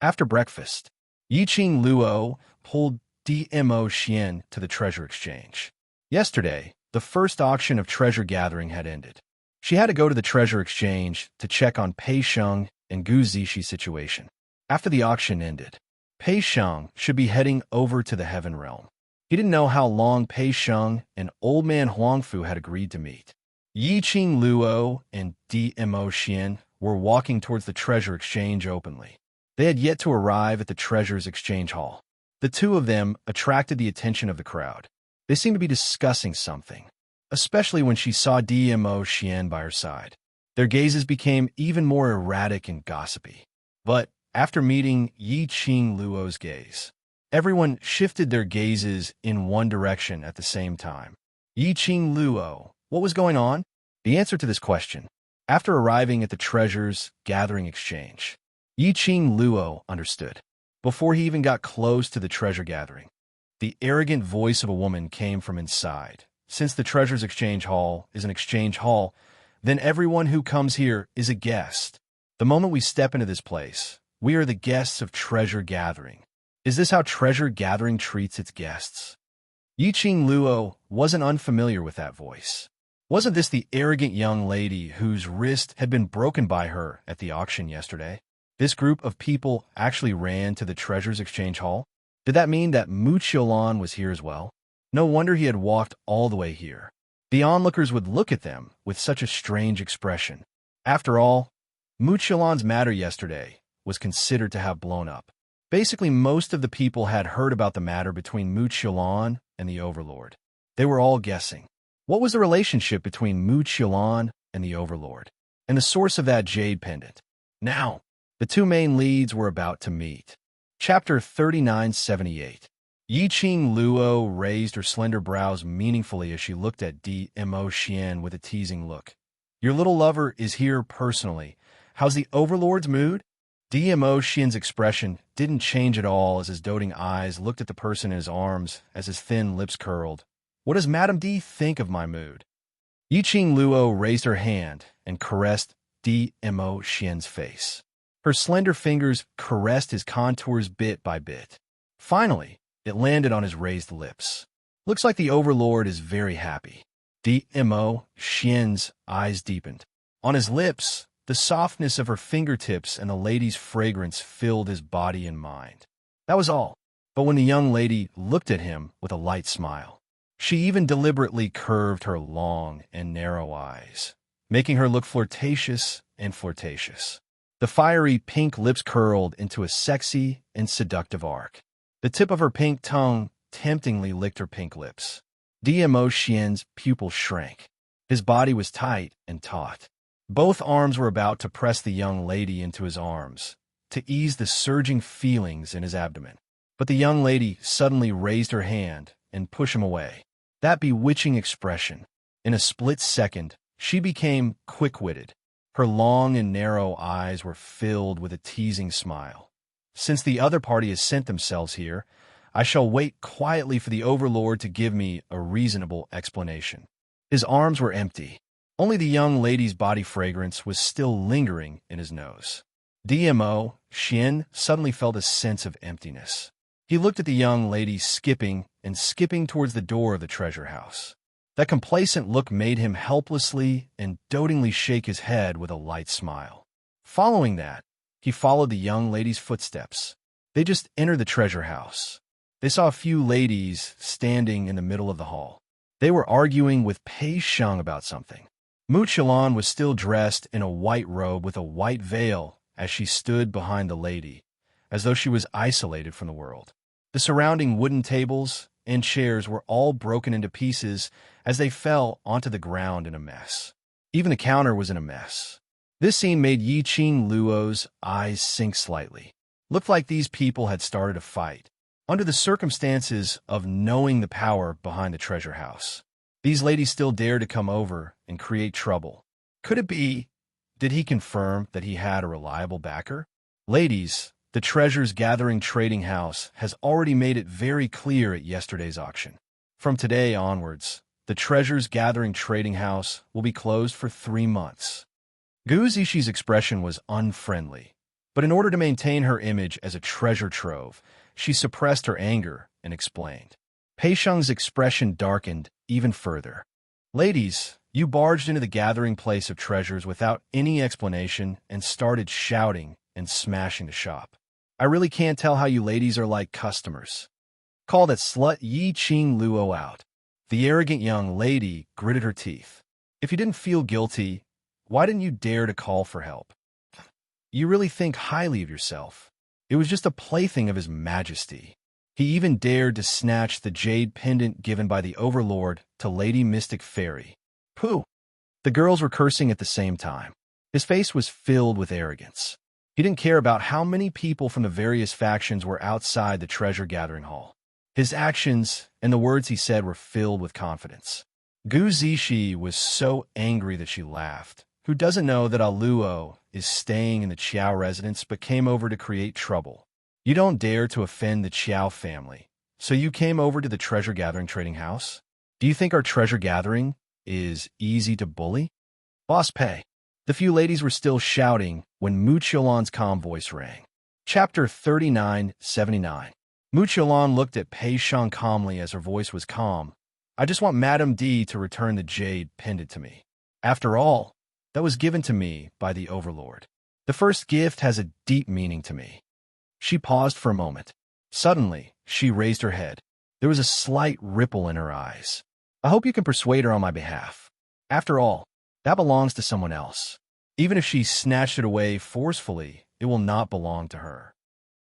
After breakfast, Yiqing Luo pulled DMO Xian to the treasure exchange. Yesterday, the first auction of treasure gathering had ended. She had to go to the treasure exchange to check on Pei Sheng and Gu Zixi situation. After the auction ended, Pei Sheng should be heading over to the Heaven Realm. He didn't know how long Pei Sheng and Old Man Huangfu had agreed to meet. Yiqing Luo and DMO Xian were walking towards the treasure exchange openly. They had yet to arrive at the treasure's exchange hall. The two of them attracted the attention of the crowd. They seemed to be discussing something, especially when she saw DMO Xian by her side. Their gazes became even more erratic and gossipy. But after meeting Yiqing Luo's gaze, everyone shifted their gazes in one direction at the same time. Yiqing Luo, what was going on? The answer to this question, after arriving at the treasure's gathering exchange, Yiqing Luo understood. Before he even got close to the treasure gathering, the arrogant voice of a woman came from inside. Since the treasure's exchange hall is an exchange hall, then everyone who comes here is a guest. The moment we step into this place, we are the guests of treasure gathering. Is this how treasure gathering treats its guests? Yiqing Luo wasn't unfamiliar with that voice. Wasn't this the arrogant young lady whose wrist had been broken by her at the auction yesterday? This group of people actually ran to the treasure's exchange hall? Did that mean that Mu Qiulan was here as well? No wonder he had walked all the way here. The onlookers would look at them with such a strange expression. After all, Mu Qiulan's matter yesterday was considered to have blown up. Basically, most of the people had heard about the matter between Mu Qiulan and the Overlord. They were all guessing. What was the relationship between Mu Qiulan and the Overlord, and the source of that jade pendant? Now, the two main leads were about to meet. Chapter 3978. Yiqing Luo raised her slender brows meaningfully as she looked at DMO Xian with a teasing look. Your little lover is here personally. How's the Overlord's mood? DMO Xian's expression didn't change at all as his doting eyes looked at the person in his arms as his thin lips curled. What does Madame D think of my mood? Yiqing Luo raised her hand and caressed DMO Xian's face. Her slender fingers caressed his contours bit by bit. Finally, it landed on his raised lips. Looks like the Overlord is very happy. DMO, Xian's eyes deepened. On his lips, the softness of her fingertips and the lady's fragrance filled his body and mind. That was all. But when the young lady looked at him with a light smile, she even deliberately curved her long and narrow eyes, making her look flirtatious and flirtatious. The fiery pink lips curled into a sexy and seductive arc. The tip of her pink tongue temptingly licked her pink lips. DMO Xian's pupils shrank. His body was tight and taut. Both arms were about to press the young lady into his arms, to ease the surging feelings in his abdomen. But the young lady suddenly raised her hand and pushed him away. That bewitching expression. In a split second, she became quick-witted. Her long and narrow eyes were filled with a teasing smile. Since the other party has sent themselves here, I shall wait quietly for the Overlord to give me a reasonable explanation. His arms were empty. Only the young lady's body fragrance was still lingering in his nose. DMO, Xian, suddenly felt a sense of emptiness. He looked at the young lady skipping towards the door of the treasure house. That complacent look made him helplessly and dotingly shake his head with a light smile. Following that, he followed the young lady's footsteps. They just entered the treasure house. They saw a few ladies standing in the middle of the hall. They were arguing with Pei Sheng about something. Mu Qilan was still dressed in a white robe with a white veil as she stood behind the lady, as though she was isolated from the world. The surrounding wooden tables and chairs were all broken into pieces as they fell onto the ground in a mess. Even the counter was in a mess. This scene made Yiqing Luo's eyes sink slightly. Looked like these people had started a fight. Under the circumstances of knowing the power behind the treasure house, these ladies still dared to come over and create trouble. Could it be? Did he confirm that he had a reliable backer? Ladies, the Treasures Gathering Trading House has already made it very clear at yesterday's auction. From today onwards, the Treasures Gathering Trading House will be closed for 3 months. Gu Zixi expression was unfriendly, but in order to maintain her image as a treasure trove, she suppressed her anger and explained. Pei Sheng's expression darkened even further. Ladies, you barged into the gathering place of treasures without any explanation and started shouting and smashing the shop. I really can't tell how you ladies are like customers. Call that slut Yiqing Luo out. The arrogant young lady gritted her teeth. If you didn't feel guilty, why didn't you dare to call for help? You really think highly of yourself. It was just a plaything of his majesty. He even dared to snatch the jade pendant given by the Overlord to Lady Mystic Fairy. Pooh! The girls were cursing at the same time. His face was filled with arrogance. He didn't care about how many people from the various factions were outside the treasure-gathering hall. His actions and the words he said were filled with confidence. Gu Zixi was so angry that she laughed. Who doesn't know that Luo is staying in the Qiao residence but came over to create trouble? You don't dare to offend the Qiao family, so you came over to the treasure-gathering trading house? Do you think our treasure gathering is easy to bully? Boss Pei. The few ladies were still shouting when Mu Qilan's calm voice rang. Chapter 3979. Mu Qilan looked at Pei Sheng calmly as her voice was calm. I just want Madame D to return the jade pendant to me. After all, that was given to me by the Overlord. The first gift has a deep meaning to me. She paused for a moment. Suddenly, she raised her head. There was a slight ripple in her eyes. I hope you can persuade her on my behalf. After all, that belongs to someone else. Even if she snatched it away forcefully, it will not belong to her.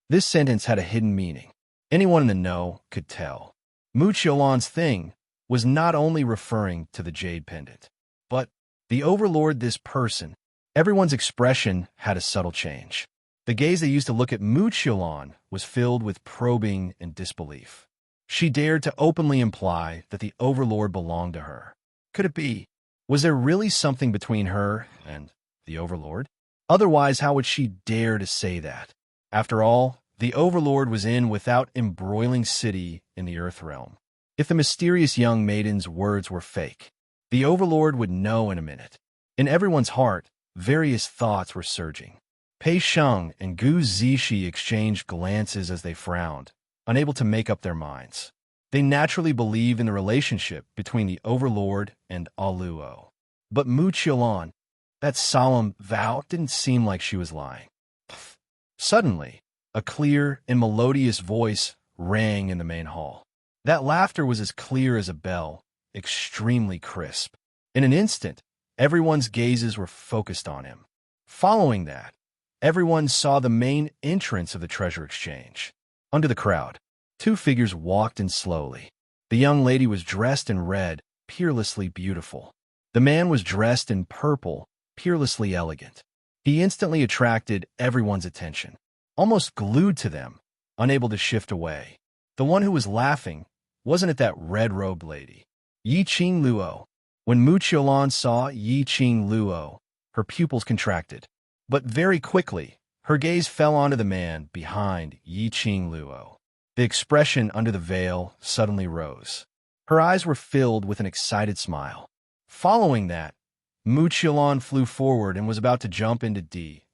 This sentence had a hidden meaning. Anyone in the know could tell. Mu Qilan's thing was not only referring to the jade pendant, but the Overlord, this person. Everyone's expression had a subtle change. The gaze they used to look at Mu Qilan was filled with probing and disbelief. She dared to openly imply that the Overlord belonged to her. Could it be? Was there really something between her and the Overlord? Otherwise, how would she dare to say that? After all, the Overlord was in without embroiling city in the Earth realm. If the mysterious young maiden's words were fake, the Overlord would know in a minute. In everyone's heart, various thoughts were surging. Pei Sheng and Gu Zixi exchanged glances as they frowned, unable to make up their minds. They naturally believe in the relationship between the Overlord and Aluo. But Mu Qiulan, that solemn vow, didn't seem like she was lying. Suddenly, a clear and melodious voice rang in the main hall. That laughter was as clear as a bell, extremely crisp. In an instant, everyone's gazes were focused on him. Following that, everyone saw the main entrance of the treasure exchange. Under the crowd, two figures walked in slowly. The young lady was dressed in red, peerlessly beautiful. The man was dressed in purple, peerlessly elegant. He instantly attracted everyone's attention, almost glued to them, unable to shift away. The one who was laughing wasn't it that red-robed lady, Yiqing Luo. When Mu Qiulan saw Yiqing Luo, her pupils contracted. But very quickly, her gaze fell onto the man behind Yiqing Luo. The expression under the veil suddenly rose. Her eyes were filled with an excited smile. Following that, Mu Qiulan flew forward and was about to jump into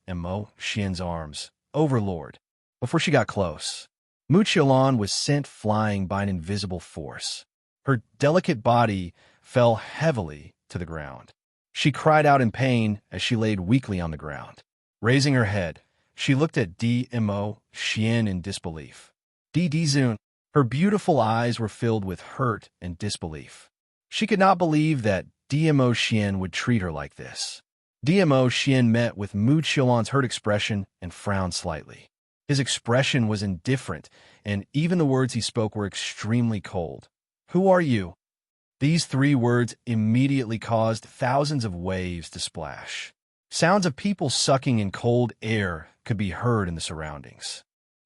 Mo Xian's arms, Overlord. Before she got close, Mu Qiulan was sent flying by an invisible force. Her delicate body fell heavily to the ground. She cried out in pain as she laid weakly on the ground. Raising her head, she looked at Mo Xian in disbelief. Dizun, her beautiful eyes were filled with hurt and disbelief. She could not believe that Mo Xian would treat her like this. Mo Xian met with Mu Qiulan's hurt expression and frowned slightly. His expression was indifferent, and even the words he spoke were extremely cold. "Who are you?" These three words immediately caused thousands of waves to splash. Sounds of people sucking in cold air could be heard in the surroundings.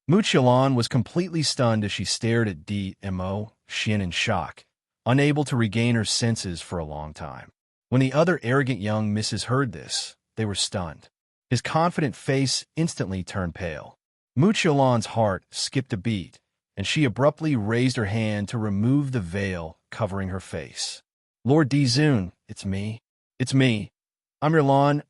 Mu Qiulan was completely stunned as she stared at Mo Xian in shock, unable to regain her senses for a long time. When the other arrogant young misses heard this, they were stunned. His confident face instantly turned pale. Mu Qiulan's heart skipped a beat, and she abruptly raised her hand to remove the veil covering her face. "Lord Dizun, it's me. It's me. I'm your Lan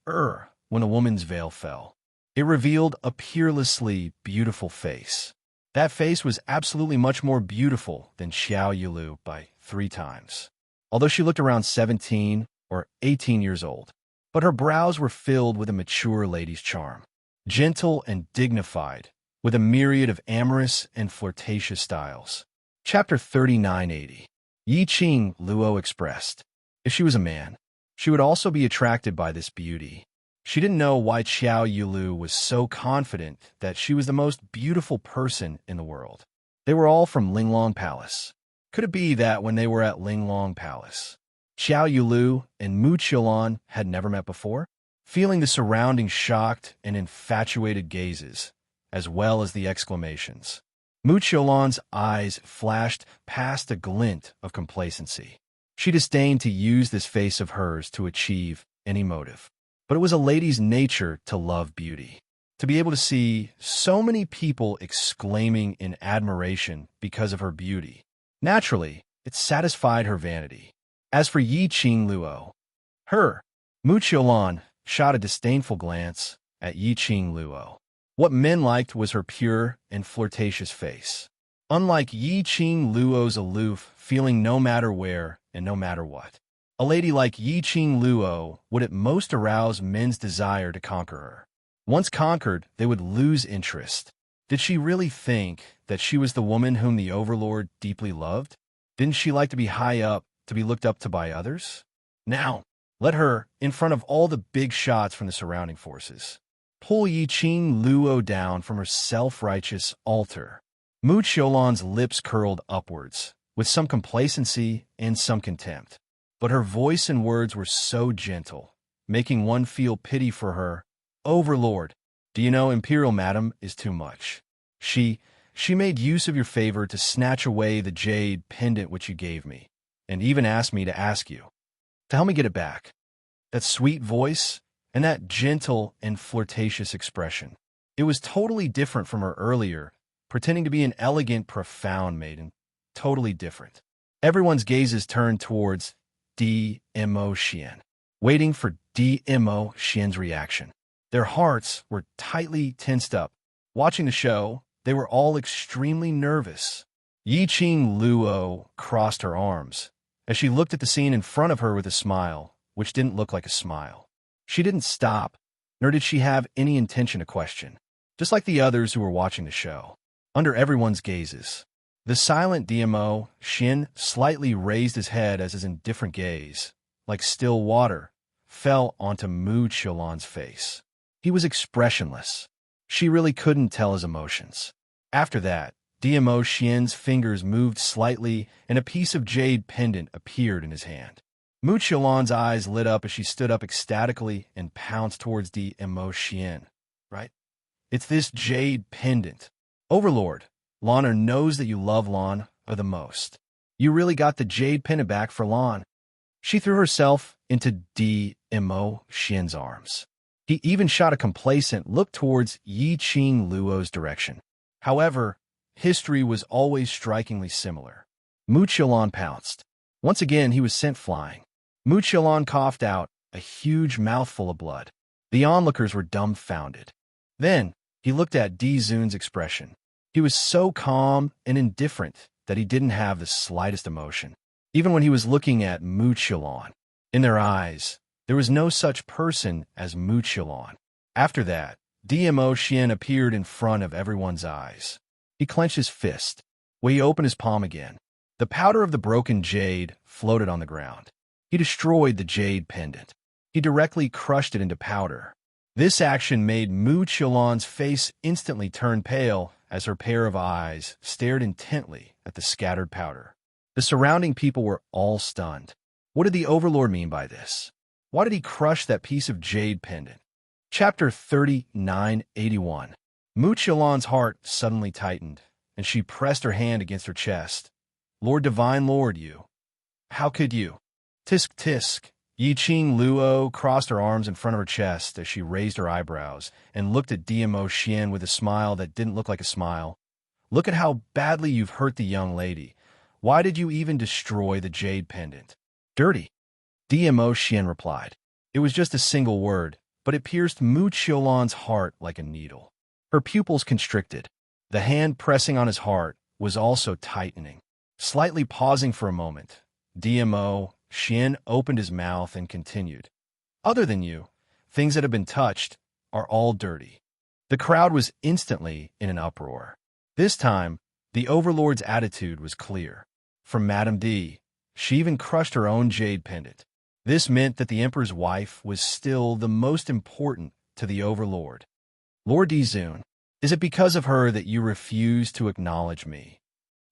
When a woman's veil fell, it revealed a peerlessly beautiful face. That face was absolutely much more beautiful than Xiao Yulu by 3 times. Although she looked around 17 or 18 years old, but her brows were filled with a mature lady's charm, gentle and dignified, with a myriad of amorous and flirtatious styles. Chapter 3980. Yiqing Luo expressed, if she was a man, she would also be attracted by this beauty. She didn't know why Xiao Yulu was so confident that she was the most beautiful person in the world. They were all from Linglong Palace. Could it be that when they were at Linglong Palace, Xiao Yulu and Mu Qiulan had never met before? Feeling the surrounding shocked and infatuated gazes, as well as the exclamations, Mu Qiulan's eyes flashed past a glint of complacency. She disdained to use this face of hers to achieve any motive. But it was a lady's nature to love beauty. To be able to see so many people exclaiming in admiration because of her beauty, naturally, it satisfied her vanity. As for Yiqing Luo, Mu Qiulan shot a disdainful glance at Yiqing Luo. What men liked was her pure and flirtatious face. Unlike Yiqing Luo's aloof, feeling no matter where and no matter what, a lady like Yiqing Luo would at most arouse men's desire to conquer her. Once conquered, they would lose interest. Did she really think that she was the woman whom the Overlord deeply loved? Didn't she like to be high up, to be looked up to by others? Now, let her, in front of all the big shots from the surrounding forces, pull Yiqing Luo down from her self-righteous altar. Mu Qiulan's lips curled upwards, with some complacency and some contempt. But her voice and words were so gentle, making one feel pity for her. "Overlord, do you know Imperial Madam is too much. She made use of your favor to snatch away the jade pendant which you gave me, and even asked me to ask you to help me get it back." That sweet voice and that gentle and flirtatious expression. It was totally different from her earlier, pretending to be an elegant, profound maiden. Totally different. Everyone's gazes turned towards Mo Xian, waiting for Mo Xian's reaction. Their hearts were tightly tensed up. Watching the show, they were all extremely nervous. Yi-Ching Luo crossed her arms as she looked at the scene in front of her with a smile, which didn't look like a smile. She didn't stop, nor did she have any intention to question, just like the others who were watching the show. Under everyone's gazes, the silent DMO, Xin, slightly raised his head as his indifferent gaze, like still water, fell onto Mu Qiulan's face. He was expressionless. She really couldn't tell his emotions. After that, DMO Xian's fingers moved slightly and a piece of jade pendant appeared in his hand. Mu Qiulan's eyes lit up as she stood up ecstatically and pounced towards DMO Xian. Right? It's this jade pendant. Overlord, Lana knows that you love Lan the most. You really got the jade pendant back for Lan. She threw herself into DMO Xian's arms. He even shot a complacent look towards Yi-Ching Luo's direction. However, history was always strikingly similar. Mu Qiulan pounced. Once again, he was sent flying. Mu Qiulan coughed out a huge mouthful of blood. The onlookers were dumbfounded. Then, he looked at Di Zun's expression. He was so calm and indifferent that he didn't have the slightest emotion. Even when he was looking at Mu Qiulan, in their eyes, there was no such person as Mu Qiulan. After that, DMO Xian appeared in front of everyone's eyes. He clenched his fist. When he opened his palm again, the powder of the broken jade floated on the ground. He destroyed the jade pendant. He directly crushed it into powder. This action made Mu Qiulan's face instantly turn pale as her pair of eyes stared intently at the scattered powder. The surrounding people were all stunned. What did the Overlord mean by this? Why did he crush that piece of jade pendant? Chapter 3981. Mu Qiulan's heart suddenly tightened, and she pressed her hand against her chest. Lord Divine Lord, you. How could you? Tisk tisk. Yi-Ching Luo crossed her arms in front of her chest as she raised her eyebrows and looked at DMO Xian with a smile that didn't look like a smile. Look at how badly you've hurt the young lady. Why did you even destroy the jade pendant? Dirty. DMO Xian replied. It was just a single word, but it pierced Mu Qiulan's heart like a needle. Her pupils constricted. The hand pressing on his heart was also tightening. Slightly pausing for a moment, DMO Xian opened his mouth and continued. Other than you, things that have been touched are all dirty. The crowd was instantly in an uproar. This time, the Overlord's attitude was clear. From Madame D, she even crushed her own jade pendant. This meant that the Emperor's wife was still the most important to the Overlord. Lord Di Zun, is it because of her that you refuse to acknowledge me?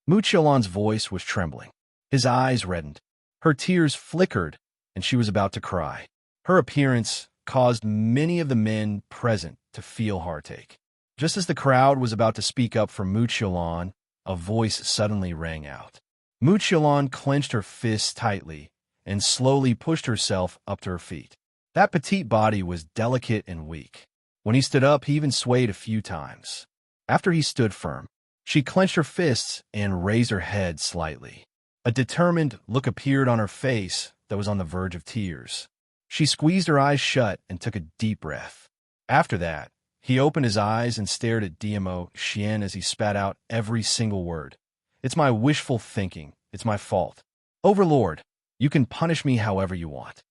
Mu Qiulan's voice was trembling. His eyes reddened. Her tears flickered, and she was about to cry. Her appearance caused many of the men present to feel heartache. Just as the crowd was about to speak up for Mu Qiulan, a voice suddenly rang out. Mu Qiulan clenched her fists tightly and slowly pushed herself up to her feet. That petite body was delicate and weak. When he stood up, he even swayed a few times. After he stood firm, she clenched her fists and raised her head slightly. A determined look appeared on her face that was on the verge of tears. She squeezed her eyes shut and took a deep breath. After that, he opened his eyes and stared at DMO Xian as he spat out every single word. It's my wishful thinking. It's my fault. Overlord, you can punish me however you want.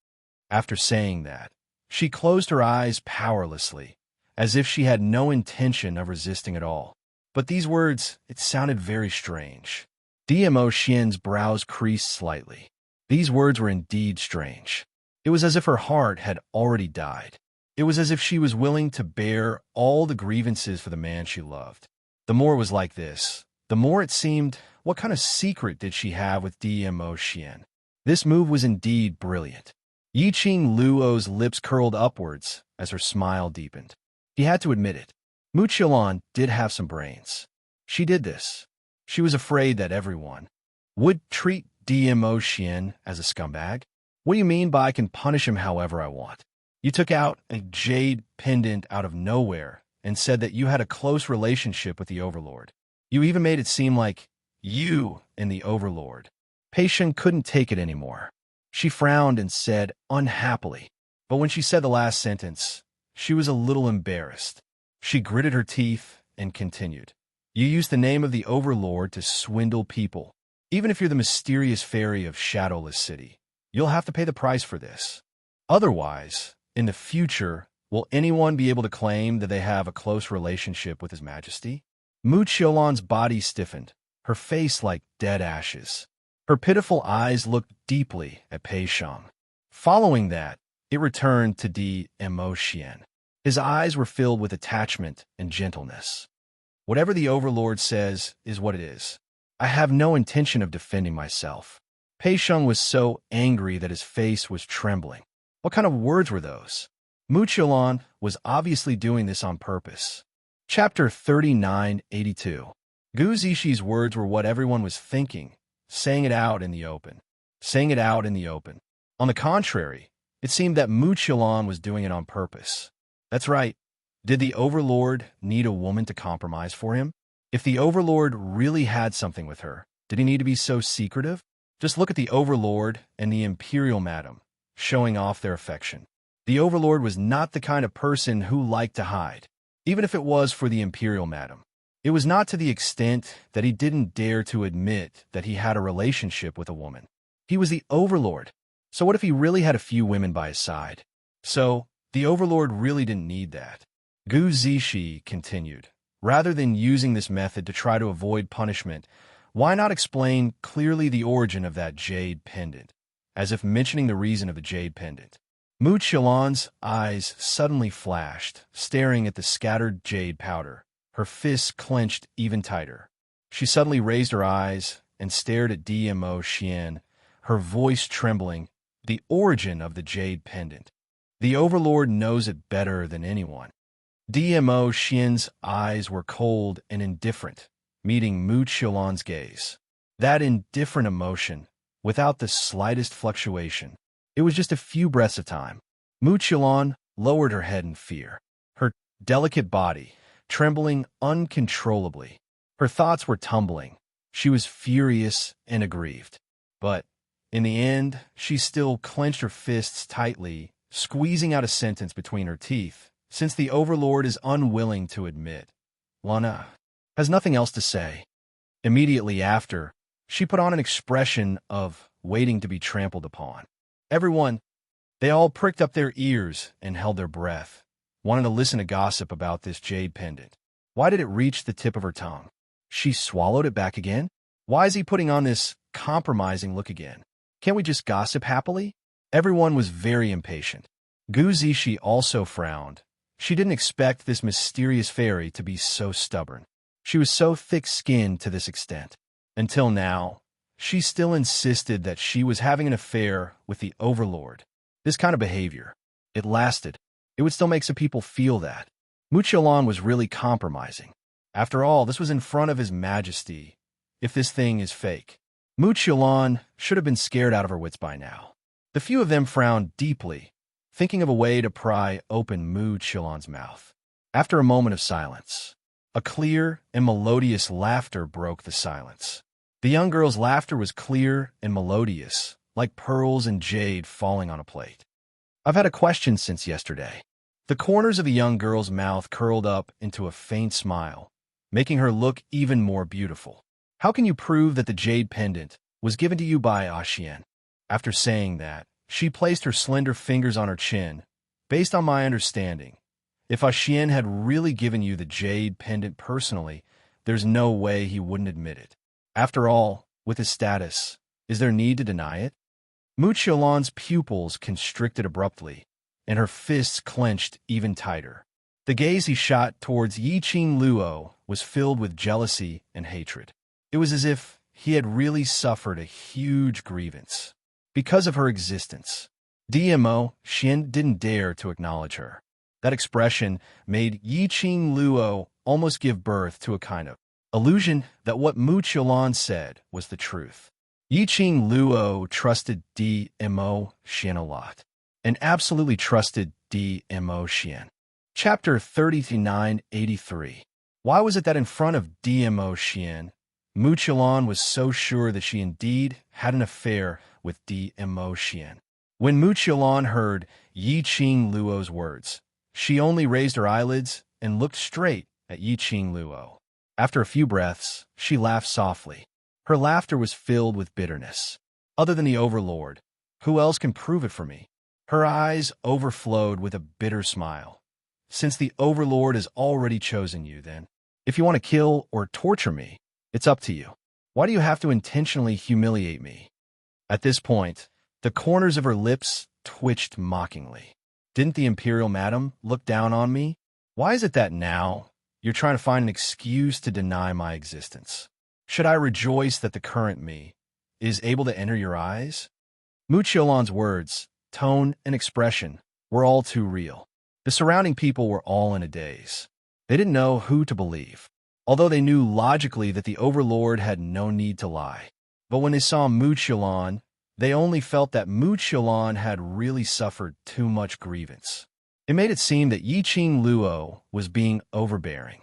After saying that, she closed her eyes powerlessly, as if she had no intention of resisting at all. But these words, it sounded very strange. DMO Xian's brows creased slightly. These words were indeed strange. It was as if her heart had already died. It was as if she was willing to bear all the grievances for the man she loved. The more it was like this, the more it seemed, what kind of secret did she have with DMO Xian? This move was indeed brilliant. Yi-Ching Luo's lips curled upwards as her smile deepened. He had to admit it. Mu Qiulan did have some brains. She did this. She was afraid that everyone would treat DMO Xian as a scumbag. What do you mean by I can punish him however I want? You took out a jade pendant out of nowhere and said that you had a close relationship with the Overlord. You even made it seem like you and the Overlord. Pei Shen couldn't take it anymore. She frowned and said unhappily, but when she said the last sentence, she was a little embarrassed. She gritted her teeth and continued. You use the name of the Overlord to swindle people. Even if you're the mysterious fairy of Shadowless City, you'll have to pay the price for this. Otherwise, in the future, will anyone be able to claim that they have a close relationship with His Majesty? Mu Qiulan's body stiffened, her face like dead ashes. Her pitiful eyes looked deeply at Pei Sheng. Following that, it returned to Dmo Xian. His eyes were filled with attachment and gentleness. Whatever the Overlord says is what it is. I have no intention of defending myself. Pei Sheng was so angry that his face was trembling. What kind of words were those? Mu Qiulan was obviously doing this on purpose. Chapter 3982. Gu Zixi words were what everyone was thinking, saying it out in the open. Saying it out in the open. On the contrary, it seemed that Mu Qiulan was doing it on purpose. That's right. Did the Overlord need a woman to compromise for him? If the Overlord really had something with her, did he need to be so secretive? Just look at the Overlord and the Imperial Madam, showing off their affection. The Overlord was not the kind of person who liked to hide, even if it was for the Imperial Madam. It was not to the extent that he didn't dare to admit that he had a relationship with a woman. He was the Overlord. So what if he really had a few women by his side? So, the Overlord really didn't need that. Gu Zixi continued. Rather than using this method to try to avoid punishment, why not explain clearly the origin of that jade pendant, as if mentioning the reason of the jade pendant? Mu Qiulan's eyes suddenly flashed, staring at the scattered jade powder, her fists clenched even tighter. She suddenly raised her eyes and stared at Dmo Xian, her voice trembling. The origin of the jade pendant. The Overlord knows it better than anyone. Dmo Xian's eyes were cold and indifferent, meeting Mu Qiulan's gaze. That indifferent emotion, without the slightest fluctuation. It was just a few breaths of time. Mu Qiulan lowered her head in fear, her delicate body trembling uncontrollably. Her thoughts were tumbling. She was furious and aggrieved. But, in the end, she still clenched her fists tightly, squeezing out a sentence between her teeth. Since the Overlord is unwilling to admit, Lana has nothing else to say. Immediately after, she put on an expression of waiting to be trampled upon. Everyone, they all pricked up their ears and held their breath, wanting to listen to gossip about this jade pendant. Why did it reach the tip of her tongue? She swallowed it back again? Why is he putting on this compromising look again? Can't we just gossip happily? Everyone was very impatient. Gu Zixi also frowned. She didn't expect this mysterious fairy to be so stubborn. She was so thick-skinned to this extent. Until now, she still insisted that she was having an affair with the Overlord. This kind of behavior, it lasted. It would still make some people feel that. Mu Qiulan was really compromising. After all, this was in front of His Majesty. If this thing is fake, Mu Qiulan should have been scared out of her wits by now. The few of them frowned deeply, thinking of a way to pry open Mu Qiulan's mouth. After a moment of silence, a clear and melodious laughter broke the silence. The young girl's laughter was clear and melodious, like pearls and jade falling on a plate. I've had a question since yesterday. The corners of the young girl's mouth curled up into a faint smile, making her look even more beautiful. How can you prove that the jade pendant was given to you by Xian? After saying that, she placed her slender fingers on her chin. Based on my understanding, if Xian had really given you the jade pendant personally, there's no way he wouldn't admit it. After all, with his status, is there need to deny it? Mu Qiulan's pupils constricted abruptly, and her fists clenched even tighter. The gaze he shot towards Yiqing Luo was filled with jealousy and hatred. It was as if he had really suffered a huge grievance. Because of her existence, Dmo Xian didn't dare to acknowledge her. That expression made Yiqing Luo almost give birth to a kind of illusion that what Mu Qiulan said was the truth. Yiqing Luo trusted Dmo Xian a lot, and absolutely trusted Dmo Xian. Chapter 3983. Why was it that in front of Dmo Xian, Mu Qiulan was so sure that she indeed had an affair with Dmo Xian? When Mu Qiulan heard Yiqing Luo's words, she only raised her eyelids and looked straight at Yiqing Luo. After a few breaths, she laughed softly. Her laughter was filled with bitterness. Other than the Overlord, who else can prove it for me? Her eyes overflowed with a bitter smile. Since the Overlord has already chosen you, then, if you want to kill or torture me, it's up to you. Why do you have to intentionally humiliate me? At this point, the corners of her lips twitched mockingly. Didn't the Imperial Madam look down on me? Why is it that now you're trying to find an excuse to deny my existence? Should I rejoice that the current me is able to enter your eyes? Muchiolan's words, tone, and expression were all too real. The surrounding people were all in a daze. They didn't know who to believe, although they knew logically that the Overlord had no need to lie. But when they saw Muchiolan, they only felt that Muchiolan had really suffered too much grievance. It made it seem that Yiqing Luo was being overbearing.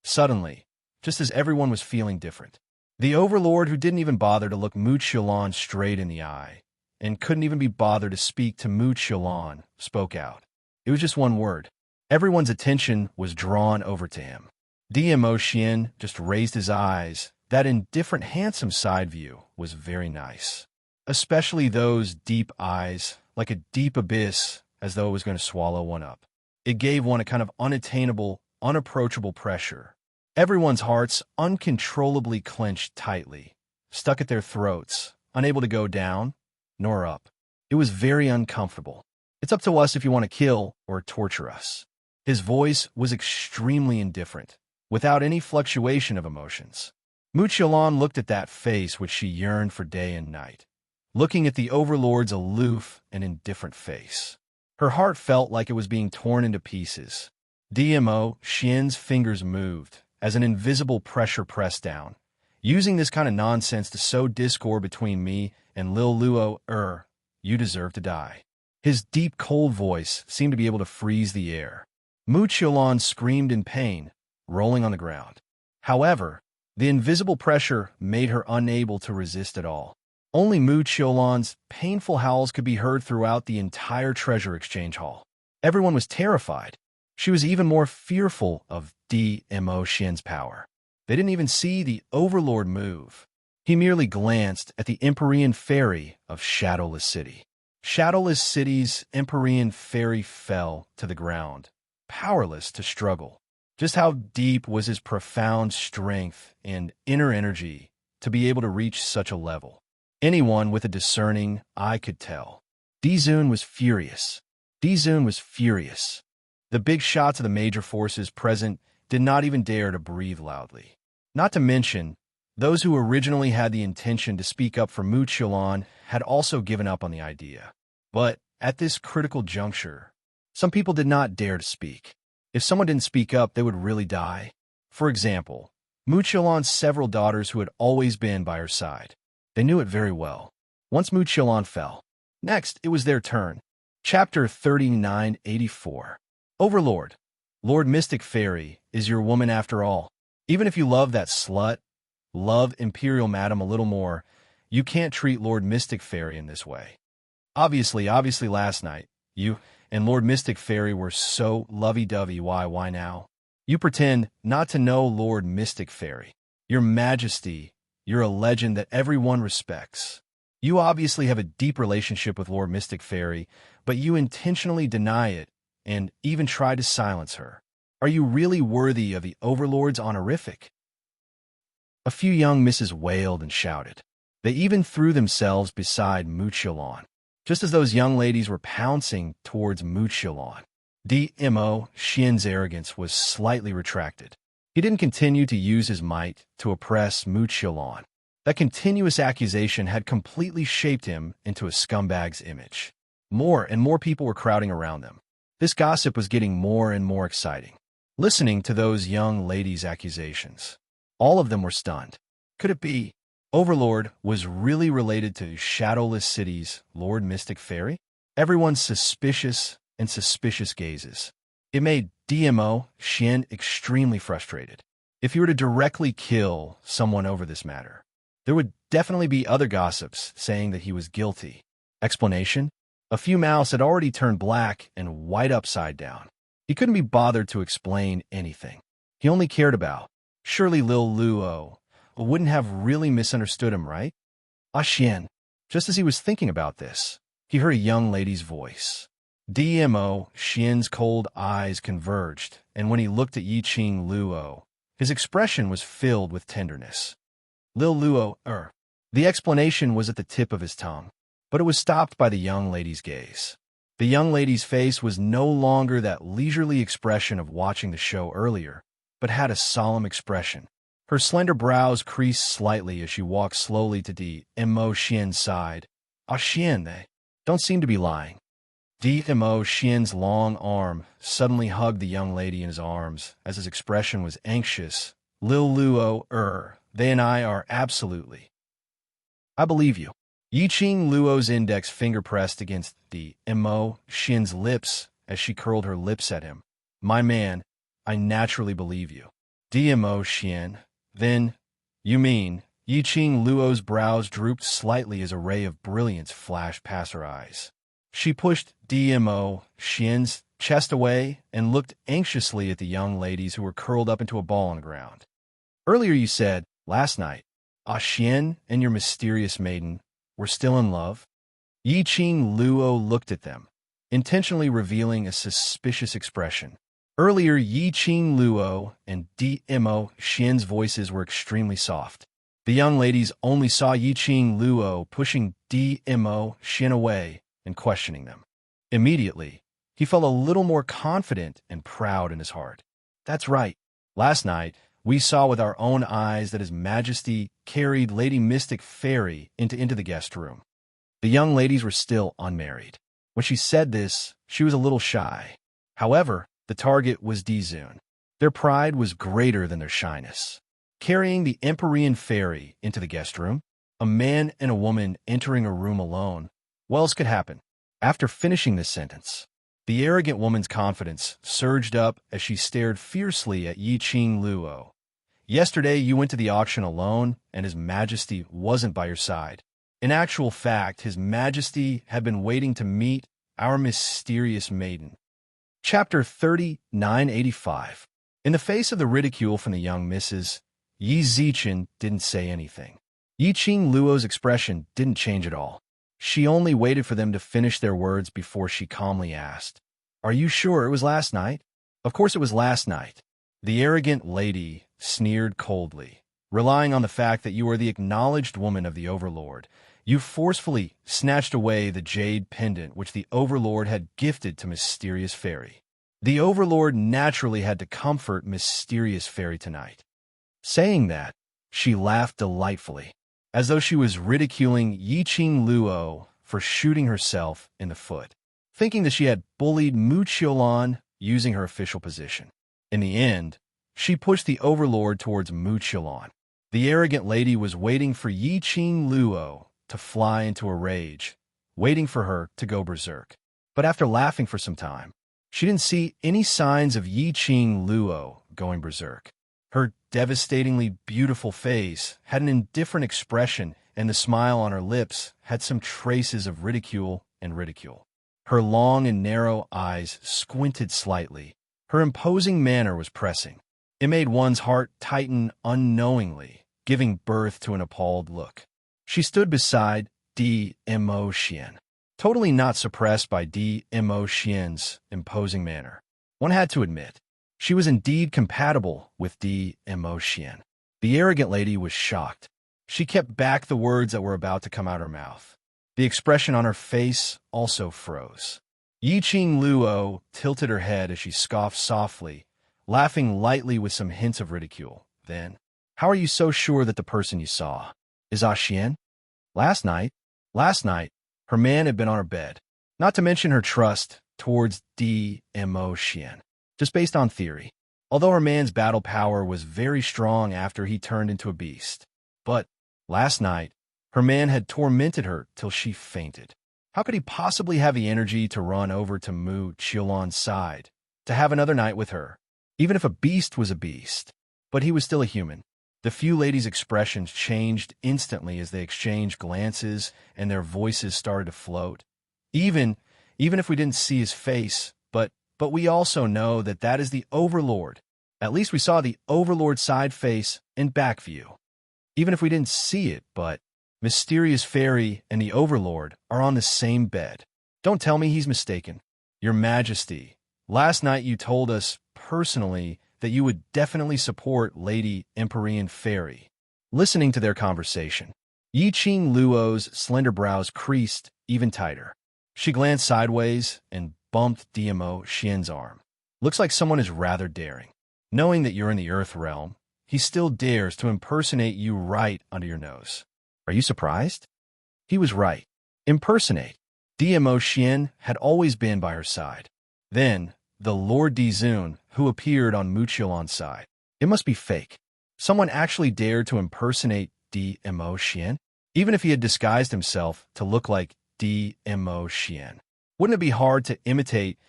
Suddenly, just as everyone was feeling different, the Overlord, who didn't even bother to look Muchiolan straight in the eye, and couldn't even be bothered to speak to Muchiolan, spoke out. It was just one word. Everyone's attention was drawn over to him. DMO Xian just raised his eyes. That indifferent, handsome side view was very nice. Especially those deep eyes, like a deep abyss, as though it was going to swallow one up. It gave one a kind of unattainable, unapproachable pressure. Everyone's hearts uncontrollably clenched tightly, stuck at their throats, unable to go down nor up. It was very uncomfortable. It's up to us if you want to kill or torture us. His voice was extremely indifferent, without any fluctuation of emotions. Muchiolan looked at that face which she yearned for day and night, looking at the Overlord's aloof and indifferent face. Her heart felt like it was being torn into pieces. DMO Xian's fingers moved as an invisible pressure pressed down, using this kind of nonsense to sow discord between me and Lil Luo. You deserve to die. His deep, cold voice seemed to be able to freeze the air. Muchiolan screamed in pain, rolling on the ground. However, the invisible pressure made her unable to resist at all. Only Muchiolan's painful howls could be heard throughout the entire treasure exchange hall. Everyone was terrified. She was even more fearful of DMO Xian's power. They didn't even see the Overlord move. He merely glanced at the Empyrean Fairy of Shadowless City. Shadowless City's Empyrean Fairy fell to the ground, powerless to struggle. Just how deep was his profound strength and inner energy to be able to reach such a level? Anyone with a discerning eye could tell. Dizun was furious. Dizun was furious. The big shots of the major forces present did not even dare to breathe loudly. Not to mention, those who originally had the intention to speak up for Muchiolan had also given up on the idea. But at this critical juncture, some people did not dare to speak. If someone didn't speak up, they would really die. For example, Muchiolan's several daughters who had always been by her side. They knew it very well. Once Muchiolan fell. Next, it was their turn. Chapter 3984. Overlord, Lord Mystic Fairy is your woman after all. Even if you love that slut, love Imperial Madam a little more, you can't treat Lord Mystic Fairy in this way. Obviously last night, you and Lord Mystic Fairy were so lovey-dovey. Why now? You pretend not to know Lord Mystic Fairy. Your Majesty, you're a legend that everyone respects. You obviously have a deep relationship with Lord Mystic Fairy, but you intentionally deny it and even try to silence her. Are you really worthy of the Overlord's honorific? A few young misses wailed and shouted. They even threw themselves beside Muchiolan, just as those young ladies were pouncing towards Muchiolan. DMO Xian's arrogance was slightly retracted. He didn't continue to use his might to oppress Muchiolan. That continuous accusation had completely shaped him into a scumbag's image. More and more people were crowding around them. This gossip was getting more and more exciting. Listening to those young ladies' accusations, all of them were stunned. Could it be Overlord was really related to Shadowless City's Lord Mystic Fairy? Everyone's suspicious gazes. It made DMO Xian extremely frustrated. If he were to directly kill someone over this matter, there would definitely be other gossips saying that he was guilty. Explanation? A few mouths had already turned black and white upside down. He couldn't be bothered to explain anything. He only cared about Surely Lil Luo wouldn't have really misunderstood him, right? Ah Xian. Just as he was thinking about this, he heard a young lady's voice. DMO Xian's cold eyes converged, and when he looked at Yiqing Luo, his expression was filled with tenderness. Lil Luo, The explanation was at the tip of his tongue, but it was stopped by the young lady's gaze. The young lady's face was no longer that leisurely expression of watching the show earlier, but had a solemn expression. Her slender brows creased slightly as she walked slowly to DMO Xian's side. Ah Xian, they don't seem to be lying. DMO Xian's long arm suddenly hugged the young lady in his arms as his expression was anxious. Lil Luo, they and I are absolutely. I believe you. Yiqing Luo's index finger pressed against DMO Xian's lips as she curled her lips at him. My man, I naturally believe you. DMO Xian, then, you mean, Yiqing Luo's brows drooped slightly as a ray of brilliance flashed past her eyes. She pushed DMO Xian's chest away and looked anxiously at the young ladies who were curled up into a ball on the ground. Earlier you said, last night, Ah Xian and your mysterious maiden were still in love? Yiqing Luo looked at them, intentionally revealing a suspicious expression. Earlier, Yiqing Luo and DMO Xian's voices were extremely soft. The young ladies only saw Yiqing Luo pushing DMO Xian away and questioning them. Immediately, he felt a little more confident and proud in his heart. That's right. Last night, we saw with our own eyes that His Majesty carried Lady Mystic Fairy into the guest room. The young ladies were still unmarried. When she said this, she was a little shy. However, the target was Dizun. Their pride was greater than their shyness. Carrying the Empyrean Fairy into the guest room, a man and a woman entering a room alone, what else could happen? After finishing this sentence, the arrogant woman's confidence surged up as she stared fiercely at Yiqing Luo. Yesterday, you went to the auction alone, and His Majesty wasn't by your side. In actual fact, His Majesty had been waiting to meet our mysterious maiden. Chapter 3985. In the face of the ridicule from the young misses, Yi Zichen didn't say anything. Yiqing Luo's expression didn't change at all. She only waited for them to finish their words before she calmly asked, Are you sure it was last night? Of course it was last night. The arrogant lady sneered coldly. Relying on the fact that you are the acknowledged woman of the Overlord, you forcefully snatched away the jade pendant which the Overlord had gifted to Mysterious Fairy. The Overlord naturally had to comfort Mysterious Fairy tonight. Saying that, she laughed delightfully, as though she was ridiculing Yiqing Luo for shooting herself in the foot, thinking that she had bullied Mu Qiulan using her official position. In the end, she pushed the Overlord towards Mu Qiulan. The arrogant lady was waiting for Yiqing Luo to fly into a rage, waiting for her to go berserk. But after laughing for some time, she didn't see any signs of Yiqing Luo going berserk. Her devastatingly beautiful face had an indifferent expression, and the smile on her lips had some traces of ridicule and ridicule. Her long and narrow eyes squinted slightly. Her imposing manner was pressing. It made one's heart tighten unknowingly, giving birth to an appalled look. She stood beside DMO Xian, totally not suppressed by DMO Xian's imposing manner. One had to admit, she was indeed compatible with DMO Xian. The arrogant lady was shocked. She kept back the words that were about to come out her mouth. The expression on her face also froze. Yiqing Luo tilted her head as she scoffed softly, laughing lightly with some hints of ridicule. Then, how are you so sure that the person you saw is Ah Xian? Last night, her man had been on her bed, not to mention her trust towards DMO Xian, just based on theory, although her man's battle power was very strong after he turned into a beast. But, last night, her man had tormented her till she fainted. How could he possibly have the energy to run over to Mu Qiulan's side, to have another night with her, even if a beast was a beast? But he was still a human. The few ladies' expressions changed instantly as they exchanged glances and their voices started to float. Even if we didn't see his face, but we also know that is the Overlord. At least we saw the Overlord side face and back view. Even if we didn't see it, but Mysterious Fairy and the Overlord are on the same bed. Don't tell me he's mistaken. Your Majesty, last night you told us personally that you would definitely support Lady Empyrean Fairy. Listening to their conversation, Yi-Ching Luo's slender brows creased even tighter. She glanced sideways and bumped DMO Xian's arm. Looks like someone is rather daring. Knowing that you're in the Earth realm, he still dares to impersonate you right under your nose. Are you surprised? He was right. Impersonate. DMO Xian had always been by her side. Then, the Lord Dizun, who appeared on Muqiulan's side. It must be fake. Someone actually dared to impersonate DMO Xian, even if he had disguised himself to look like DMO Xian. Wouldn't it be hard to imitate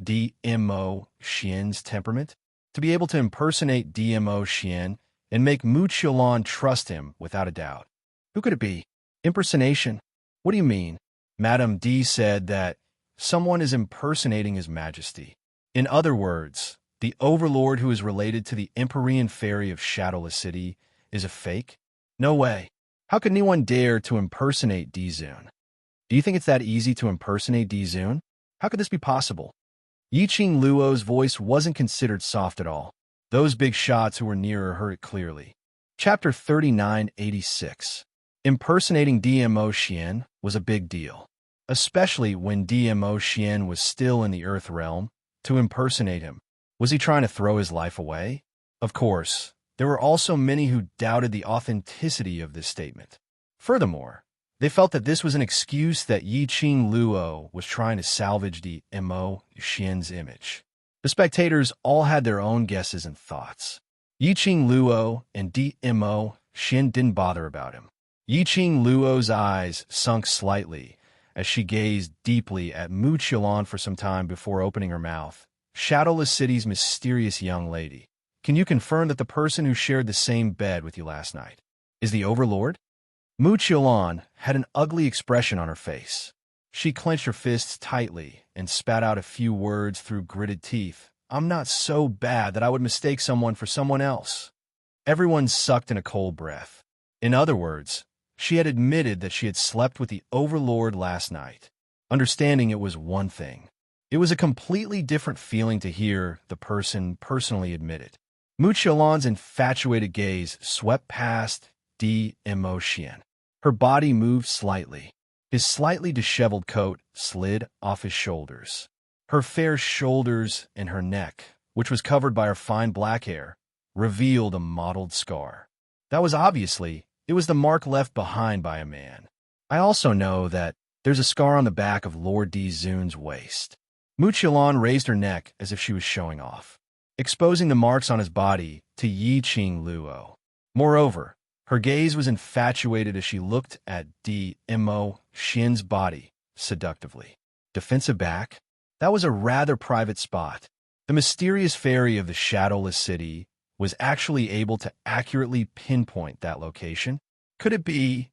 DMO Xian's temperament? To be able to impersonate DMO Xian and make Muqiulan trust him without a doubt. Who could it be? Impersonation? What do you mean? Madame D said that someone is impersonating His Majesty. In other words, the Overlord who is related to the Empyrean Fairy of Shadowless City is a fake? No way. How could anyone dare to impersonate Dizun? Do you think it's that easy to impersonate Dizun? How could this be possible? Yi-Ching Luo's voice wasn't considered soft at all. Those big shots who were nearer heard it clearly. Chapter 3986. Impersonating DMO Xian was a big deal, especially when DMO Xian was still in the Earth realm. To impersonate him, was he trying to throw his life away? Of course, there were also many who doubted the authenticity of this statement. Furthermore, they felt that this was an excuse that Yi-Ching Luo was trying to salvage DMO Xian's image. The spectators all had their own guesses and thoughts. Yi-Ching Luo and DMO Xian didn't bother about him. Yi-Ching Luo's eyes sunk slightly as she gazed deeply at Muqiulan for some time before opening her mouth. Shadowless City's mysterious young lady. Can you confirm that the person who shared the same bed with you last night is the Overlord? Muqiulan had an ugly expression on her face. She clenched her fists tightly and spat out a few words through gritted teeth. I'm not so bad that I would mistake someone for someone else. Everyone sucked in a cold breath. In other words, she had admitted that she had slept with the Overlord last night. Understanding it was one thing. It was a completely different feeling to hear the person personally admit it. Muqiulan's infatuated gaze swept past DMO Xian. Her body moved slightly. His slightly disheveled coat slid off his shoulders. Her fair shoulders and her neck, which was covered by her fine black hair, revealed a mottled scar. That was obviously, it was the mark left behind by a man. I also know that there's a scar on the back of Lord Dizun's waist. Muqiulan raised her neck as if she was showing off, exposing the marks on his body to Yi-Ching Luo. Moreover, her gaze was infatuated as she looked at DMO Xian's body seductively. Defensive back? That was a rather private spot. The mysterious fairy of the Shadowless City was actually able to accurately pinpoint that location. Could it be?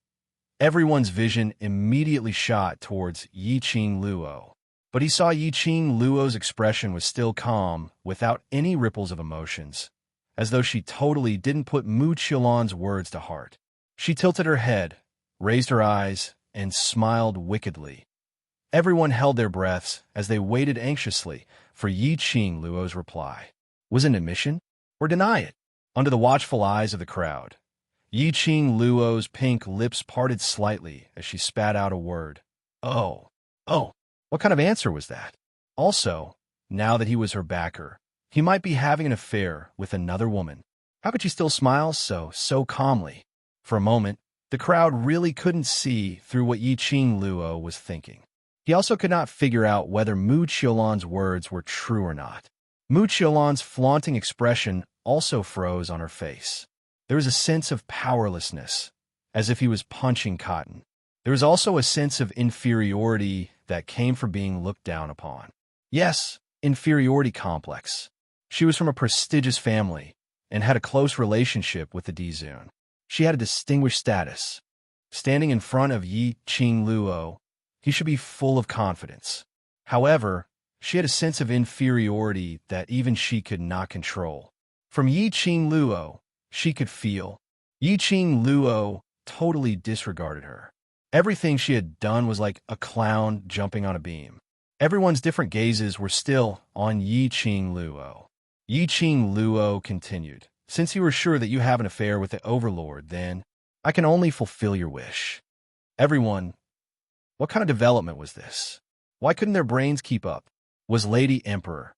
Everyone's vision immediately shot towards Yi-Ching Luo. But he saw Yi-Ching Luo's expression was still calm, without any ripples of emotions, as though she totally didn't put Muqiulan's words to heart. She tilted her head, raised her eyes, and smiled wickedly. Everyone held their breaths as they waited anxiously for Yi-Ching Luo's reply. Was it an admission? Or deny it? Under the watchful eyes of the crowd, Yi-Ching Luo's pink lips parted slightly as she spat out a word. Oh. What kind of answer was that? Also, now that he was her backer, he might be having an affair with another woman. How could she still smile so calmly? For a moment, the crowd really couldn't see through what Yi-Ching Luo was thinking. He also could not figure out whether Muqiulan's words were true or not. Muqiulan's flaunting expression also froze on her face. There was a sense of powerlessness, as if he was punching cotton. There was also a sense of inferiority that came from being looked down upon. Yes, inferiority complex. She was from a prestigious family and had a close relationship with the Dizun. She had a distinguished status. Standing in front of Yi-Ching Luo, he should be full of confidence. However, she had a sense of inferiority that even she could not control. From Yi Qing Luo, she could feel. Yi Qing Luo totally disregarded her. Everything she had done was like a clown jumping on a beam. Everyone's different gazes were still on Yi Qing Luo. Yi Qing Luo continued, "Since you were sure that you have an affair with the Overlord, then I can only fulfill your wish." Everyone, what kind of development was this? Why couldn't their brains keep up? Was Lady Emperor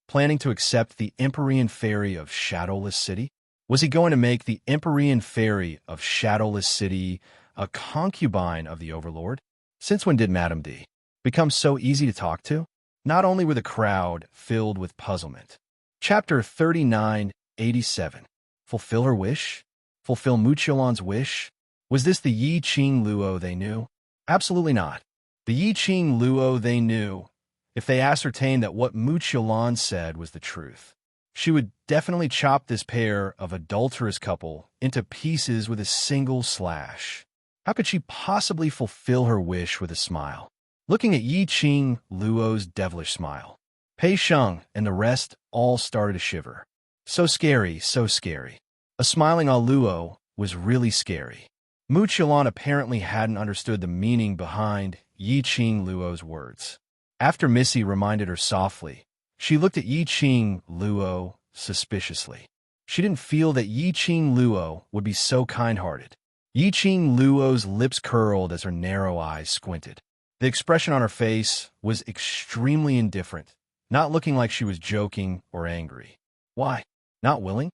planning to accept the Empyrean Fairy of Shadowless City? Was he going to make the Empyrean Fairy of Shadowless City a concubine of the Overlord? Since when did Madame D become so easy to talk to? Not only were the crowd filled with puzzlement. Chapter 3987. Fulfill her wish? Fulfill Muqiulan's wish? Was this the Yi Qing Luo they knew? Absolutely not. The Yi Qing Luo they knew, if they ascertained that what Muqiulan said was the truth, she would definitely chop this pair of adulterous couple into pieces with a single slash. How could she possibly fulfill her wish with a smile? Looking at Yi Qing Luo's devilish smile, Pei Sheng and the rest all started to shiver. So scary, so scary. A smiling Luo was really scary. Muqiulan apparently hadn't understood the meaning behind Yi Qing Luo's words. After Missy reminded her softly, she looked at Yi Qing Luo suspiciously. She didn't feel that Yi Qing Luo would be so kind-hearted. Yi Qing Luo's lips curled as her narrow eyes squinted. The expression on her face was extremely indifferent, not looking like she was joking or angry. Why? Not willing?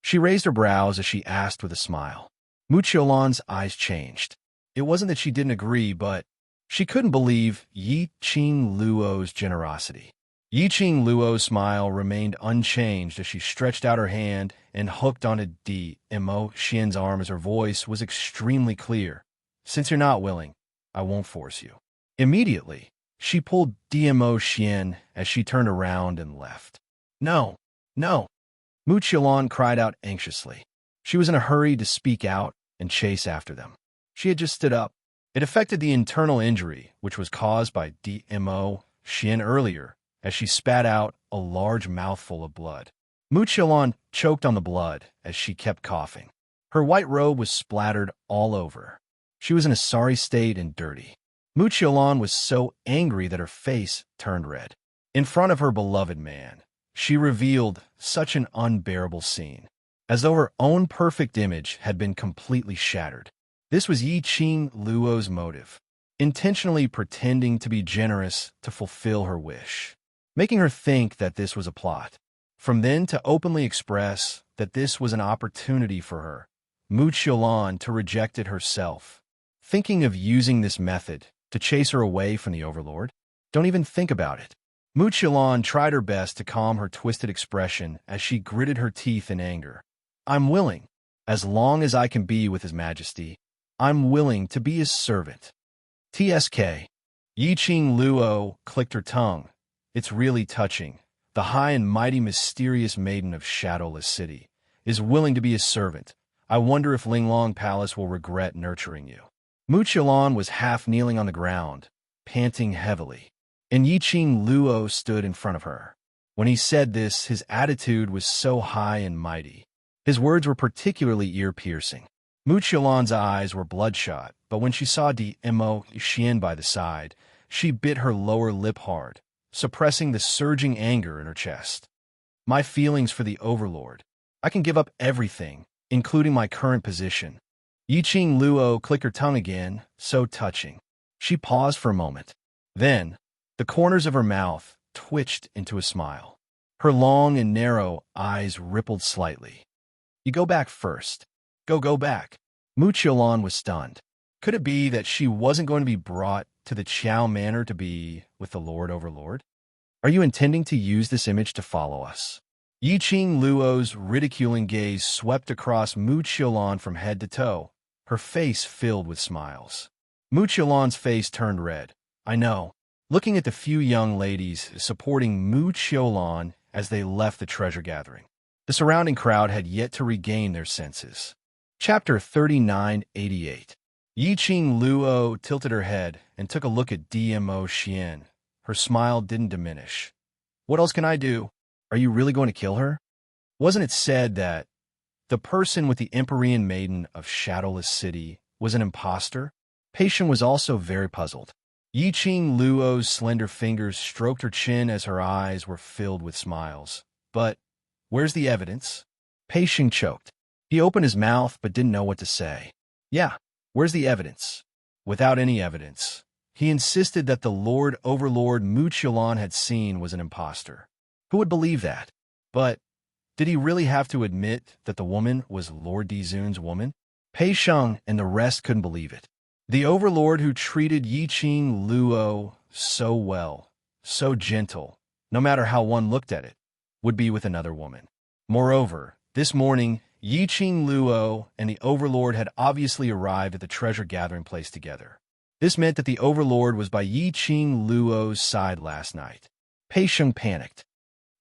She raised her brows as she asked with a smile. Muqiulan's eyes changed. It wasn't that she didn't agree, but she couldn't believe Yi Qing Luo's generosity. Yi Qing Luo's smile remained unchanged as she stretched out her hand and hooked onto Mo Xian's arm as her voice was extremely clear. "Since you're not willing, I won't force you." Immediately, she pulled Mo Xian as she turned around and left. "No, no!" Muqiulan cried out anxiously. She was in a hurry to speak out and chase after them. She had just stood up. It affected the internal injury, which was caused by Mo Xian earlier, as she spat out a large mouthful of blood. Muqiulan choked on the blood as she kept coughing. Her white robe was splattered all over. She was in a sorry state and dirty. Muqiulan was so angry that her face turned red. In front of her beloved man, she revealed such an unbearable scene, as though her own perfect image had been completely shattered. This was Yi Qing Luo's motive, intentionally pretending to be generous to fulfill her wish, making her think that this was a plot. From then to openly express that this was an opportunity for her, Muqiulan to reject it herself, thinking of using this method to chase her away from the Overlord. Don't even think about it. Muqiulan tried her best to calm her twisted expression as she gritted her teeth in anger. "I'm willing. As long as I can be with His Majesty, I'm willing to be his servant." TSK. Yi Qing Luo clicked her tongue. It's really touching. The high and mighty mysterious maiden of Shadowless City is willing to be his servant. I wonder if Linglong Palace will regret nurturing you. Muqiulan was half kneeling on the ground, panting heavily, and Yi Qing Luo stood in front of her. When he said this, his attitude was so high and mighty. His words were particularly ear-piercing. Muqiulan's eyes were bloodshot, but when she saw Mo Xian by the side, she bit her lower lip hard, suppressing the surging anger in her chest. "My feelings for the Overlord. I can give up everything, including my current position." Yi Qing Luo clicked her tongue again, so touching. She paused for a moment. Then, the corners of her mouth twitched into a smile. Her long and narrow eyes rippled slightly. "You go back first. Go back." Muqiulan was stunned. Could it be that she wasn't going to be brought to the Qiao Manor to be with the Lord Overlord? "Are you intending to use this image to follow us?" Yi Qing Luo's ridiculing gaze swept across Muqiulan from head to toe, her face filled with smiles. Muqiulan's face turned red. "I know." Looking at the few young ladies supporting Muqiulan as they left the treasure gathering, the surrounding crowd had yet to regain their senses. Chapter 3988. Yi Qing Luo tilted her head and took a look at Mo Xian. Her smile didn't diminish. "What else can I do? Are you really going to kill her?" Wasn't it said that the person with the Empyrean maiden of Shadowless City was an imposter? Pei Sheng was also very puzzled. Yiqing Luo's slender fingers stroked her chin as her eyes were filled with smiles. But where's the evidence? Pei Sheng choked. He opened his mouth but didn't know what to say. Yeah, where's the evidence? Without any evidence. He insisted that the Overlord Mu Qiulan had seen was an imposter. Who would believe that? But did he really have to admit that the woman was Lord Dizun's woman? Pei Sheng and the rest couldn't believe it. The Overlord who treated Yiqing Luo so well, so gentle, no matter how one looked at it, would be with another woman. Moreover, this morning, Yiqing Luo and the Overlord had obviously arrived at the treasure gathering place together. This meant that the Overlord was by Yiqing Luo's side last night. Pei Sheng panicked.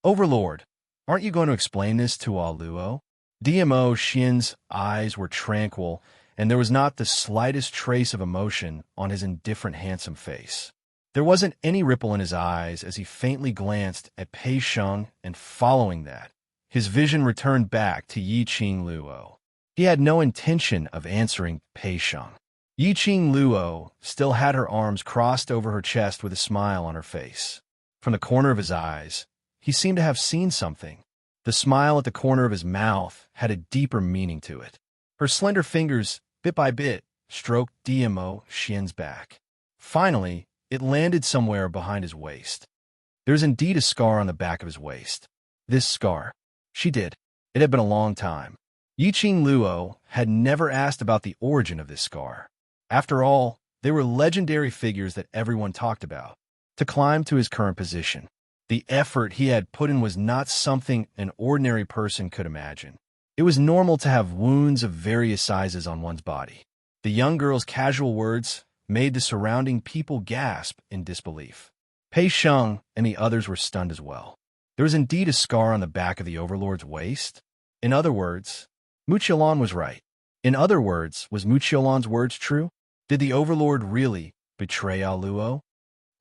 Overlord, aren't you going to explain this to Luo? DMO Xian's eyes were tranquil, and there was not the slightest trace of emotion on his indifferent, handsome face. There wasn't any ripple in his eyes as he faintly glanced at Pei Sheng, and following that, his vision returned back to Yiqing Luo. He had no intention of answering Pei Sheng. Yiqing Luo still had her arms crossed over her chest with a smile on her face. From the corner of his eyes, he seemed to have seen something. The smile at the corner of his mouth had a deeper meaning to it. Her slender fingers, bit by bit, stroked DMO Xian's back. Finally, it landed somewhere behind his waist. There's indeed a scar on the back of his waist. This scar. She did. It had been a long time. Yiqing Luo had never asked about the origin of this scar. After all, they were legendary figures that everyone talked about. To climb to his current position, the effort he had put in was not something an ordinary person could imagine. It was normal to have wounds of various sizes on one's body. The young girl's casual words made the surrounding people gasp in disbelief. Pei Sheng and the others were stunned as well. There was indeed a scar on the back of the Overlord's waist. In other words, Mu Qiulan was right. In other words, was Mu Qiulan's words true? Did the Overlord really betray Luo?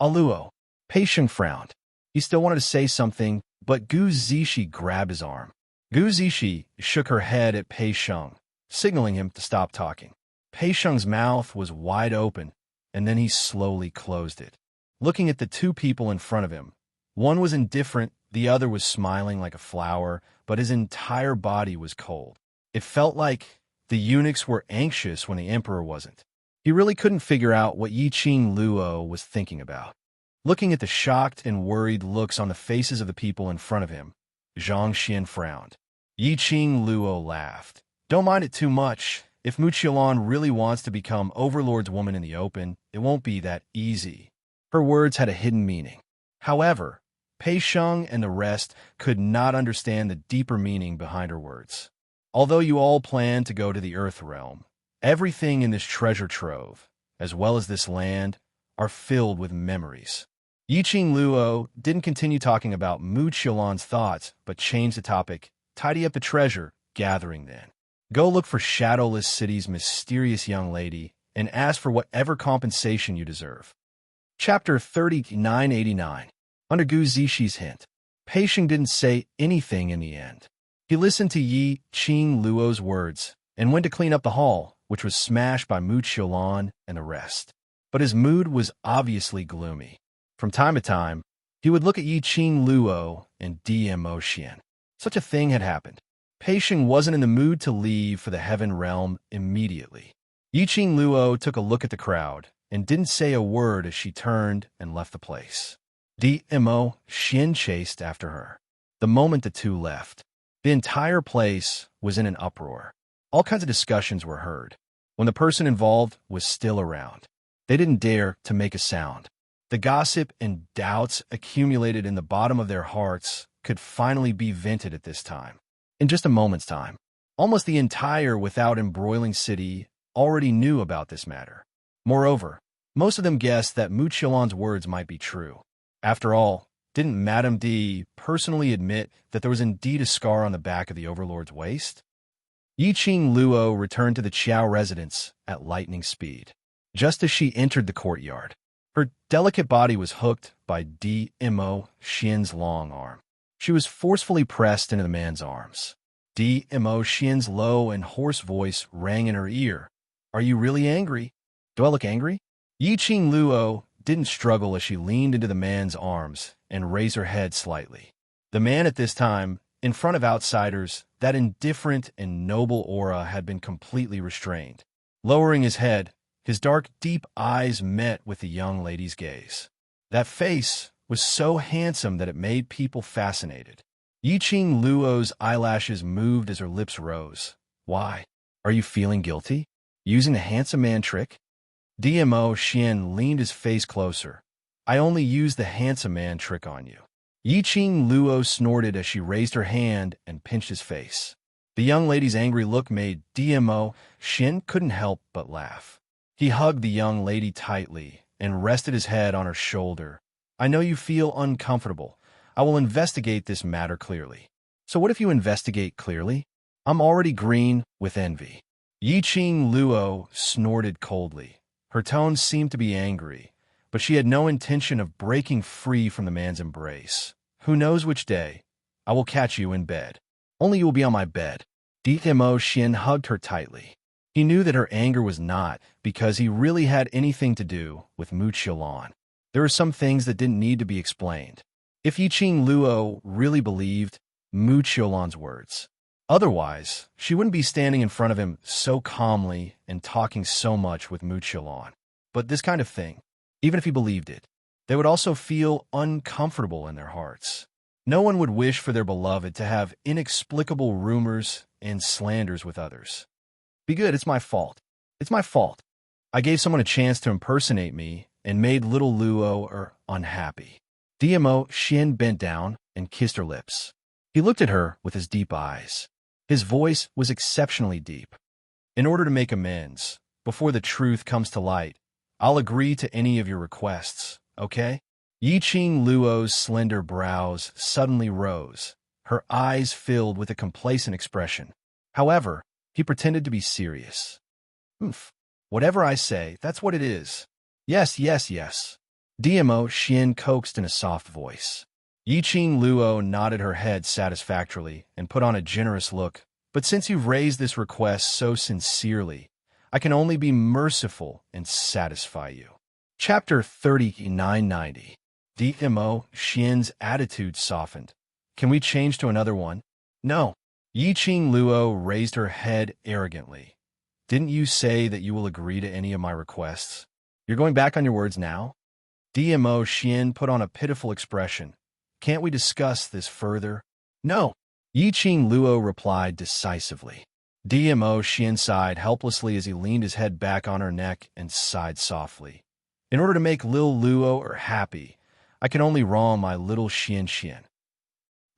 Luo. Pei Sheng frowned. He still wanted to say something, but Gu Zishi grabbed his arm. Gu Zishi shook her head at Pei Sheng, signaling him to stop talking. Pei Sheng's mouth was wide open, and then he slowly closed it. Looking at the two people in front of him, one was indifferent, the other was smiling like a flower, but his entire body was cold. It felt like the eunuchs were anxious when the emperor wasn't. He really couldn't figure out what Yiqing Luo was thinking about. Looking at the shocked and worried looks on the faces of the people in front of him, Zhang Xian frowned. Yiqing Luo laughed. Don't mind it too much. If Mu Qiulan really wants to become Overlord's woman in the open, it won't be that easy. Her words had a hidden meaning. However, Pei Sheng and the rest could not understand the deeper meaning behind her words. Although you all plan to go to the Earth Realm, everything in this treasure trove, as well as this land, are filled with memories. Yiqing Luo didn't continue talking about Mu Qiulan's thoughts, but changed the topic. Tidy up the treasure gathering then. Go look for Shadowless City's mysterious young lady and ask for whatever compensation you deserve. Chapter 3989. Under Gu Zishi's hint, Pei Sheng didn't say anything in the end. He listened to Yiqing Luo's words and went to clean up the hall, which was smashed by Mu Qiulan and the rest. But his mood was obviously gloomy. From time to time, he would look at Yiqing Luo and DMO Xian. Such a thing had happened. Pei Sheng wasn't in the mood to leave for the Heaven Realm immediately. Yiqing Luo took a look at the crowd and didn't say a word as she turned and left the place. DMO Xian chased after her. The moment the two left, the entire place was in an uproar. All kinds of discussions were heard. When the person involved was still around, they didn't dare to make a sound. The gossip and doubts accumulated in the bottom of their hearts could finally be vented at this time. In just a moment's time, almost the entire without embroiling city already knew about this matter. Moreover, most of them guessed that Mu Qiulan's words might be true. After all, didn't Madame D personally admit that there was indeed a scar on the back of the Overlord's waist? Yiqing Luo returned to the Qiao residence at lightning speed. Just as she entered the courtyard, her delicate body was hooked by DMO Xian's long arm. She was forcefully pressed into the man's arms. Dmo Xian's low and hoarse voice rang in her ear. Are you really angry? Do I look angry? Yiqing Luo didn't struggle as she leaned into the man's arms and raised her head slightly. The man at this time, in front of outsiders, that indifferent and noble aura had been completely restrained. Lowering his head, his dark, deep eyes met with the young lady's gaze. That face was so handsome that it made people fascinated. Yiqing Luo's eyelashes moved as her lips rose. Why? Are you feeling guilty? Using the handsome man trick? Dmo Xian leaned his face closer. I only used the handsome man trick on you. Yiqing Luo snorted as she raised her hand and pinched his face. The young lady's angry look made Dmo Xian couldn't help but laugh. He hugged the young lady tightly and rested his head on her shoulder. I know you feel uncomfortable. I will investigate this matter clearly. So what if you investigate clearly? I'm already green with envy. Yiqing Luo snorted coldly. Her tone seemed to be angry, but she had no intention of breaking free from the man's embrace. Who knows which day? I will catch you in bed. Only you will be on my bed. Dmo Xian hugged her tightly. He knew that her anger was not because he really had anything to do with Mu Qiulan. There were some things that didn't need to be explained. If Yiqing Luo really believed Mu Qiulan's words. Otherwise, she wouldn't be standing in front of him so calmly and talking so much with Mu Qiulan. But this kind of thing, even if he believed it, they would also feel uncomfortable in their hearts. No one would wish for their beloved to have inexplicable rumors and slanders with others. Be good, it's my fault. It's my fault. I gave someone a chance to impersonate me and made little Luo unhappy. Dmo Xian bent down and kissed her lips. He looked at her with his deep eyes. His voice was exceptionally deep. In order to make amends, before the truth comes to light, I'll agree to any of your requests, okay? Yiqing Luo's slender brows suddenly rose. Her eyes filled with a complacent expression. However, he pretended to be serious. Oof. Whatever I say, that's what it is. Yes, yes, yes. Dmo Xian coaxed in a soft voice. Yiqing Luo nodded her head satisfactorily and put on a generous look. But since you've raised this request so sincerely, I can only be merciful and satisfy you. Chapter 3990. Dmo Xian's attitude softened. Can we change to another one? No. Yiqing Luo raised her head arrogantly. Didn't you say that you will agree to any of my requests? You're going back on your words now? Dmo Xian put on a pitiful expression. Can't we discuss this further? No. Yiqing Luo replied decisively. Dmo Xian sighed helplessly as he leaned his head back on her neck and sighed softly. In order to make Lil Luo happy, I can only wrong my little Xian Xian.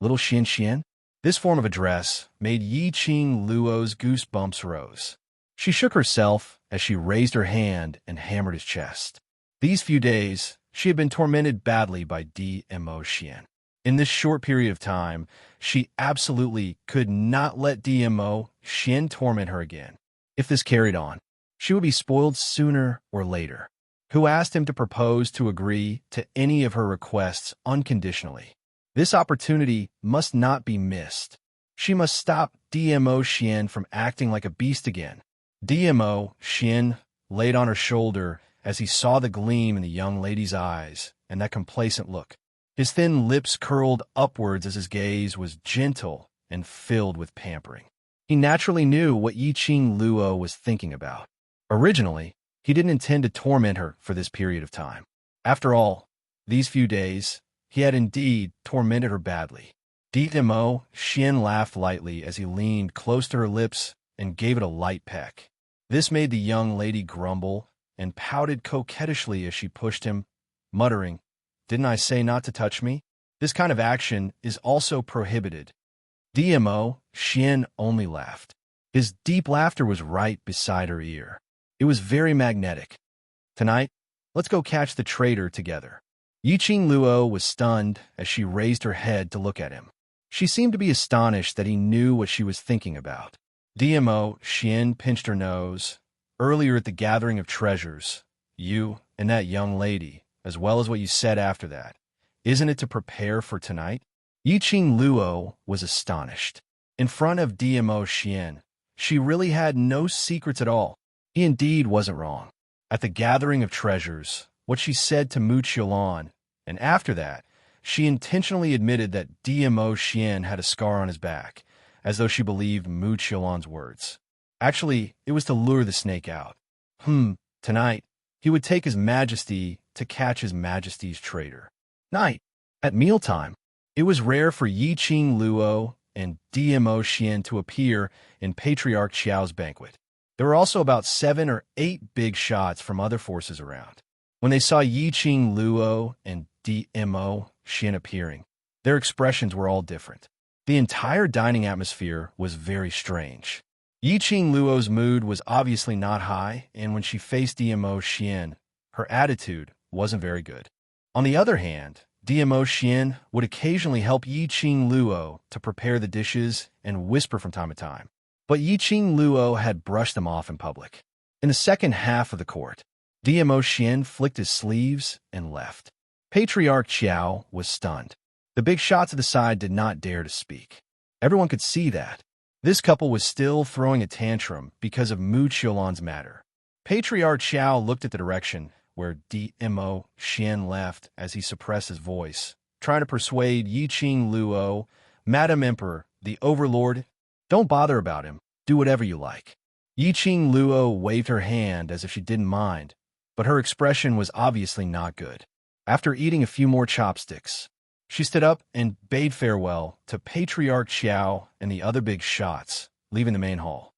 Little Xian Xian? This form of address made Yiqing Luo's goosebumps rose. She shook herself as she raised her hand and hammered his chest. These few days, she had been tormented badly by Dmo Xian. In this short period of time, she absolutely could not let Dmo Xian torment her again. If this carried on, she would be spoiled sooner or later. Who asked him to propose to agree to any of her requests unconditionally? This opportunity must not be missed. She must stop Dmo Xian from acting like a beast again. Dmo Xian laid on her shoulder as he saw the gleam in the young lady's eyes and that complacent look. His thin lips curled upwards as his gaze was gentle and filled with pampering. He naturally knew what Yiqing Luo was thinking about. Originally, he didn't intend to torment her for this period of time. After all, these few days, he had indeed tormented her badly. Dmo Xian laughed lightly as he leaned close to her lips and gave it a light peck. This made the young lady grumble and pouted coquettishly as she pushed him, muttering, "Didn't I say not to touch me? This kind of action is also prohibited." Dmo Xian only laughed. His deep laughter was right beside her ear. It was very magnetic. Tonight, let's go catch the traitor together. Yiqing Luo was stunned as she raised her head to look at him. She seemed to be astonished that he knew what she was thinking about. Dmo Xian pinched her nose. Earlier at the gathering of treasures, you and that young lady, as well as what you said after that, isn't it to prepare for tonight? Yiqing Luo was astonished. In front of DMO Xian, she really had no secrets at all. He indeed wasn't wrong. At the gathering of treasures, what she said to Mu Qiulan, and after that, she intentionally admitted that DMO Xian had a scar on his back, as though she believed Mu Qiulan's words. Actually, it was to lure the snake out. Tonight, he would take His Majesty to catch His Majesty's traitor. Night. At mealtime, it was rare for Yiqing Luo and DMO Xian to appear in Patriarch Qiao's banquet. There were also about 7 or 8 big shots from other forces around. When they saw Yiqing Luo and DMO Xian appearing, their expressions were all different. The entire dining atmosphere was very strange. Yiqing Luo's mood was obviously not high, and when she faced DMO Xian, her attitude wasn't very good. On the other hand, DMO Xian would occasionally help Yiqing Luo to prepare the dishes and whisper from time to time. But Yiqing Luo had brushed them off in public. In the second half of the court, DMO Xian flicked his sleeves and left. Patriarch Qiao was stunned. The big shots to the side did not dare to speak. Everyone could see that. This couple was still throwing a tantrum because of Mu Qiulan's matter. Patriarch Qiao looked at the direction where DMO Xian left as he suppressed his voice, trying to persuade Yiqing Luo, Madam Emperor, the Overlord, don't bother about him, do whatever you like. Yiqing Luo waved her hand as if she didn't mind, but her expression was obviously not good. After eating a few more chopsticks, she stood up and bade farewell to Patriarch Qiao and the other big shots, leaving the main hall.